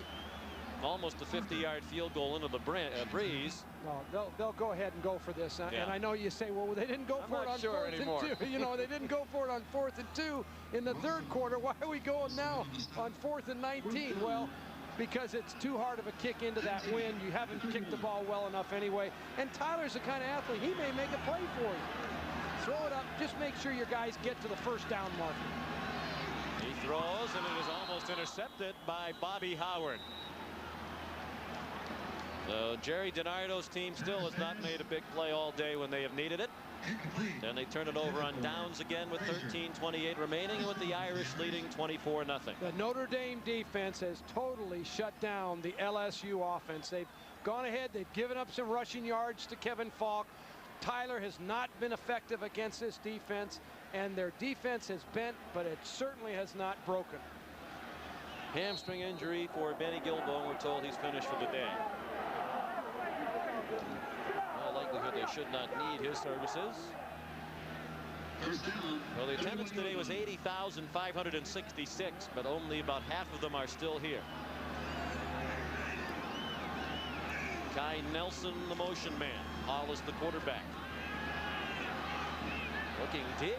almost a 50-yard field goal into the breeze. No, they'll go ahead and go for this. Yeah. And I know you say, well, they didn't go for it on 4th and 2. You know, they didn't go for it on 4th and 2 in the third quarter. Why are we going now on 4th and 19? Well, because it's too hard of a kick into that wind. You haven't kicked the ball well enough anyway. And Tyler's the kind of athlete, he may make a play for you. Throw it up, just make sure your guys get to the first down marker. He throws, and it is almost intercepted by Bobby Howard. So Jerry DiNardo's team still has not made a big play all day when they have needed it. Then they turn it over on downs again with 13:28 remaining, with the Irish leading 24-0. The Notre Dame defense has totally shut down the LSU offense. They've gone ahead, they've given up some rushing yards to Kevin Falk. Tyler has not been effective against this defense, and their defense has bent, but it certainly has not broken. Hamstring injury for Benny Gilbo. We're told he's finished for the day. No likelihood they should not need his services. Well, the attendance today was 80,566, but only about half of them are still here. Kai Nelson, the motion man. Hollis, the quarterback. Looking deep.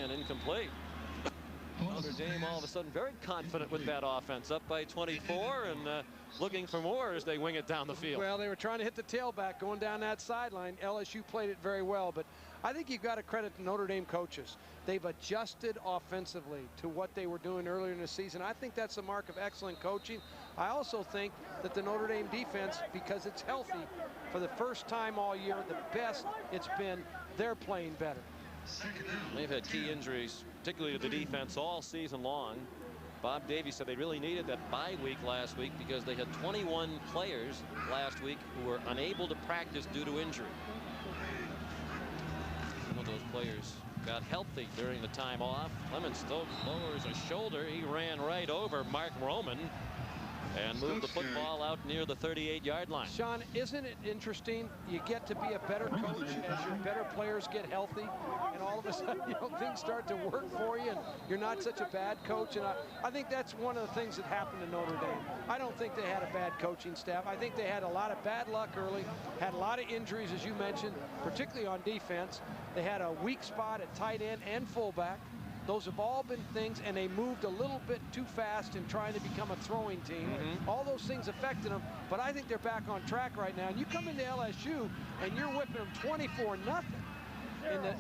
And incomplete. Notre Dame all of a sudden very confident with that offense, up by 24 and looking for more as they wing it down the field. Well, they were trying to hit the tailback going down that sideline. LSU played it very well, but I think you've got to credit the Notre Dame coaches. They've adjusted offensively to what they were doing earlier in the season. I think that's a mark of excellent coaching. I also think that the Notre Dame defense, because it's healthy for the first time all year, the best it's been, they're playing better. They've had key injuries, particularly to the defense, all season long. Bob Davies said they really needed that bye week last week because they had 21 players last week who were unable to practice due to injury. Some of those players got healthy during the time off. Clement Stokes lowers a shoulder. He ran right over Mark Roman and moved the football out near the 38-yard line. Sean, isn't it interesting? You get to be a better coach as your better players get healthy, and all of a sudden, things start to work for you, and you're not such a bad coach. And I think that's one of the things that happened to Notre Dame. I don't think they had a bad coaching staff. I think they had a lot of bad luck early, had a lot of injuries, as you mentioned, particularly on defense. They had a weak spot at tight end and fullback. Those have all been things, and they moved a little bit too fast in trying to become a throwing team. All those things affected them, but I think they're back on track right now. And you come into LSU, and you're whipping them 24-0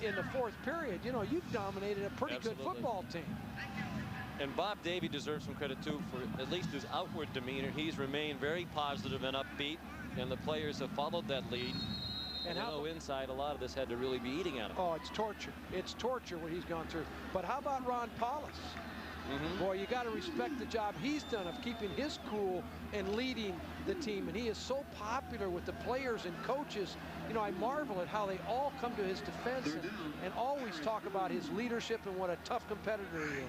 in the fourth period. You've dominated a pretty good football team. And Bob Davie deserves some credit, too, for at least his outward demeanor. He's remained very positive and upbeat, and the players have followed that lead. And inside, a lot of this had to really be eating at him. Oh, it's torture. It's torture what he's gone through. But how about Ron Paulus? Boy, you got to respect the job he's done of keeping his cool and leading the team. And he is so popular with the players and coaches. I marvel at how they all come to his defense and always talk about his leadership and what a tough competitor he is.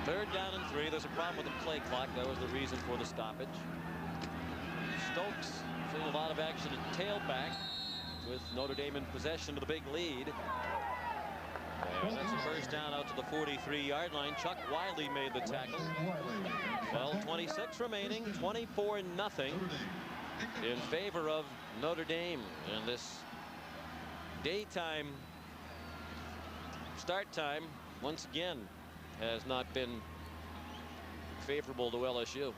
3rd down and 3. There's a problem with the play clock. That was the reason for the stoppage. Stokes seeing a lot of action at tailback, with Notre Dame in possession of the big lead. And that's a first down out to the 43-yard line. Chuck Wiley made the tackle. 12:26 remaining, 24-0 in favor of Notre Dame. And this daytime start time, once again, has not been favorable to LSU.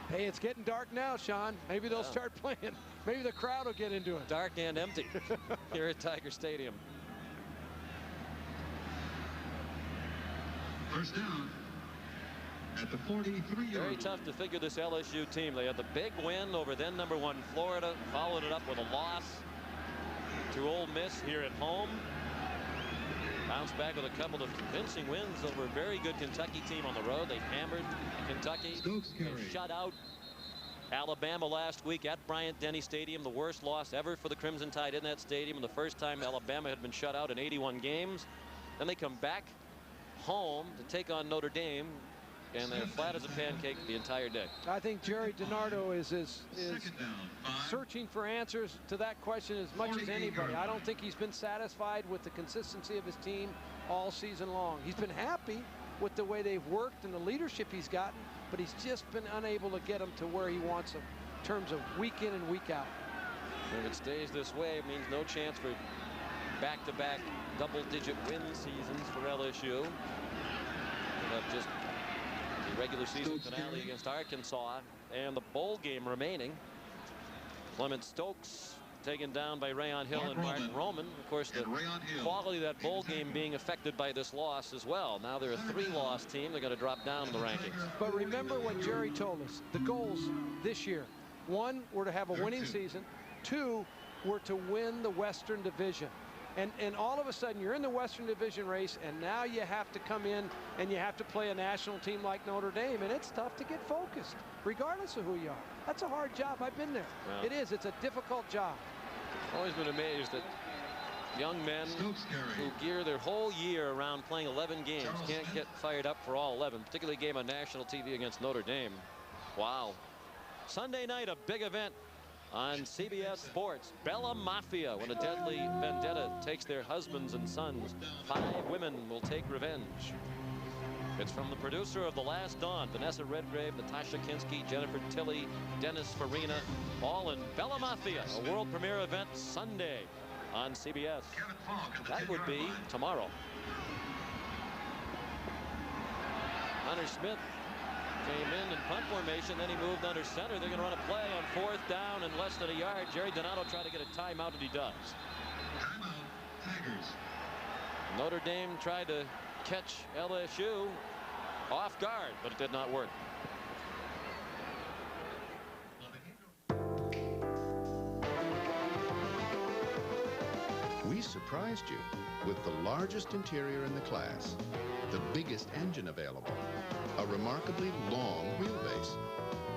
Hey, it's getting dark now, Sean. Maybe they'll start playing. Maybe the crowd will get into it. Dark and empty here at Tiger Stadium. First down at the 43-yard. Very tough to figure this LSU team. They had the big win over then #1 Florida, followed it up with a loss to Ole Miss here at home. Bounced back with a couple of convincing wins over a very good Kentucky team on the road. They hammered Kentucky. They shut out Alabama last week at Bryant-Denny Stadium. The worst loss ever for the Crimson Tide in that stadium, and the first time Alabama had been shut out in 81 games. Then they come back home to take on Notre Dame, and they're flat as a pancake the entire day. I think Jerry DiNardo is searching for answers to that question as much as anybody. I don't think he's been satisfied with the consistency of his team all season long. He's been happy with the way they've worked and the leadership he's gotten, but he's just been unable to get them to where he wants them in terms of week in and week out. If it stays this way, it means no chance for back-to-back double-digit win seasons for LSU. They'll have just the regular season finale against Arkansas and the bowl game remaining. Clement Stokes taken down by Rayon Hill and Mark Roman. Of course, the quality of that bowl game being affected by this loss as well. Now they're a 3-loss team. They're going to drop down in the rankings. But remember what Jerry told us. The goals this year. 1 were to have a winning season. 2 were to win the Western Division. And all of a sudden you're in the Western Division race, and now you have to come in and you have to play a national team like Notre Dame, and it's tough to get focused regardless of who you are. That's a hard job. I've been there. Yeah. It is. It's a difficult job. Always been amazed that young men who gear their whole year around playing 11 games can't get fired up for all 11, particularly a game on national TV against Notre Dame. Wow. Sunday night, a big event on CBS Sports. Bella Mafia, when a deadly vendetta takes their husbands and sons. 5 women will take revenge. It's from the producer of The Last Dawn, Vanessa Redgrave, Natasha Kinski, Jennifer Tilly, Dennis Farina, all in Bella Mafia, a world premiere event Sunday on CBS. That would be tomorrow. Hunter Smith came in punt formation, then he moved under center. They're going to run a play on 4th down and less than a yard. Jerry Donato tried to get a timeout, and he does. Timeout, Tigers. Notre Dame tried to catch LSU off guard, but it did not work. We surprised you with the largest interior in the class, the biggest engine available, a remarkably long wheelbase,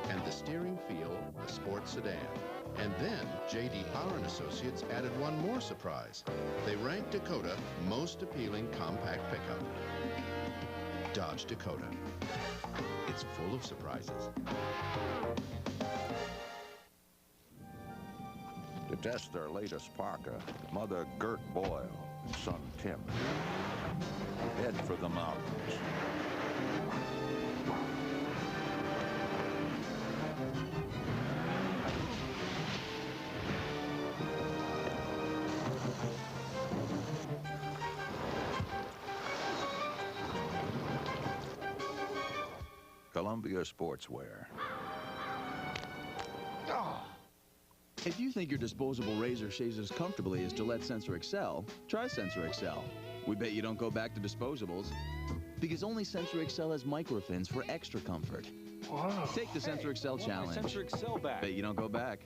and the steering feel of a sports sedan. And then J.D. Power & Associates added one more surprise. They ranked Dakota most appealing compact pickup. Dodge Dakota. It's full of surprises. To test their latest parka, Mother Gert Boyle and son Tim head for the mountains. Columbia Sportswear. If you think your disposable razor shaves as comfortably as Gillette Sensor XL, try Sensor XL. We bet you don't go back to disposables, because only Sensor XL has microfins for extra comfort. Wow. Take the Sensor XL challenge. Sensor XL back. Bet you don't go back.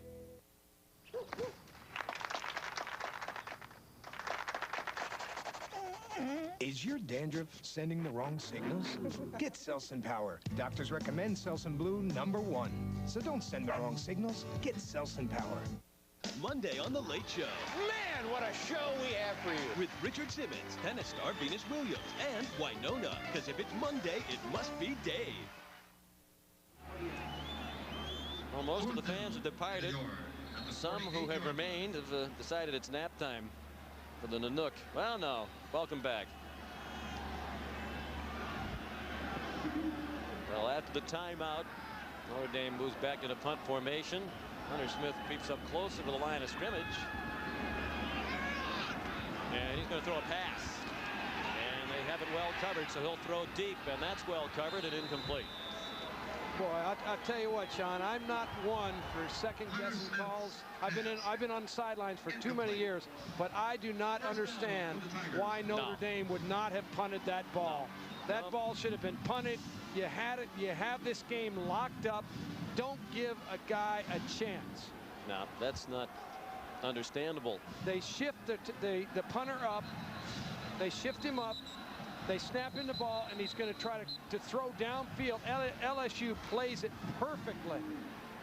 Is your dandruff sending the wrong signals? Get Selsun Power. Doctors recommend Selsun Blue #1. So don't send the wrong signals. Get Selsun Power. Monday on The Late Show. Man, what a show we have for you. With Richard Simmons, tennis star Venus Williams, and Winona. Because if it's Monday, it must be Dave. Well, most of the fans have departed. Some who have remained have decided it's nap time for the Nanook. Well, no. Welcome back. Well, after the timeout, Notre Dame moves back into punt formation. Hunter Smith creeps up closer to the line of scrimmage. And he's going to throw a pass. And they have it well covered, so he'll throw deep, and that's well covered and incomplete. Boy, I'll tell you what, Sean, I'm not one for second-guessing calls. I've been on the sidelines for too many years, but I do not understand why Notre Dame would not have punted that ball. That ball should have been punted. You had it. You have this game locked up. Don't give a guy a chance. No, that's not understandable. They shift the punter up. They shift him up. They snap in the ball, and he's going to try to throw downfield. LSU plays it perfectly.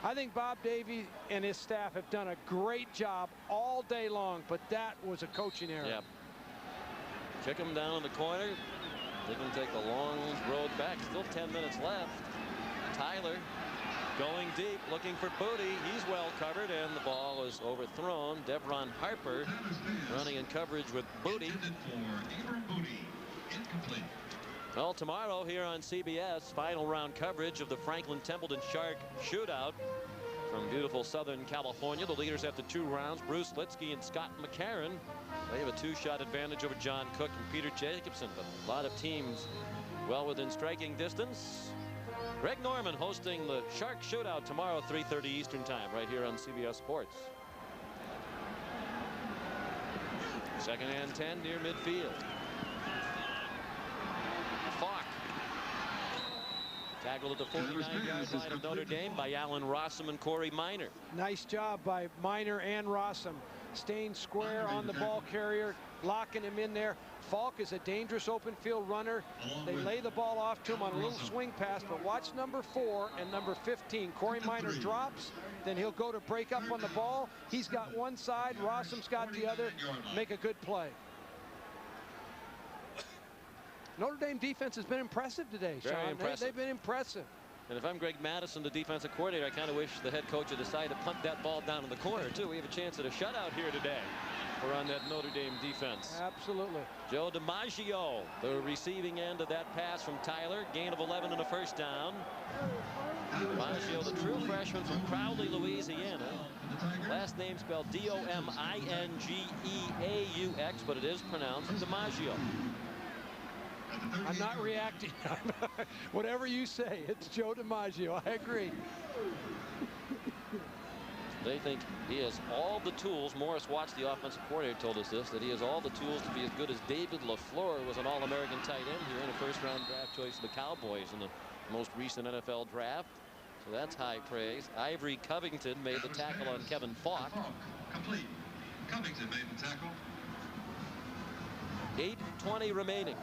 I think Bob Davie and his staff have done a great job all day long, but that was a coaching error. Yep. Kick him down in the corner. They can take the long road back. Still 10 minutes left. Tyler going deep, looking for Booty. He's well covered, and the ball is overthrown. Devron Harper running in coverage with Booty. Well, tomorrow here on CBS, final round coverage of the Franklin Templeton Shark Shootout from beautiful Southern California. The leaders after 2 rounds, Bruce Litsky and Scott McCarron. They have a 2-shot advantage over John Cook and Peter Jacobson, but a lot of teams well within striking distance. Greg Norman hosting the Shark Shootout tomorrow, 3:30 Eastern Time, right here on CBS Sports. Second and 10 near midfield. Falk. Tackled at the 49-yard line of Notre Dame by Allen Rossum and Corey Minor. Nice job by Minor and Rossum. Staying square on the ball carrier, locking him in there. Falk is a dangerous open field runner. They lay the ball off to him on a little swing pass, but watch number 4 and number 15. Corey Minor drops, then he'll go to break up on the ball. He's got one side, Rossum's got the other. Make a good play. Notre Dame defense has been impressive today, Sean. Very impressive. They've been impressive. And if I'm Greg Madison, the defensive coordinator, I kind of wish the head coach had decided to punt that ball down in the corner, too. We have a chance at a shutout here today. We're on that Notre Dame defense. Absolutely. Joe DiMaggio, the receiving end of that pass from Tyler. Gain of 11 and a first down. DiMaggio, the true freshman from Crowley, Louisiana. Last name spelled D-O-M-I-N-G-E-A-U-X, but it is pronounced DiMaggio. I'm not reacting. Whatever you say, it's Joe DiMaggio. I agree. They think he has all the tools. Morris Watts, the offensive coordinator, told us this, that he has all the tools to be as good as David LaFleur, was an All-American tight end here and a first-round draft choice of the Cowboys in the most recent NFL draft. So that's high praise. Ivory Covington made the tackle on Kevin Falk. Complete. Covington made the tackle. 8:20 remaining.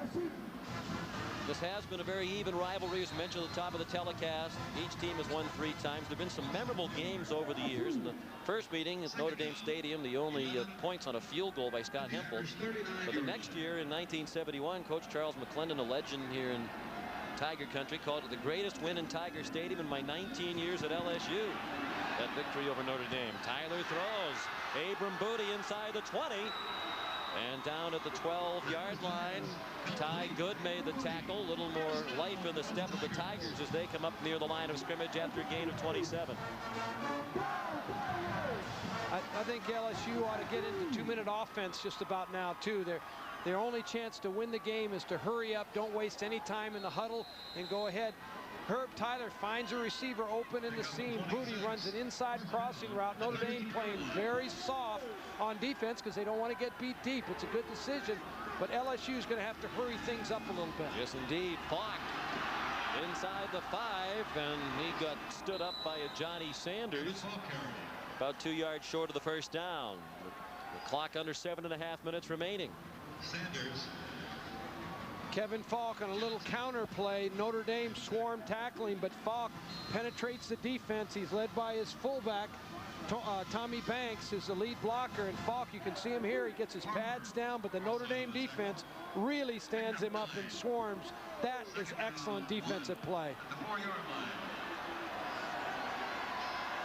This has been a very even rivalry, as mentioned at the top of the telecast. Each team has won 3 times. There have been some memorable games over the years. In the first meeting at Notre Dame Stadium, the only points on a field goal by Scott Hempel. But the next year, in 1971, Coach Charles McClendon, a legend here in Tiger Country, called it the greatest win in Tiger Stadium in my 19 years at LSU. That victory over Notre Dame. Tyler throws. Abram Booty inside the 20. And down at the 12-yard line, Ty Good made the tackle. A little more life in the step of the Tigers as they come up near the line of scrimmage after a gain of 27. I think LSU ought to get into 2-minute offense just about now, too. Their only chance to win the game is to hurry up, don't waste any time in the huddle, and go ahead. Herb Tyler finds a receiver open in the seam. Booty runs an inside crossing route. Notre Dame playing very soft on defense because they don't want to get beat deep. It's a good decision, but LSU is going to have to hurry things up a little bit. Yes, indeed. Falk inside the 5, and he got stood up by a Johnny Sanders. About 2 yards short of the first down. The clock under 7.5 minutes remaining. Sanders. Kevin Falk on a little counter play. Notre Dame swarm tackling, but Falk penetrates the defense. He's led by his fullback. Tommy Banks is the lead blocker, and Falk, you can see him here. He gets his pads down, but the Notre Dame defense really stands him up and swarms. That is excellent defensive play.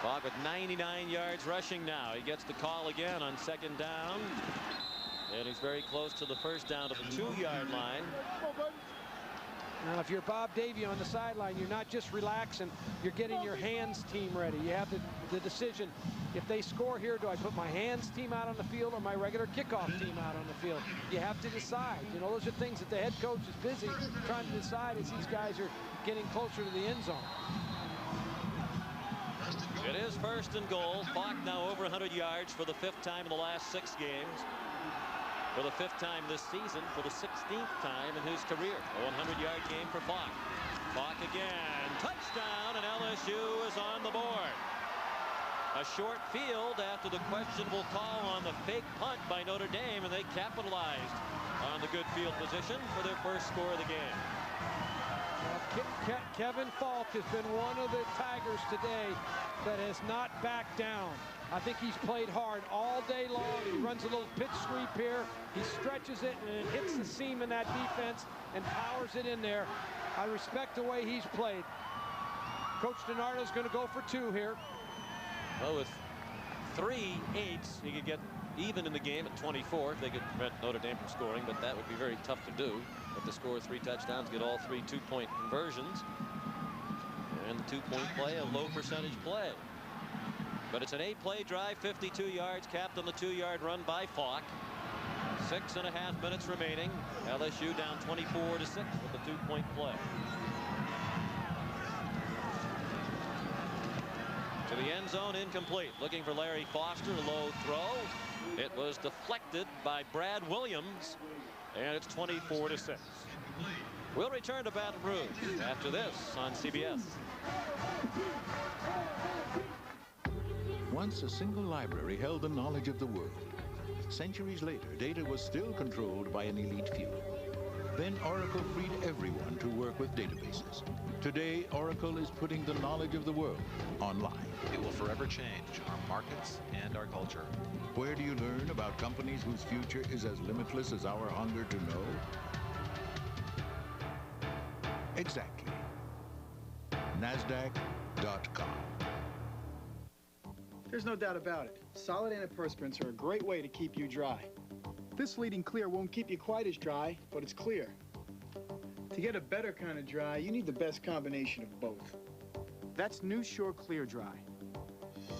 Falk with 99 yards rushing now. He gets the call again on second down. And he's very close to the first down to the 2-yard line. Now, if you're Bob Davie on the sideline, you're not just relaxing, you're getting your hands team ready. You have the decision. If they score here, do I put my hands team out on the field or my regular kickoff team out on the field? You have to decide. You know, those are things that the head coach is busy trying to decide as these guys are getting closer to the end zone. It is first and goal. Falk now over 100 yards for the 5th time in the last 6 games. For the 5th time this season, for the 16th time in his career. A 100-yard game for Falk. Falk again. Touchdown, and LSU is on the board. A short field after the questionable call on the fake punt by Notre Dame, and they capitalized on the good field position for their first score of the game. Kevin Falk has been one of the Tigers today that has not backed down. I think he's played hard all day long. He runs a little pitch sweep here. He stretches it and it hits the seam in that defense and powers it in there. I respect the way he's played. Coach DiNardo's going to go for 2 here. Well, with 3 8s, he could get even in the game at 24 if they could prevent Notre Dame from scoring, but that would be very tough to do. But to score 3 touchdowns, get all 3 2-point conversions. And the 2-point play, a low percentage play. But it's an 8-play drive, 52 yards, capped on the 2-yard run by Falk. 6.5 minutes remaining. LSU down 24-6 with the 2-point play. To the end zone, incomplete. Looking for Larry Foster, a low throw. It was deflected by Brad Williams, and it's 24-6. We'll return to Baton Rouge after this on CBS. Once a single library held the knowledge of the world. Centuries later, data was still controlled by an elite few. Then Oracle freed everyone to work with databases. Today, Oracle is putting the knowledge of the world online. It will forever change our markets and our culture. Where do you learn about companies whose future is as limitless as our hunger to know? Exactly. NASDAQ.com. There's no doubt about it. Solid antiperspirants are a great way to keep you dry. This leading clear won't keep you quite as dry, but it's clear. To get a better kind of dry, you need the best combination of both. That's new Sure Clear Dry.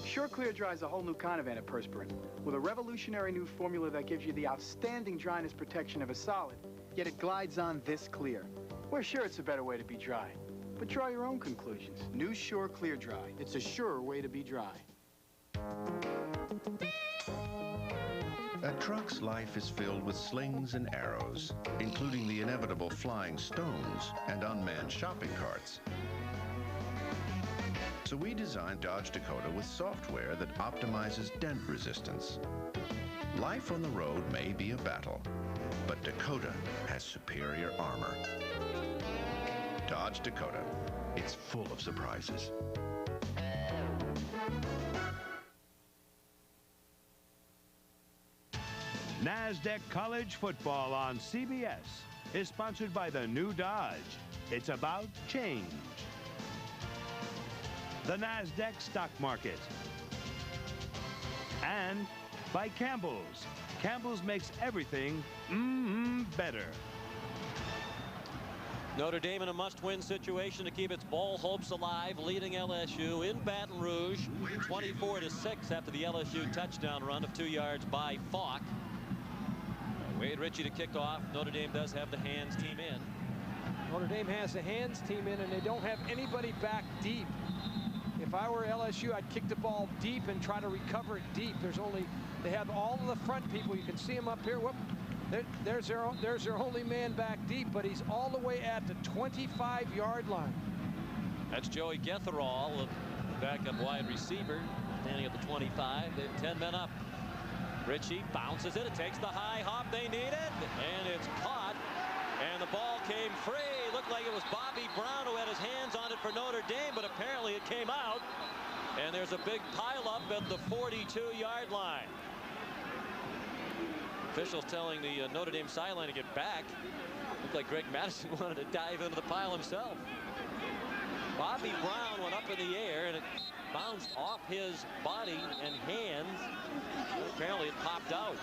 Sure Clear Dry is a whole new kind of antiperspirant with a revolutionary new formula that gives you the outstanding dryness protection of a solid, yet it glides on this clear. We're sure it's a better way to be dry, but draw your own conclusions. New Sure Clear Dry. It's a surer way to be dry. A truck's life is filled with slings and arrows, including the inevitable flying stones and unmanned shopping carts. So we designed Dodge Dakota with software that optimizes dent resistance. Life on the road may be a battle, but Dakota has superior armor. Dodge Dakota, it's full of surprises. NASDAQ College Football on CBS is sponsored by the new Dodge. It's about change. The NASDAQ Stock Market. And by Campbell's. Campbell's makes everything better. Notre Dame in a must-win situation to keep its bowl hopes alive, leading LSU in Baton Rouge 24-6 after the LSU touchdown run of 2 yards by Falk. Wade Ritchie to kick off. Notre Dame does have the hands team in. Notre Dame has the hands team in, and they don't have anybody back deep. If I were LSU, I'd kick the ball deep and try to recover it deep. They have all of the front people. You can see them up here. Whoop. There's their only man back deep, but he's all the way at the 25-yard line. That's Joey Getherall, the backup wide receiver, standing at the 25. They have 10 men up. Ritchie bounces it. It takes the high hop they needed, and it's caught. And the ball came free. Looked like it was Bobby Brown who had his hands on it for Notre Dame, but apparently it came out. And there's a big pileup at the 42-yard line. Officials telling the Notre Dame sideline to get back. Looked like Greg Madison wanted to dive into the pile himself. Bobby Brown went up in the air, and it bounced off his body and hands. Apparently it popped out.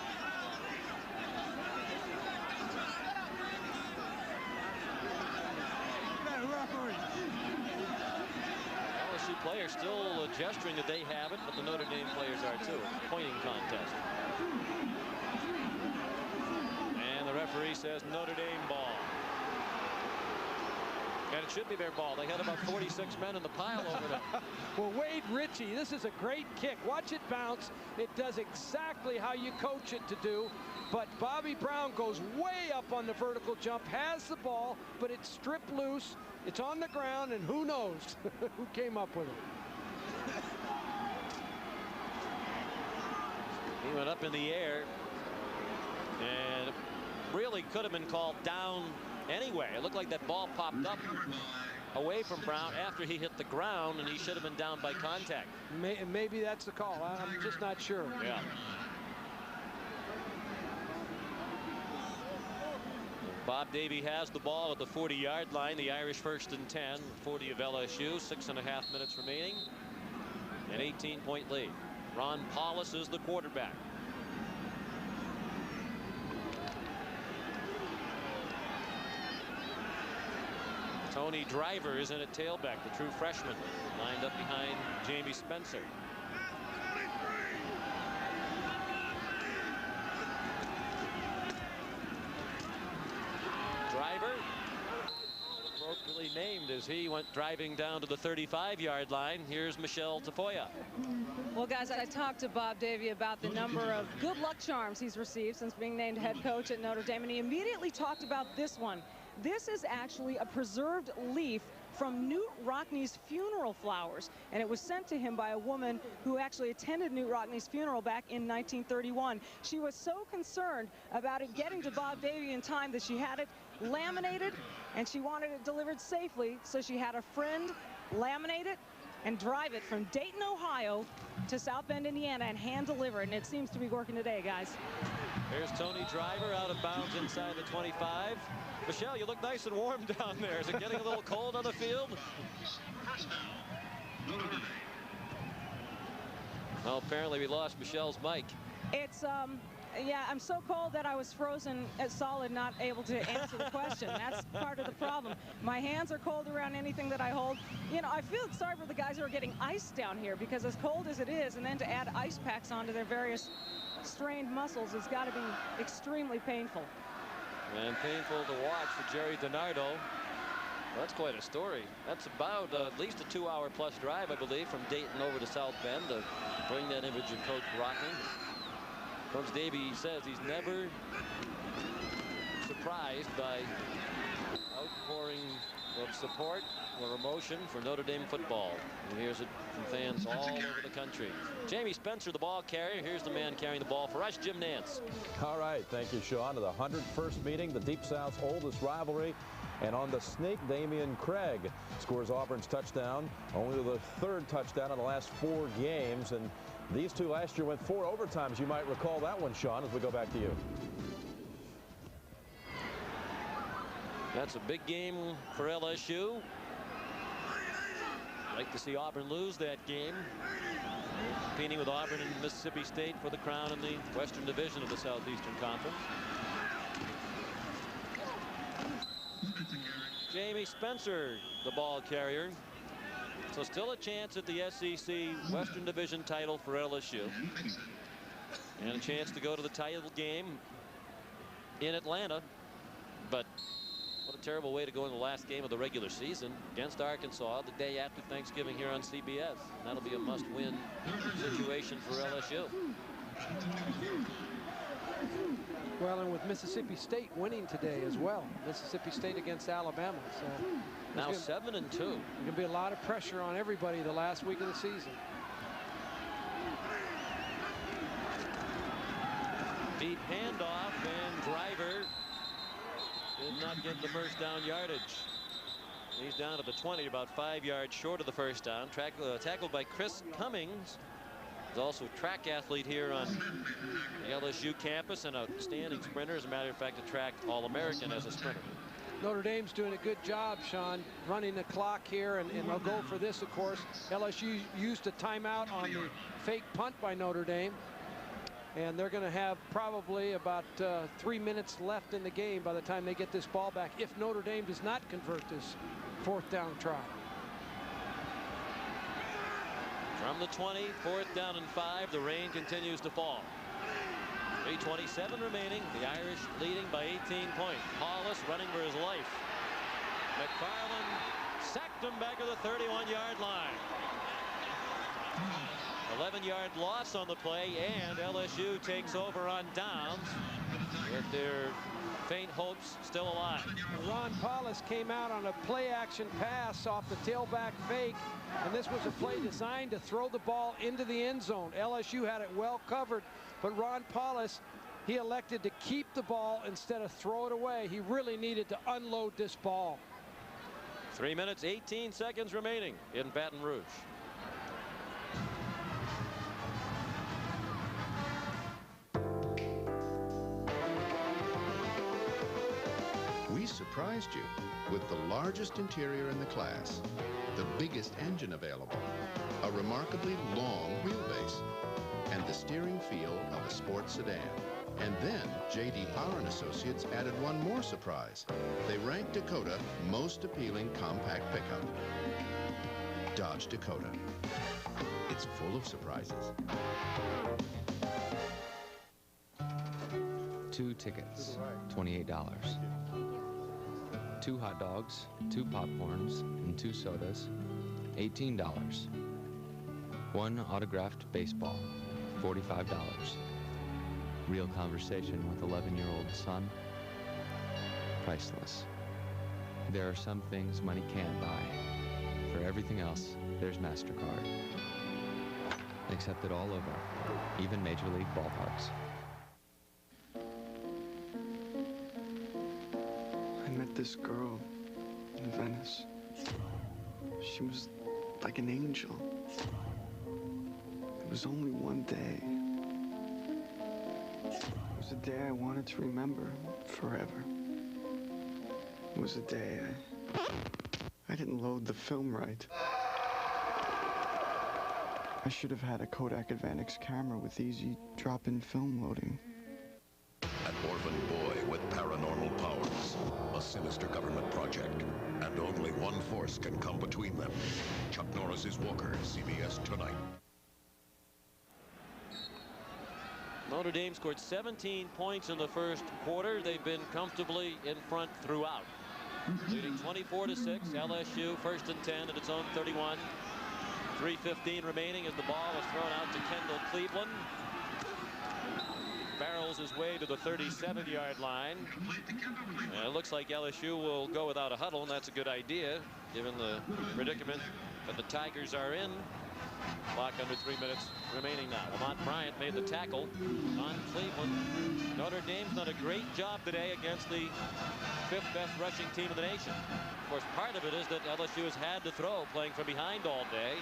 LSU players still gesturing that they have it, but the Notre Dame players are too. Pointing contest. And the referee says Notre Dame ball. And it should be their ball. They had about 46 men in the pile over there. Well, Wade Ritchie, this is a great kick. Watch it bounce. It does exactly how you coach it to do. But Bobby Brown goes way up on the vertical jump, has the ball, but it's stripped loose. It's on the ground, and who knows who came up with it. He went up in the air and really could have been called down anyway. It looked like that ball popped up away from Brown after he hit the ground, and he should have been down by contact. Maybe that's the call. I'm just not sure. Yeah. Bob Davie has the ball at the 40-yard line. The Irish first and 10, 40 of LSU, 6.5 minutes remaining. An 18-point lead. Ron Paulus is the quarterback. Tony Driver is in at tailback, the true freshman, lined up behind Jamie Spencer. Driver, appropriately named as he went driving down to the 35-yard line. Here's Michelle Tafoya. Well, guys, I talked to Bob Davie about the number of good luck charms he's received since being named head coach at Notre Dame, and he immediately talked about this one. This is actually a preserved leaf from Newt Rockne's funeral flowers, and it was sent to him by a woman who actually attended Newt Rockne's funeral back in 1931. She was so concerned about it getting to Bob Davie in time that she had it laminated, and she wanted it delivered safely, so she had a friend laminate it and drive it from Dayton, Ohio to South Bend, Indiana, and hand deliver it. And it seems to be working today, guys. Here's Tony Driver out of bounds inside the 25. Michelle, you look nice and warm down there. Is it getting a little cold on the field? First down, Notre Dame. Well, apparently we lost Michelle's mic. It's, yeah, I'm so cold that I was frozen at solid, not able to answer the question. That's part of the problem. My hands are cold around anything that I hold. You know, I feel sorry for the guys who are getting ice down here, because as cold as it is, and then to add ice packs onto their various strained muscles, it's got to be extremely painful. And painful to watch for Jerry DiNardo. That's quite a story. That's about at least a 2-hour-plus drive, I believe, from Dayton over to South Bend to bring that image of Coach rocking. Coach Davey says he's never surprised by outpouring of support or emotion for Notre Dame football. And here's it from fans all over the country. Jamie Spencer, the ball carrier. Here's the man carrying the ball for us, Jim Nantz. All right, thank you, Sean. To the 101st meeting, the Deep South's oldest rivalry. And on the sneak, Damian Craig scores Auburn's touchdown, only the 3rd touchdown in the last 4 games. And these two last year went 4 overtimes. You might recall that one, Sean, as we go back to you. That's a big game for LSU. Like to see Auburn lose that game. Competing with Auburn and Mississippi State for the crown in the Western Division of the Southeastern Conference. Jamie Spencer, the ball carrier. So still a chance at the SEC Western Division title for LSU. And a chance to go to the title game in Atlanta. But what a terrible way to go in the last game of the regular season against Arkansas the day after Thanksgiving here on CBS. That'll be a must-win situation for LSU. Well, and with Mississippi State winning today as well. Mississippi State against Alabama. So now 7-2. There's going to be a lot of pressure on everybody the last week of the season. Deep handoff, and Driver did not get the first down yardage. He's down to the 20, about 5 yards short of the first down. Tackled by Chris Cummings. He's also a track athlete here on the LSU campus and a outstanding sprinter. As a matter of fact, a track All-American as a sprinter. Notre Dame's doing a good job, Sean, running the clock here, and they'll go for this, of course. LSU used a timeout on the fake punt by Notre Dame, and they're going to have probably about 3 minutes left in the game by the time they get this ball back, if Notre Dame does not convert this 4th down try. From the 20, 4th down and 5, the rain continues to fall. 3:27 remaining, the Irish leading by 18 points. Hollis running for his life. McFarland sacked him back at the 31-yard line. 11-yard loss on the play, and LSU takes over on downs with their faint hopes still alive. Ron Paulus came out on a play-action pass off the tailback fake, and this was a play designed to throw the ball into the end zone. LSU had it well covered, but Ron Paulus, he elected to keep the ball instead of throw it away. He really needed to unload this ball. 3 minutes, 18 seconds remaining in Baton Rouge. We surprised you with the largest interior in the class, the biggest engine available, a remarkably long wheelbase, and the steering feel of a sports sedan. And then J.D. Power & Associates added one more surprise. They ranked Dakota most appealing compact pickup. Dodge Dakota. It's full of surprises. 2 tickets, $28. 2 hot dogs, 2 popcorns, and 2 sodas, $18. 1 autographed baseball, $45. Real conversation with 11-year-old son, priceless. There are some things money can't buy. For everything else, there's MasterCard. Accepted all over, even Major League ballparks. I met this girl in Venice. She was like an angel. It was only one day. It was a day I wanted to remember forever. It was a day I didn't load the film right. I should have had a Kodak Advantix camera with easy drop-in film loading. An orphan boy with paranormal powers, a sinister government project, and only one force can come between them. Chuck Norris's Walker, CBS tonight. Notre Dame scored 17 points in the first quarter. They've been comfortably in front throughout. Leading 24-6. LSU first and 10 at its own 31. 3:15 remaining as the ball is thrown out to Kendall Cleveland. Barrels his way to the 37-yard line. And it looks like LSU will go without a huddle, and that's a good idea given the predicament that the Tigers are in. Clock under 3 minutes remaining now. Lamont Bryant made the tackle on Cleveland. Notre Dame's done a great job today against the 5th best rushing team in the nation. Of course, part of it is that LSU has had to throw, playing from behind all day.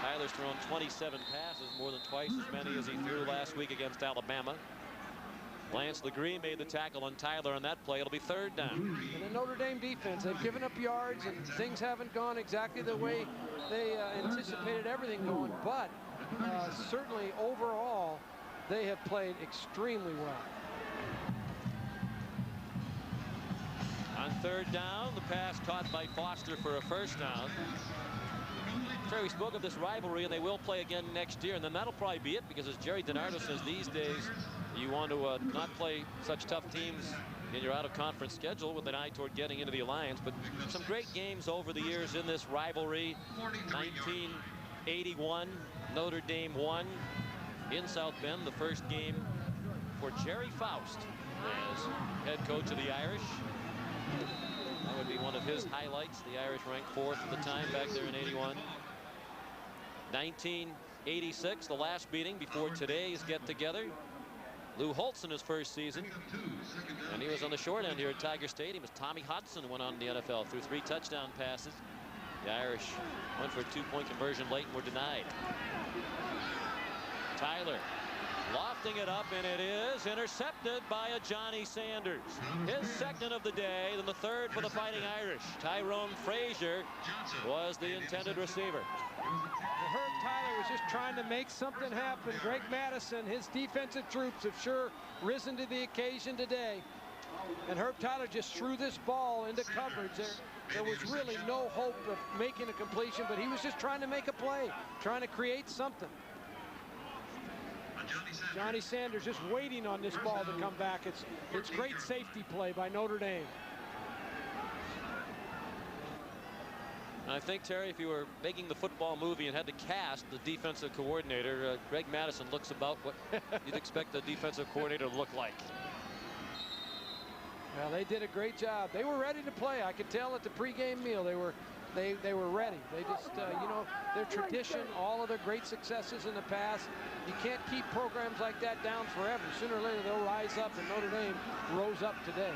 Tyler's thrown 27 passes, more than twice as many as he threw last week against Alabama. Lance Legree made the tackle on Tyler on that play. It'll be 3rd down. And the Notre Dame defense, they've given up yards and things haven't gone exactly the way they anticipated everything going, but certainly overall they have played extremely well. On 3rd down, the pass caught by Foster for a 1st down. Terry, we spoke of this rivalry, and they will play again next year, and then that'll probably be it, because as Jerry DiNardo says, these days you want to not play such tough teams in your out-of-conference schedule with an eye toward getting into the Alliance. But some great games over the years in this rivalry. 1981, Notre Dame won in South Bend, the first game for Jerry Faust as head coach of the Irish. That would be one of his highlights. The Irish ranked 4th at the time back there in 81. 1986, the last meeting before today's get-together. Lou Holtz in his first season, and he was on the short end here at Tiger Stadium as Tommy Hudson went on in the NFL, threw 3 touchdown passes. The Irish went for a 2-point conversion late and were denied. Tyler lofting it up, and it is intercepted by a Johnny Sanders. His 2nd of the day, then the 3rd for the Fighting Irish. Tyrone Frazier was the intended receiver. Herb Tyler was just trying to make something happen. Greg Madison, his defensive troops have sure risen to the occasion today. And Herb Tyler just threw this ball into coverage. There was really no hope of making a completion, but he was just trying to make a play, trying to create something. Johnny Sanders just waiting on this ball to come back. It's great safety play by Notre Dame. I think, Terry, if you were making the football movie and had to cast the defensive coordinator, Greg Madison looks about what you'd expect the defensive coordinator to look like. Well, they did a great job. They were ready to play. I could tell at the pregame meal they were ready. They just, you know, their tradition, all of their great successes in the past. You can't keep programs like that down forever. Sooner or later, they'll rise up, and Notre Dame rose up today.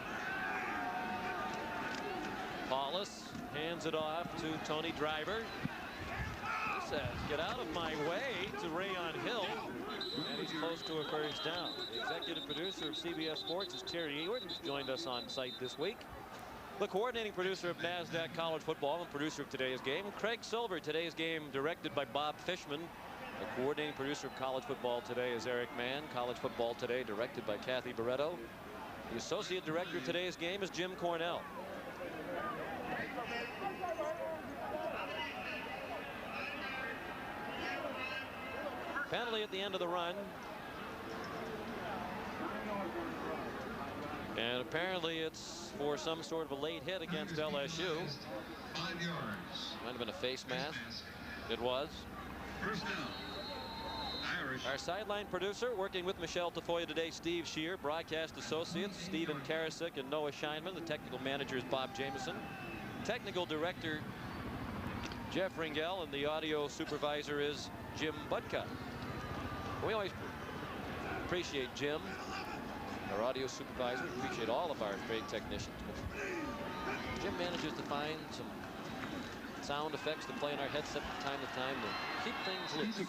Paulus hands it off to Tony Driver. He says, "Get out of my way," to Rayon Hill, and he's close to a 1st down. The executive producer of CBS Sports is Terry Ewart, who's joined us on site this week. The coordinating producer of NASDAQ College Football and producer of today's game, Craig Silver. Today's game directed by Bob Fishman. The coordinating producer of College Football Today is Eric Mann. College Football Today directed by Kathy Barretto. The associate director of today's game is Jim Cornell. Penalty at the end of the run. And apparently it's for some sort of a late hit against LSU. 5 yards. Might have been a face mask. It was. 1st down. Irish. Our sideline producer, working with Michelle Tafoya today, Steve Shear. Broadcast associates, Stephen Karasik and Noah Scheinman. The technical manager is Bob Jameson. Technical director, Jeff Ringel. And the audio supervisor is Jim Budka. We always appreciate Jim, our audio supervisor. We appreciate all of our great technicians. But Jim manages to find some sound effects to play in our headset from time to time to keep things loose.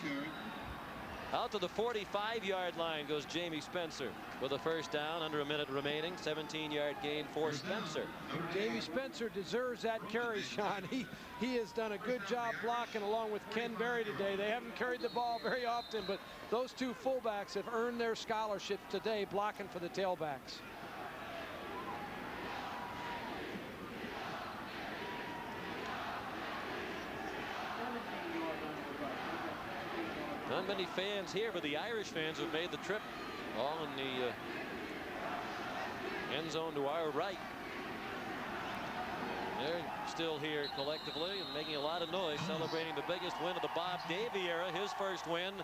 Out to the 45-yard line goes Jamie Spencer with a first down, under a minute remaining. 17-yard gain for Spencer. Jamie Spencer deserves that carry, Sean. He has done a good job blocking along with Ken Berry today. They haven't carried the ball very often, but those two fullbacks have earned their scholarships today blocking for the tailbacks. Not many fans here, but the Irish fans have made the trip, all in the end zone to our right. They're still here collectively and making a lot of noise, celebrating the biggest win of the Bob Davie era, his first win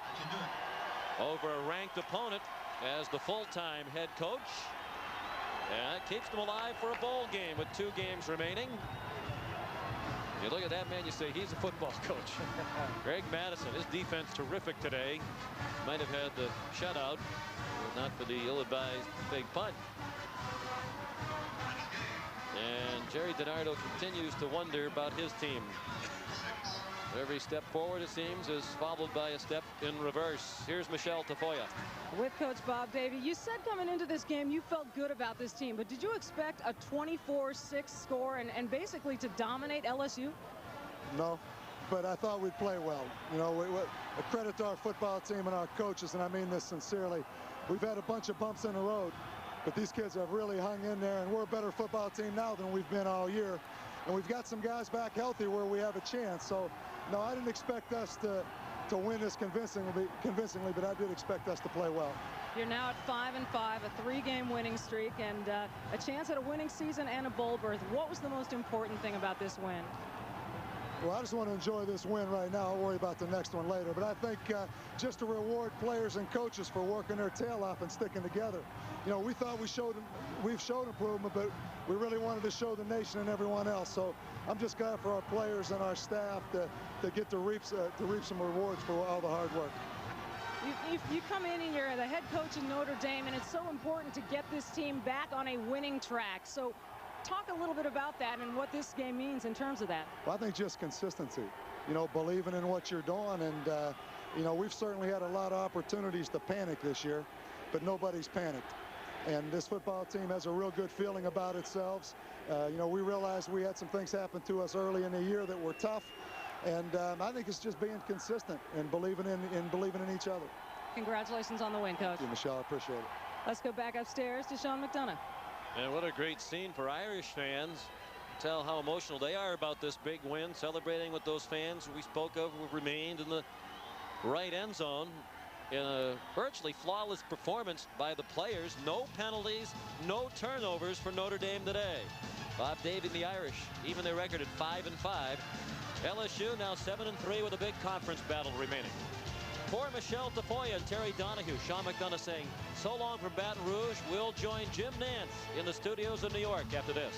over a ranked opponent as the full-time head coach. And it keeps them alive for a bowl game with 2 games remaining. You look at that man, you say he's a football coach. Greg Madison, his defense terrific today. Might have had the shutout, if not for the ill-advised big punt. And Jerry DiNardo continues to wonder about his team. Every step forward, it seems, is followed by a step in reverse. Here's Michelle Tafoya. With Coach Bob Davie, you said coming into this game you felt good about this team, but did you expect a 24-6 score and basically to dominate LSU? No, but I thought we'd play well. You know, a credit to our football team and our coaches, and I mean this sincerely. We've had a bunch of bumps in the road, but these kids have really hung in there, and we're a better football team now than we've been all year. And we've got some guys back healthy where we have a chance. So, no, I didn't expect us to win this convincingly, but I did expect us to play well. You're now at 5-5, a 3-game winning streak, and a chance at a winning season and a bowl berth. What was the most important thing about this win? Well, I just want to enjoy this win right now. I'll worry about the next one later. But I think just to reward players and coaches for working their tail off and sticking together. You know, we thought we've showed improvement, but we really wanted to show the nation and everyone else. So I'm just glad for our players and our staff to get to reap some rewards for all the hard work. You come in and you're the head coach in Notre Dame, and it's so important to get this team back on a winning track. So talk a little bit about that and what this game means in terms of that. Well, I think just consistency, you know, believing in what you're doing. And, you know, we've certainly had a lot of opportunities to panic this year, but nobody's panicked. And this football team has a real good feeling about itself. You know, we realized we had some things happen to us early in the year that were tough. And I think it's just being consistent and believing in each other. Congratulations on the win, Coach. Thank you, Michelle. I appreciate it. Let's go back upstairs to Sean McDonough. And what a great scene for Irish fans. Tell how emotional they are about this big win, celebrating with those fans we spoke of who remained in the right end zone in a virtually flawless performance by the players. No penalties, no turnovers for Notre Dame today. Bob Davie and the Irish, even their record at 5-5. LSU now 7-3 with a big conference battle remaining. For Michelle Tafoya and Terry Donahue, Sean McDonough saying so long from Baton Rouge. We'll join Jim Nantz in the studios in New York after this.